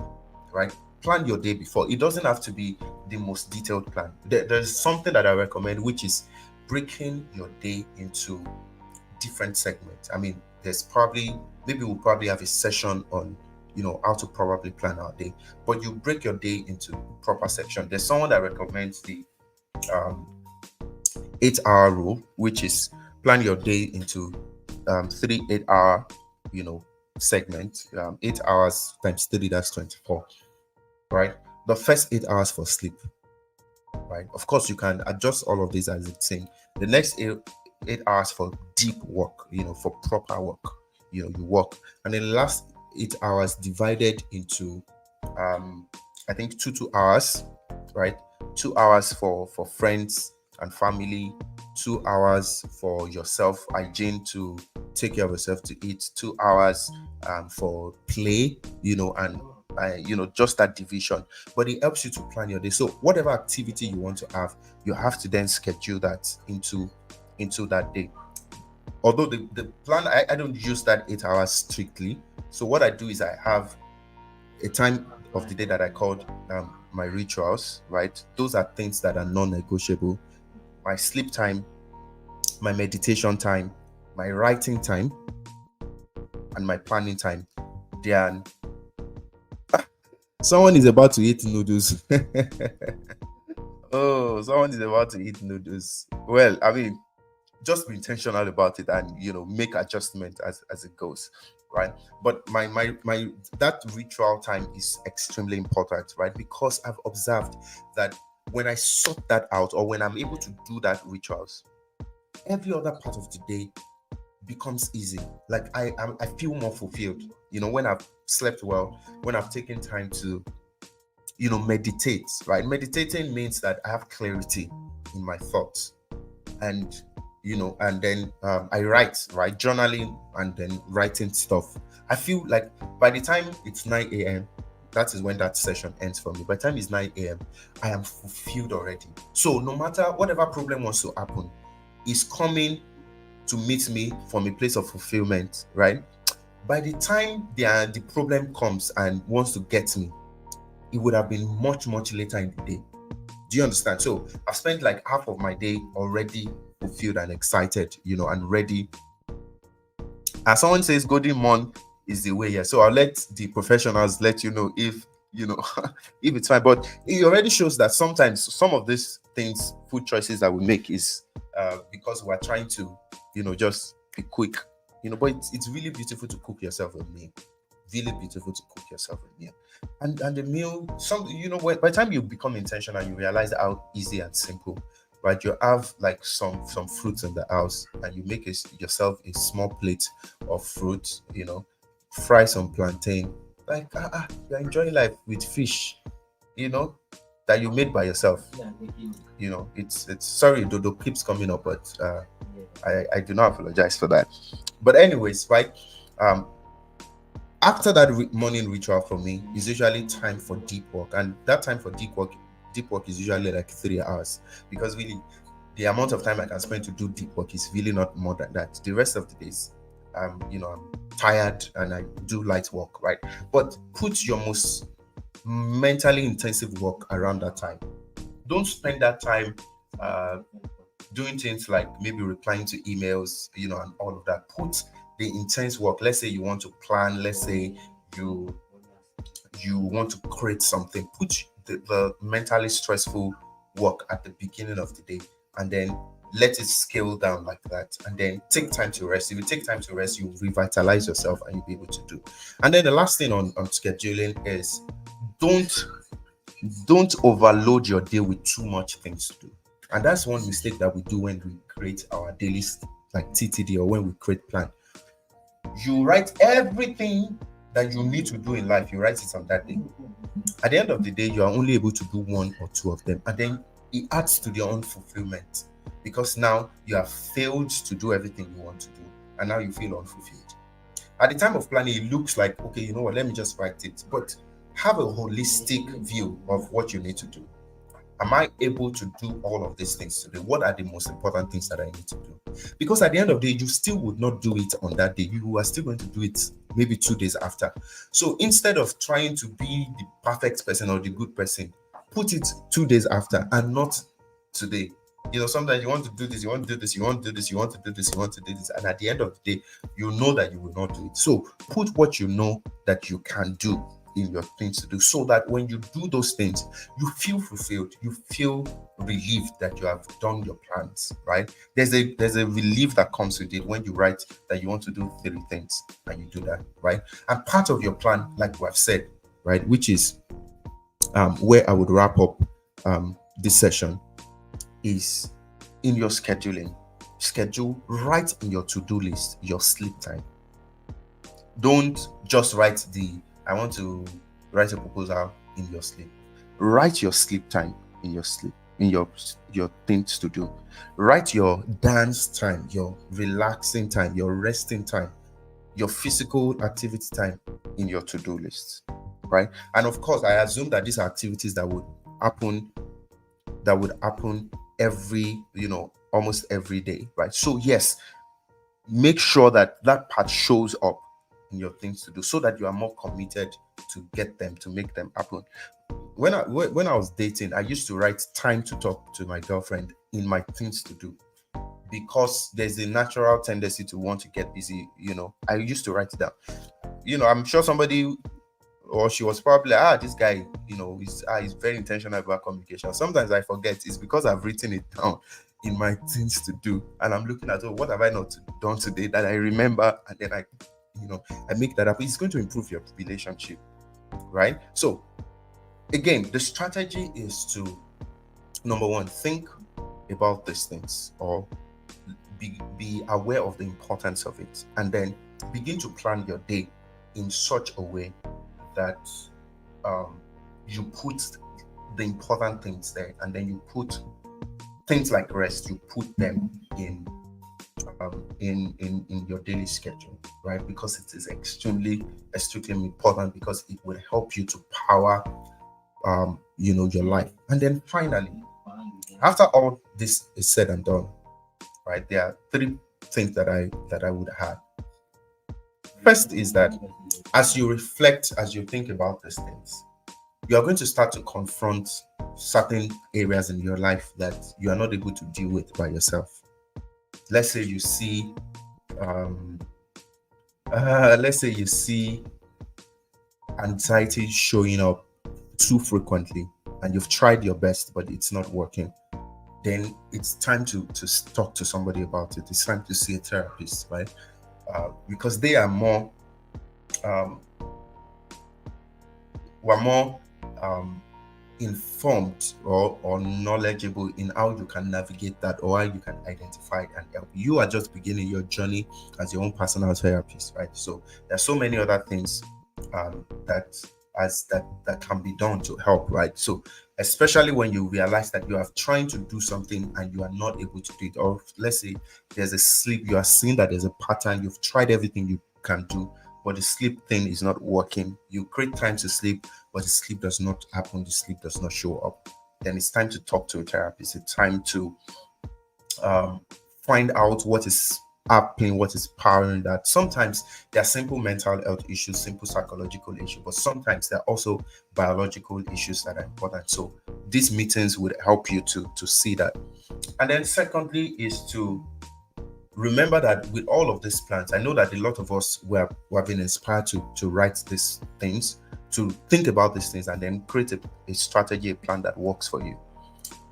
right? Plan your day before. It doesn't have to be the most detailed plan. There's something that I recommend, which is breaking your day into different segments. I mean, maybe we'll probably have a session on how to probably plan our day, but you break your day into proper section. There's someone that recommends the 8-hour rule, which is plan your day into 3 8-hour segments. 8 hours times 3, that's 24, right? The first 8 hours for sleep, right? Of course, you can adjust all of these as it's saying. The next 8 hours for deep work, for proper work, you work. And then the last 8 hours divided into I think 2 hours, right? 2 hours for friends and family, 2 hours for yourself, hygiene, to take care of yourself, to eat, 2 hours for play, and just that division. But it helps you to plan your day. So whatever activity you want to have, you have to then schedule that into that day. although the plan, I don't use that 8 hours strictly. So what I do is I have a time of the day that I called my rituals, right? Those are things that are non-negotiable. My sleep time, my meditation time, my writing time, and my planning time. They are. Someone is about to eat noodles. Oh, someone is about to eat noodles. Well, I mean, just be intentional about it, and make adjustment as it goes, right? But my that ritual time is extremely important, right? Because I've observed that when I sort that out, or when I'm able to do that rituals, every other part of the day becomes easy. Like I feel more fulfilled, when I've slept well, when I've taken time to meditate, right? Meditating means that I have clarity in my thoughts, and and then I write, right? Journaling and then writing stuff. I feel like by the time it's 9 a.m., that is when that session ends for me. By the time it's 9 a.m., I am fulfilled already. So no matter whatever problem wants to happen, is coming to meet me from a place of fulfillment, right? By the time the problem comes and wants to get me, it would have been much, much later in the day. Do you understand? So I've spent like half of my day already fulfilled and excited, and ready. As someone says, golden morn is the way. Yeah. So I'll let the professionals let you know if if it's fine. But it already shows that sometimes some of these things, food choices that we make, is because we're trying to, just be quick. But it's really beautiful to cook yourself a meal. Really beautiful to cook yourself a meal. And the meal, by the time you become intentional, you realize how easy and simple, right? You have like some fruits in the house, and you make yourself a small plate of fruit, fry some plantain, like you're enjoying life with fish, that you made by yourself. It's sorry, Dodo keeps coming up, but I do not apologize for that. But anyways, right? After that morning ritual for me is usually time for deep work, and that time for deep work is usually like 3 hours, because really the amount of time I can spend to do deep work is really not more than that. The rest of the days, I'm tired and I do light work, right? But put your most mentally intensive work around that time. Don't spend that time doing things like maybe replying to emails, and all of that. Put the intense work. Let's say you want to plan. Let's say you want to create something. Put the mentally stressful work at the beginning of the day, and then let it scale down like that, and then take time to rest. If you take time to rest, you revitalize yourself and you'll be able to do. And then the last thing on scheduling is don't overload your day with too much things to do. And that's one mistake that we do when we create our daily like TTD, or when we create plan. You write everything that you need to do in life, you write it on that day. At the end of the day, you are only able to do one or two of them, and then it adds to your own fulfillment, because now you have failed to do everything you want to do, and now you feel unfulfilled. At the time of planning, it looks like, okay, you know what, let me just write it, but have a holistic view of what you need to do. Am I able to do all of these things today? What are the most important things that I need to do? Because at the end of the day, you still would not do it on that day. You are still going to do it maybe 2 days after. So instead of trying to be the perfect person or the good person, put it 2 days after and not today. Sometimes you want to do this, you want to do this, you want to do this, you want to do this, you want to do this. And at the end of the day, you know that you will not do it. So put what you know that you can do in your things to do, so that when you do those things, you feel fulfilled, you feel relieved that you have done your plans, right? There's a relief that comes with it when you write that you want to do 3 things and you do that, right? And part of your plan, like we have said, right, which is where I would wrap up this session, is in your scheduling. Write in your to-do list your sleep time. Don't just write I want to write a proposal in your sleep. Write your sleep time in your sleep, in your things to do. Write your dance time, your relaxing time, your resting time, your physical activity time in your to-do list, right? And of course, I assume that these are activities that would happen every, almost every day, right? So yes, make sure that that part shows up in your things to do, so that you are more committed to get them, to make them happen. When I was dating, I used to write time to talk to my girlfriend in my things to do, because there's a natural tendency to want to get busy. I used to write it down. I'm sure somebody, or she was probably like, this guy, he's very intentional about communication. Sometimes I forget. It's because I've written it down in my things to do, and I'm looking at, what have I not done today that I remember, and then I make that up. It's going to improve your relationship, right? So again, the strategy is to, number one, think about these things, or be aware of the importance of it, and then begin to plan your day in such a way that you put the important things there, and then you put things like rest, you put them in your daily schedule, right? Because it is extremely important, because it will help you to power your life. And then finally, after all this is said and done, right, there are three things that I would add. First is that as you reflect, as you think about these things, you are going to start to confront certain areas in your life that you are not able to deal with by yourself. Let's say you see anxiety showing up too frequently, and you've tried your best but it's not working. Then it's time to talk to somebody about it. It's time to see a therapist, right? Because they are more informed or knowledgeable in how you can navigate that, or how you can identify it and help. You are just beginning your journey as your own personal therapist, right? So there's so many other things that can be done to help, right? So especially when you realize that you are trying to do something and you are not able to do it, or let's say there's a sleep, you are seeing that there's a pattern, you've tried everything you can do, but the sleep thing is not working. You create time to sleep, but the sleep does not happen, the sleep does not show up. Then it's time to talk to a therapist. It's time to find out what is happening, what is powering that. Sometimes there are simple mental health issues, simple psychological issues, but sometimes there are also biological issues that are important. So these meetings would help you to see that. And then secondly is to remember that with all of these plans, I know that a lot of us who have been inspired to write these things, to think about these things, and then create a strategy, a plan that works for you.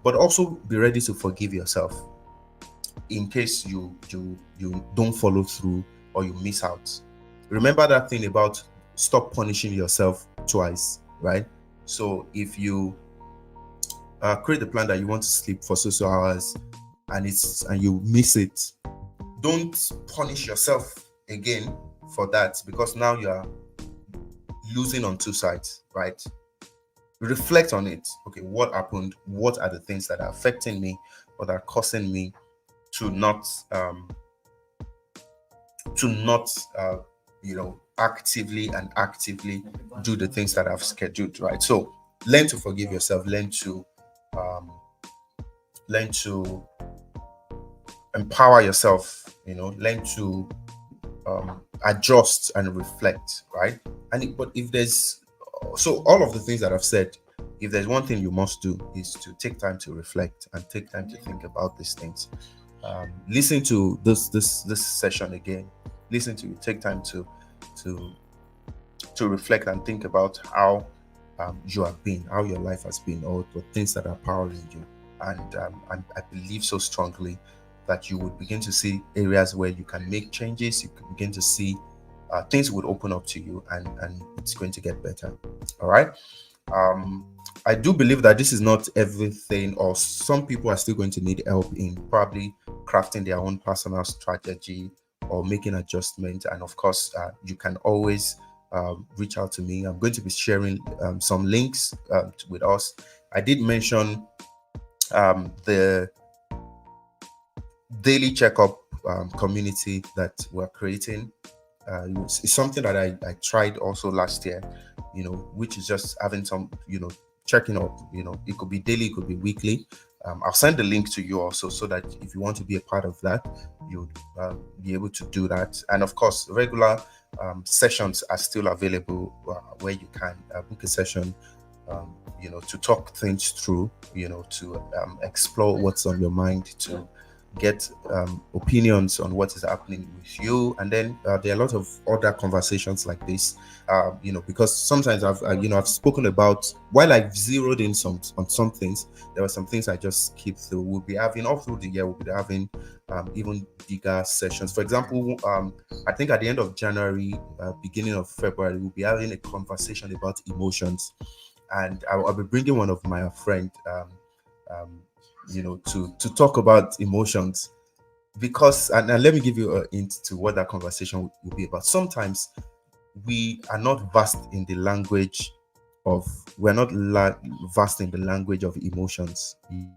But also be ready to forgive yourself in case you don't follow through or you miss out. Remember that thing about stop punishing yourself twice, right? So if you create a plan that you want to sleep for so hours and you miss it, don't punish yourself again for that, because now you are losing on two sides, right? Reflect on it. Okay, what happened? What are the things that are affecting me or that are causing me to not actively do the things that I've scheduled, right? So learn to forgive yourself, learn to empower yourself, learn to adjust and reflect, right? But if there's all of the things that I've said, if there's one thing you must do, is to take time to reflect and take time to think about these things. Listen to this session again. Listen to it. Take time to reflect and think about how you have been, how your life has been, or the things that are powering you. And I believe so strongly that you would begin to see areas where you can make changes. You can begin to see things would open up to you, and it's going to get better. All right. I do believe that this is not everything, or some people are still going to need help in probably crafting their own personal strategy or making adjustments. And of course, you can always reach out to me. I'm going to be sharing some links with us. I did mention the daily checkup community that we're creating. It's something that I tried also last year, which is just having some, checking up. It could be daily, it could be weekly. I'll send the link to you also, so that if you want to be a part of that, you'll be able to do that. And of course, regular sessions are still available, where you can book a session, to talk things through, to explore what's on your mind, to get opinions on what is happening with you. And then there are a lot of other conversations like this, because sometimes I've spoken about, while I've zeroed in on some things, there were some things I just keep through. We'll be having all through the year, we'll be having even bigger sessions. For example, I think at the end of January, beginning of February, we'll be having a conversation about emotions, and I'll be bringing one of my friend, to talk about emotions, because, and let me give you a hint to what that conversation will be about. Sometimes we are not vast in the language of emotions. We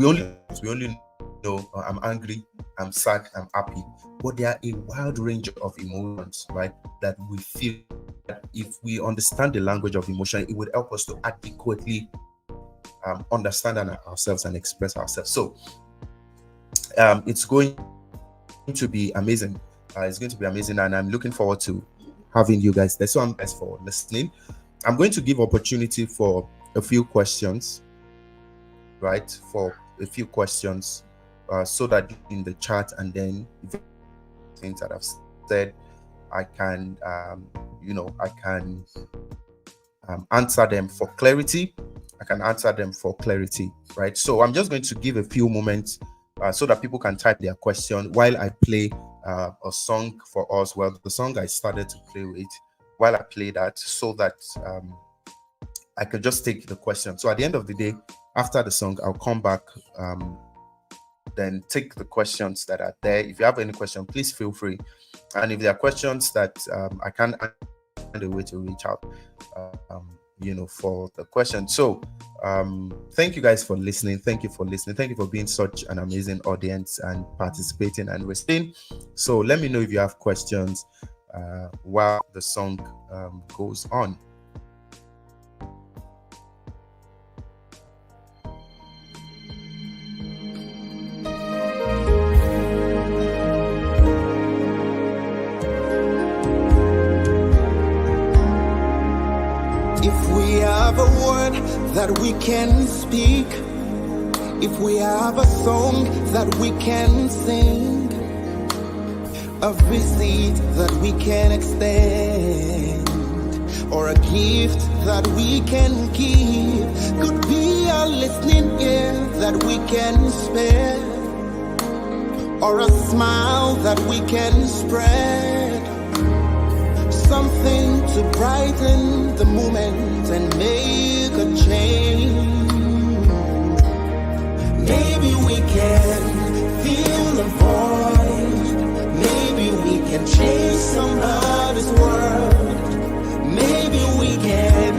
only know I'm angry, I'm sad, I'm happy, but there are a wide range of emotions, right, that we feel. If we understand the language of emotion, it would help us to adequately understand ourselves and express ourselves. So it's going to be amazing. It's going to be amazing, and I'm looking forward to having you guys there. So I'm thanks for listening. I'm going to give opportunity for a few questions, right? For a few questions, so that in the chat, and then things that I've said, I can, answer them for clarity. Right? So I'm just going to give a few moments so that people can type their question while I play a song for us. Well, the song I started to play with, while I play that, so that I can just take the question. So at the end of the day, after the song, I'll come back, then take the questions that are there. If you have any question, please feel free. And if there are questions that I can't find a way to reach out, for the question. So thank you guys for listening. Thank you for listening. Thank you for being such an amazing audience and participating and listening. So let me know if you have questions while the song goes on. If we have a word that we can speak, if we have a song that we can sing, a visit that we can extend, or a gift that we can give, could be a listening ear that we can spare, or a smile that we can spread. Something to brighten the moment and make a change. Maybe we can feel the void. Maybe we can change somebody's world. Maybe we can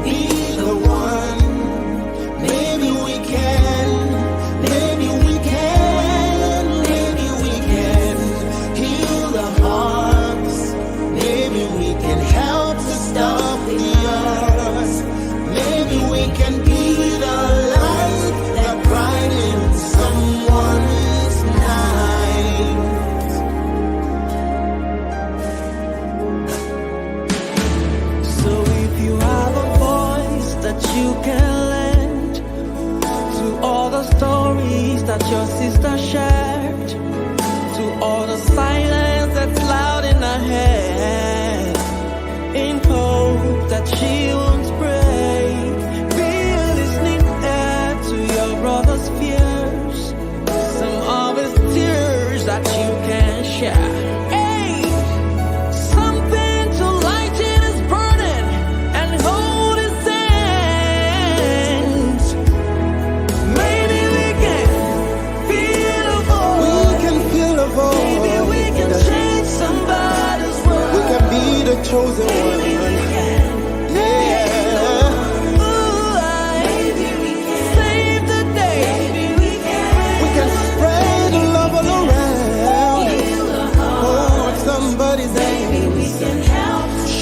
be the one. Maybe we can. Maybe we can. Maybe we can heal the hearts. Maybe we can help to stop the earth. Maybe we can be the light that brightens someone's night. So if you have a voice that you can lend to all the stories that your sister shared, to all the silence that's loud in her head, in hope that she won't break, be a listening ear to your brother's fears, some of his tears that you can share. Hey, something to lighten his burden and hold his hand. Maybe we can feel a void. We can feel a void. Maybe we can change somebody's world. We can be the chosen one.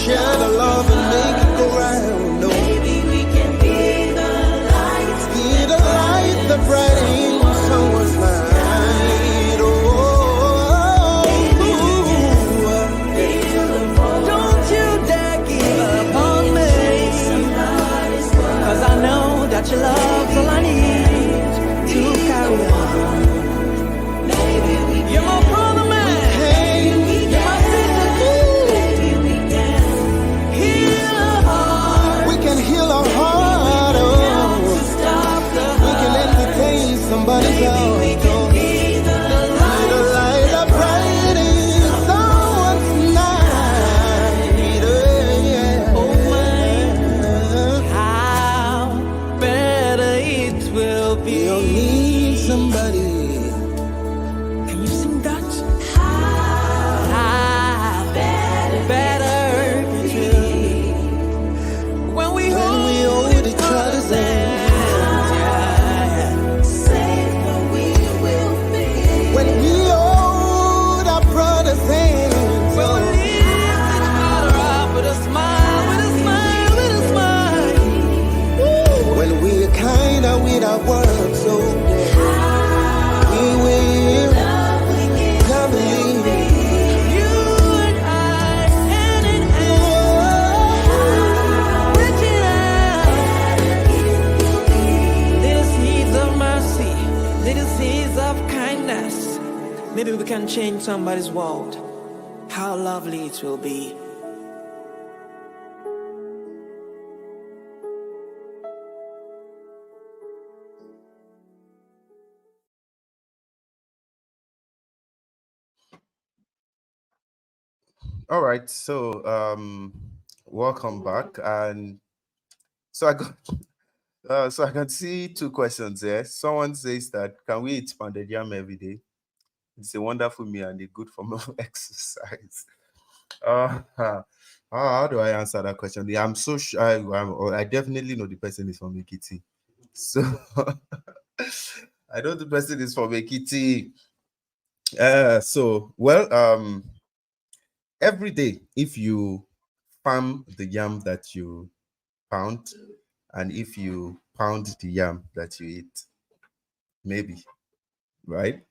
Share the love and make it go round. No. Maybe we can be the light somebody's world, how lovely it will be. All right, so welcome back. And so I got so I can see two questions there. Someone says that can we eat pounded yam every day? It's a wonderful meal and a good form of exercise. How do I answer that question? Yeah, I'm so sure I definitely know the person is from Ekiti. So I know the person is from Ekiti. So well, every day if you farm the yam that you pound, and if you pound the yam that you eat, maybe, right?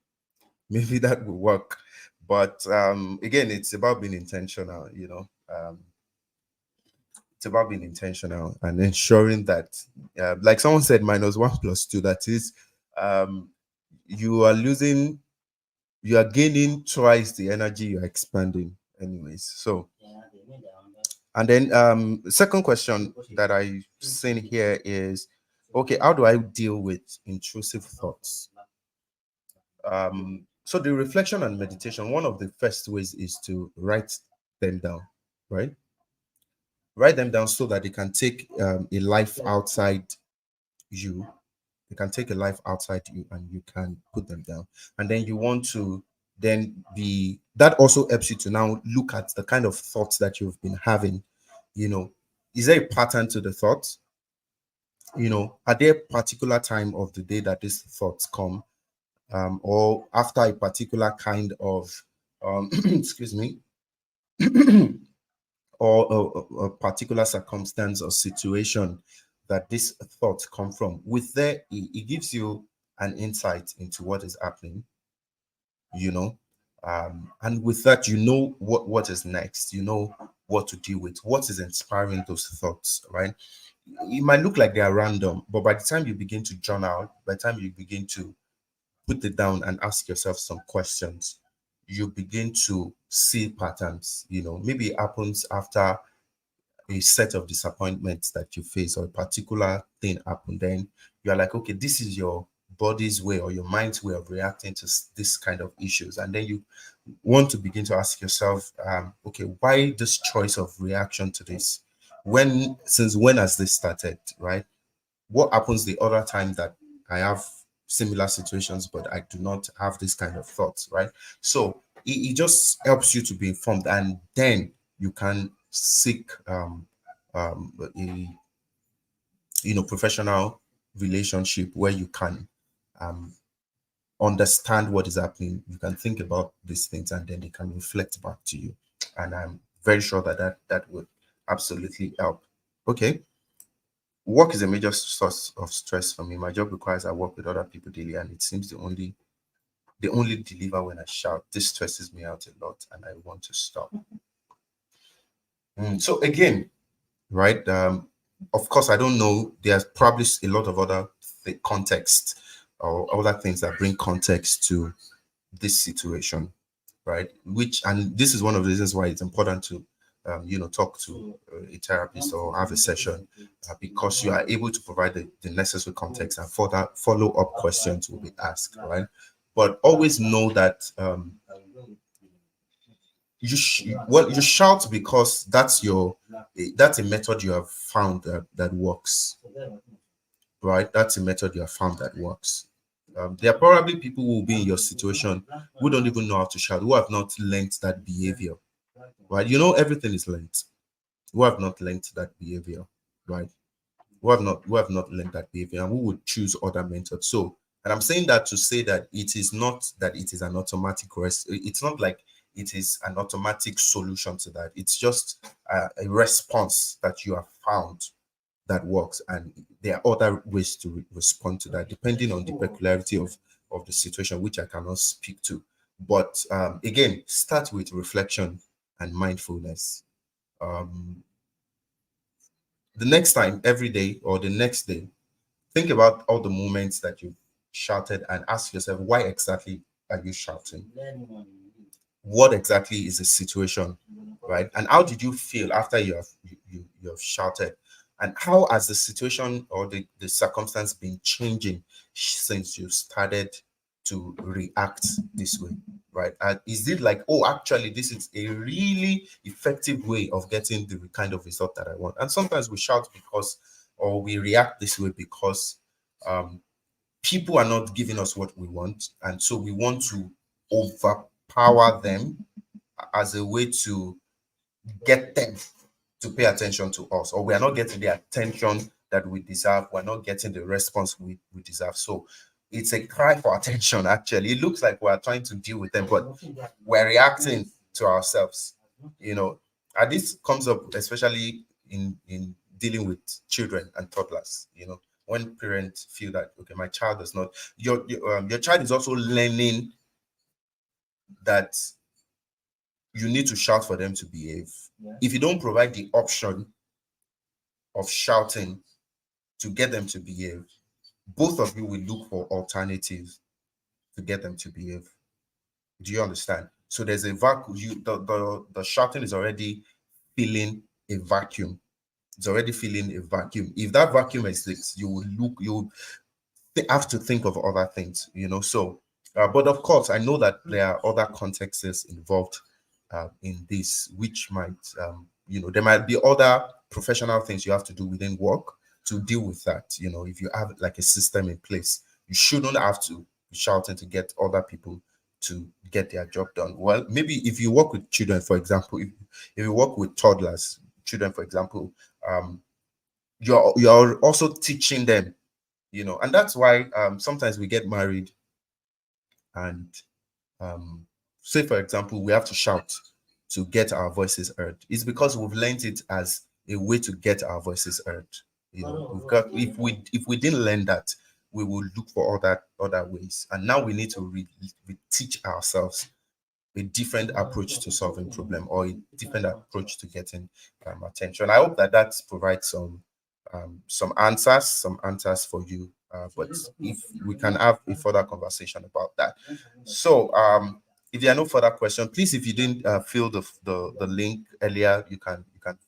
Maybe that will work. But again, it's about being intentional, it's about being intentional and ensuring that, like someone said, minus one plus two, that is, um, you are losing, you are gaining twice the energy you're expanding, anyways. So, and then second question that I seen here is, okay, how do I deal with intrusive thoughts? So the reflection and meditation, one of the first ways is to write them down, right? Write them down so that they can take a life outside you. They can take a life outside you and you can put them down. And then you want to then be, that also helps you to now look at the kind of thoughts that you've been having. You know, is there a pattern to the thoughts? Are there particular time of the day that these thoughts come, or after a particular kind of excuse me, or a particular circumstance or situation that this thought come from? With there, it gives you an insight into what is happening, you know and with that, what is next, what to deal with, what is inspiring those thoughts, right? It might look like they are random, but by the time you begin to journal, by the time you begin to put it down and ask yourself some questions, you begin to see patterns. Maybe it happens after a set of disappointments that you face, or a particular thing happened. Then you're like, okay, this is your body's way or your mind's way of reacting to this kind of issues. And then you want to begin to ask yourself, okay, why this choice of reaction to this? Since when has this started, right? What happens the other time that I have similar situations, but I do not have this kind of thoughts, right? So it just helps you to be informed, and then you can seek a professional relationship where you can um, understand what is happening. You can think about these things, and then they can reflect back to you. And I'm very sure that would absolutely help. Okay. Work is a major source of stress for me. My job requires I work with other people daily, and it seems they only deliver when I shout. This stresses me out a lot, and I want to stop. So again, right? Of course, I don't know. There's probably a lot of other context or other things that bring context to this situation, right? And this is one of the reasons why it's important to talk to a therapist or have a session, because you are able to provide the necessary context, and further follow-up questions will be asked, right? But always know that you shout because that's a method you have found that works, right? That's a method you have found that works. There are probably people who will be in your situation who don't even know how to shout, who have not learned that behavior, right? Everything is learned. Who have not learned that behavior, right? Who have not learned that behavior, and who would choose other methods. So, and I'm saying that to say that it is not that it is an automatic rest. It's not like it is an automatic solution to that. It's just a response that you have found that works, and there are other ways to respond to that depending on the peculiarity of the situation, which I cannot speak to. But again, start with reflection and mindfulness. um, the next time, every day or the next day, think about all the moments that you've shouted and ask yourself, why exactly are you shouting? what exactly is the situation, right? And how did you feel after you have shouted? And how has the situation or the circumstance been changing since you started to react this way, right? And is it like, oh, actually, this is a really effective way of getting the kind of result that I want? And sometimes we shout because, or we react this way because um, people are not giving us what we want, and so we want to overpower them as a way to get them to pay attention to us, or we are not getting the attention that we deserve. We're not getting the response we deserve. So it's a cry for attention. Actually, it looks like we're trying to deal with them, but we're reacting to ourselves, you know. And this comes up especially in dealing with children and toddlers, you know, when parents feel that, okay, my child does not, your child is also learning that you need to shout for them to behave. If you don't provide the option of shouting to get them to behave, both of you will look for alternatives to get them to behave. Do you understand? So there's a vacuum. The shouting is already filling a vacuum. It's already filling a vacuum. If that vacuum exists, you have to think of other things, you know. So, but of course, I know that there are other contexts involved in this, which might, you know, there might be other professional things you have to do within work to deal with that. You know, if you have like a system in place, you shouldn't have to be shouting to get other people to get their job done. Well, maybe if you work with children, for example, if you work with toddlers, children, for example, um, you're also teaching them, you know. And that's why sometimes we get married and um, say for example we have to shout to get our voices heard. It's because we've learned it as a way to get our voices heard, you know. We've got, if we didn't learn that, we will look for other ways, and now we need to teach ourselves a different approach to solving problem, or a different approach to getting attention. I hope that that provides some answers for you. But if we can have a further conversation about that. So if there are no further questions, please, if you didn't fill the link earlier, you can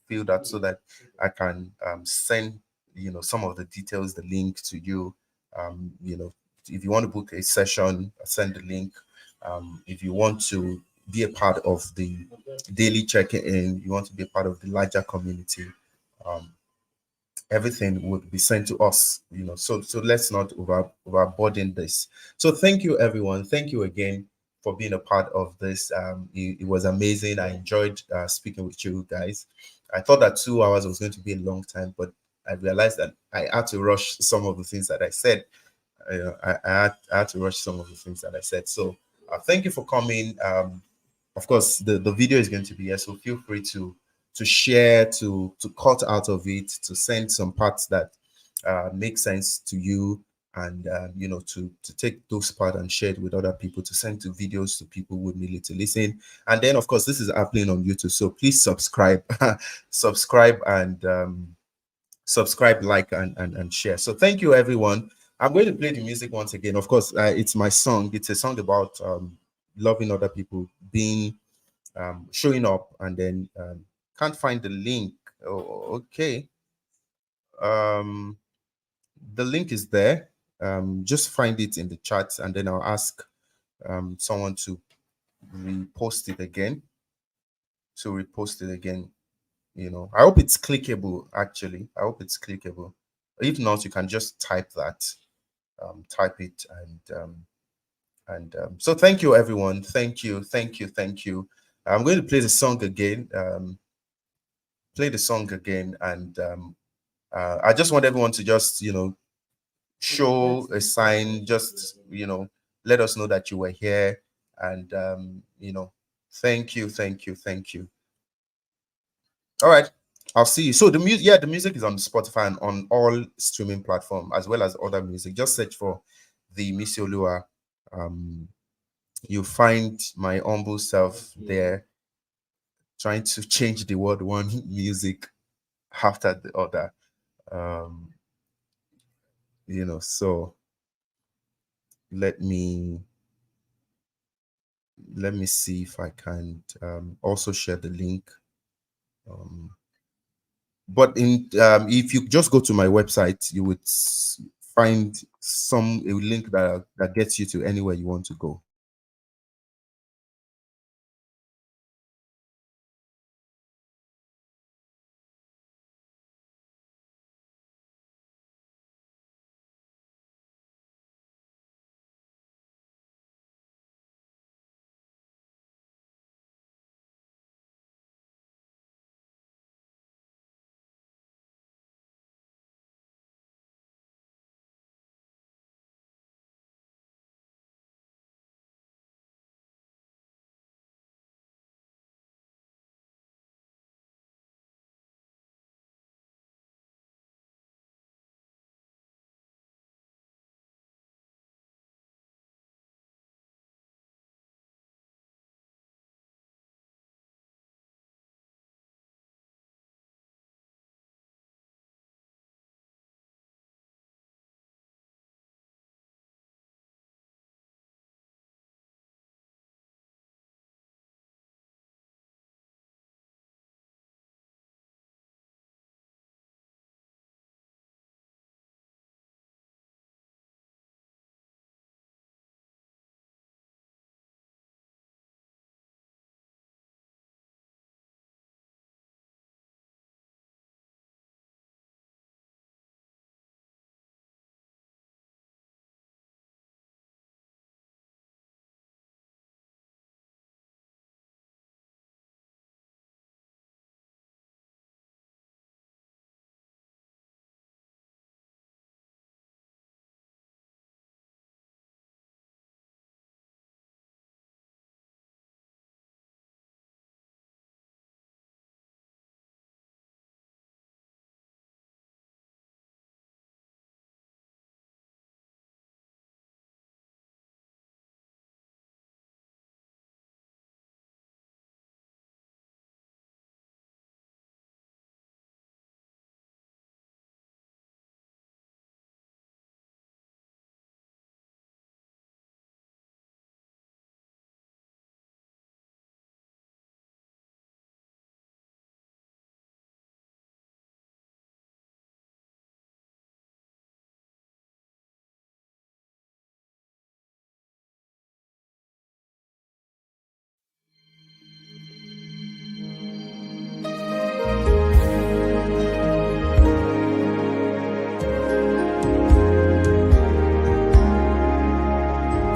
fill that so that I can send, you know, some of the details, the link to you. You know, if you want to book a session, send the link. If you want to be a part of the daily check-in, you want to be a part of the larger community, um, everything would be sent to us, you know. So let's not overburden this. So thank you, everyone. Thank you again for being a part of this. It was amazing. I enjoyed speaking with you guys. I thought that 2 hours was going to be a long time, but I realized that I had to rush some of the things that I said. I had to rush some of the things that I said. So thank you for coming. Of course, the video is going to be here, so feel free to share, to cut out of it, to send some parts that make sense to you, and you know, to take those parts and share it with other people, to send to videos to people who need it to listen. And then, of course, this is happening on YouTube, so please subscribe, subscribe, and subscribe, like, and share. So thank you, everyone. I'm going to play the music once again. Of course, it's my song. It's a song about loving other people, being showing up, and then can't find the link. Oh, okay. Um, the link is there. Just find it in the chat, and then I'll ask someone to repost it again. To repost it again. You know, I hope it's clickable. Actually, I hope it's clickable. If not, you can just type that. Type it, and so thank you, everyone. Thank you, thank you, thank you. I'm going to play the song again. Play the song again, and I just want everyone to just, you know, show a sign, just, you know, let us know that you were here, and you know, thank you, thank you, thank you. All right, I'll see you. So the music, yeah, the music is on Spotify and on all streaming platform, as well as other music. Just search for the ImisiOluwa. um you find my humble self there, trying to change the world one music after the other. um you know, so let me Let me see if I can also share the link. But in if you just go to my website, you would find a link that gets you to anywhere you want to go.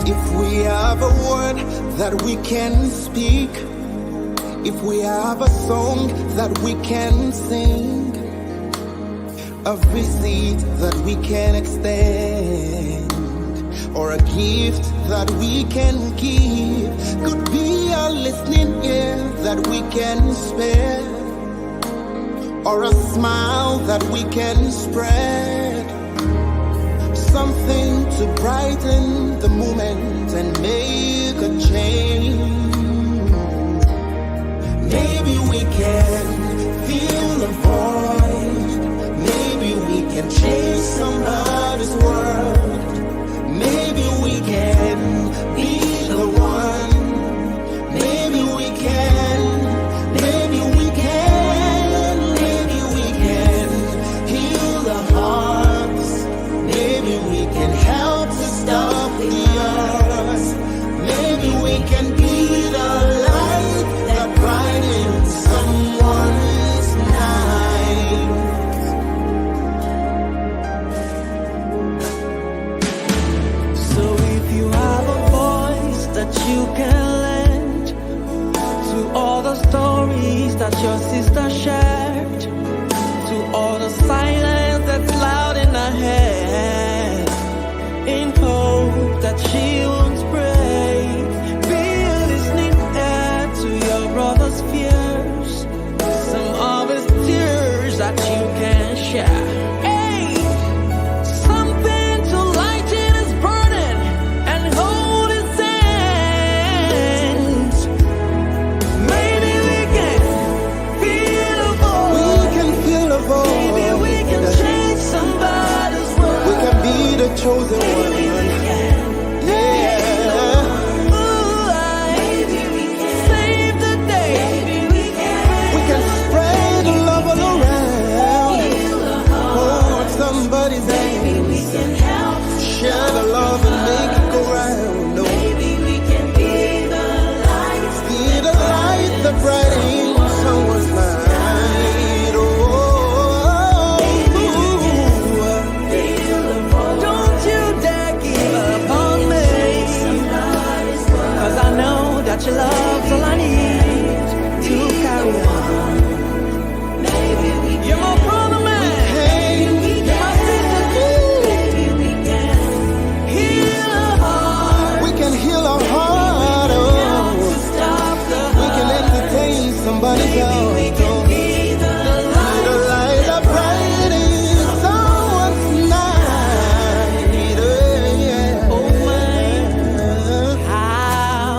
If we have a word that we can speak, if we have a song that we can sing, a visit that we can extend, or a gift that we can give, could be a listening ear that we can spare, or a smile that we can spread, something to brighten the moment and make a change. Maybe we can fill the void. Maybe we can change somebody's world. Maybe we can be the one. Maybe we can. Maybe we can. Maybe we can heal the hearts. Maybe we can help to stop the earth. Maybe we can be the light that brightens someone's night. So if you have a voice that you can lend to all the stories that your sister shared, to all the silence that's loud in her head, in hope that she won't break, be a listening ear to your brother's fears, some of his tears that you can share. Hey, something to lighten his burden and hold his hand. Maybe we can feel a We voice. can fill a void. Maybe we can change somebody's world. We can be the chosen one. Yeah. the brightening someone's light. Oh, don't you dare give up on me, 'cause I know that your love's all I need to carry on. You're my brother, man. You're my sister, too. Heal a heart. we can heal our heart. Oh, Stop the we can entertain somebody's heart. we can be the light. The light of brightening someone's night. Yeah. Oh my, how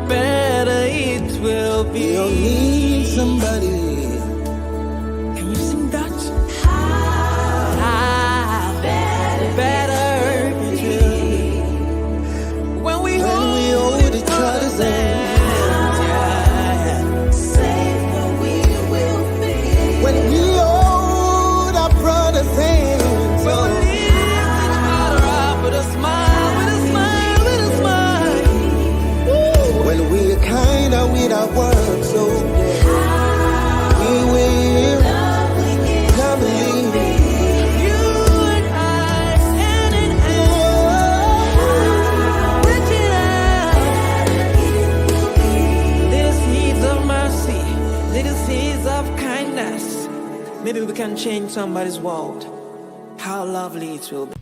better it will be. We all need somebody. Can you sing that? How better it will be when we hold each other's hand. When we hold our brother's hands. When we lift each other up with a smile, with a smile, with a smile. When we're kinder with our words, so we will lovely. You and I, hand in hand, reaching out. Little seeds of mercy, little seeds of kindness. Maybe we can change somebody's world. How lovely it will be.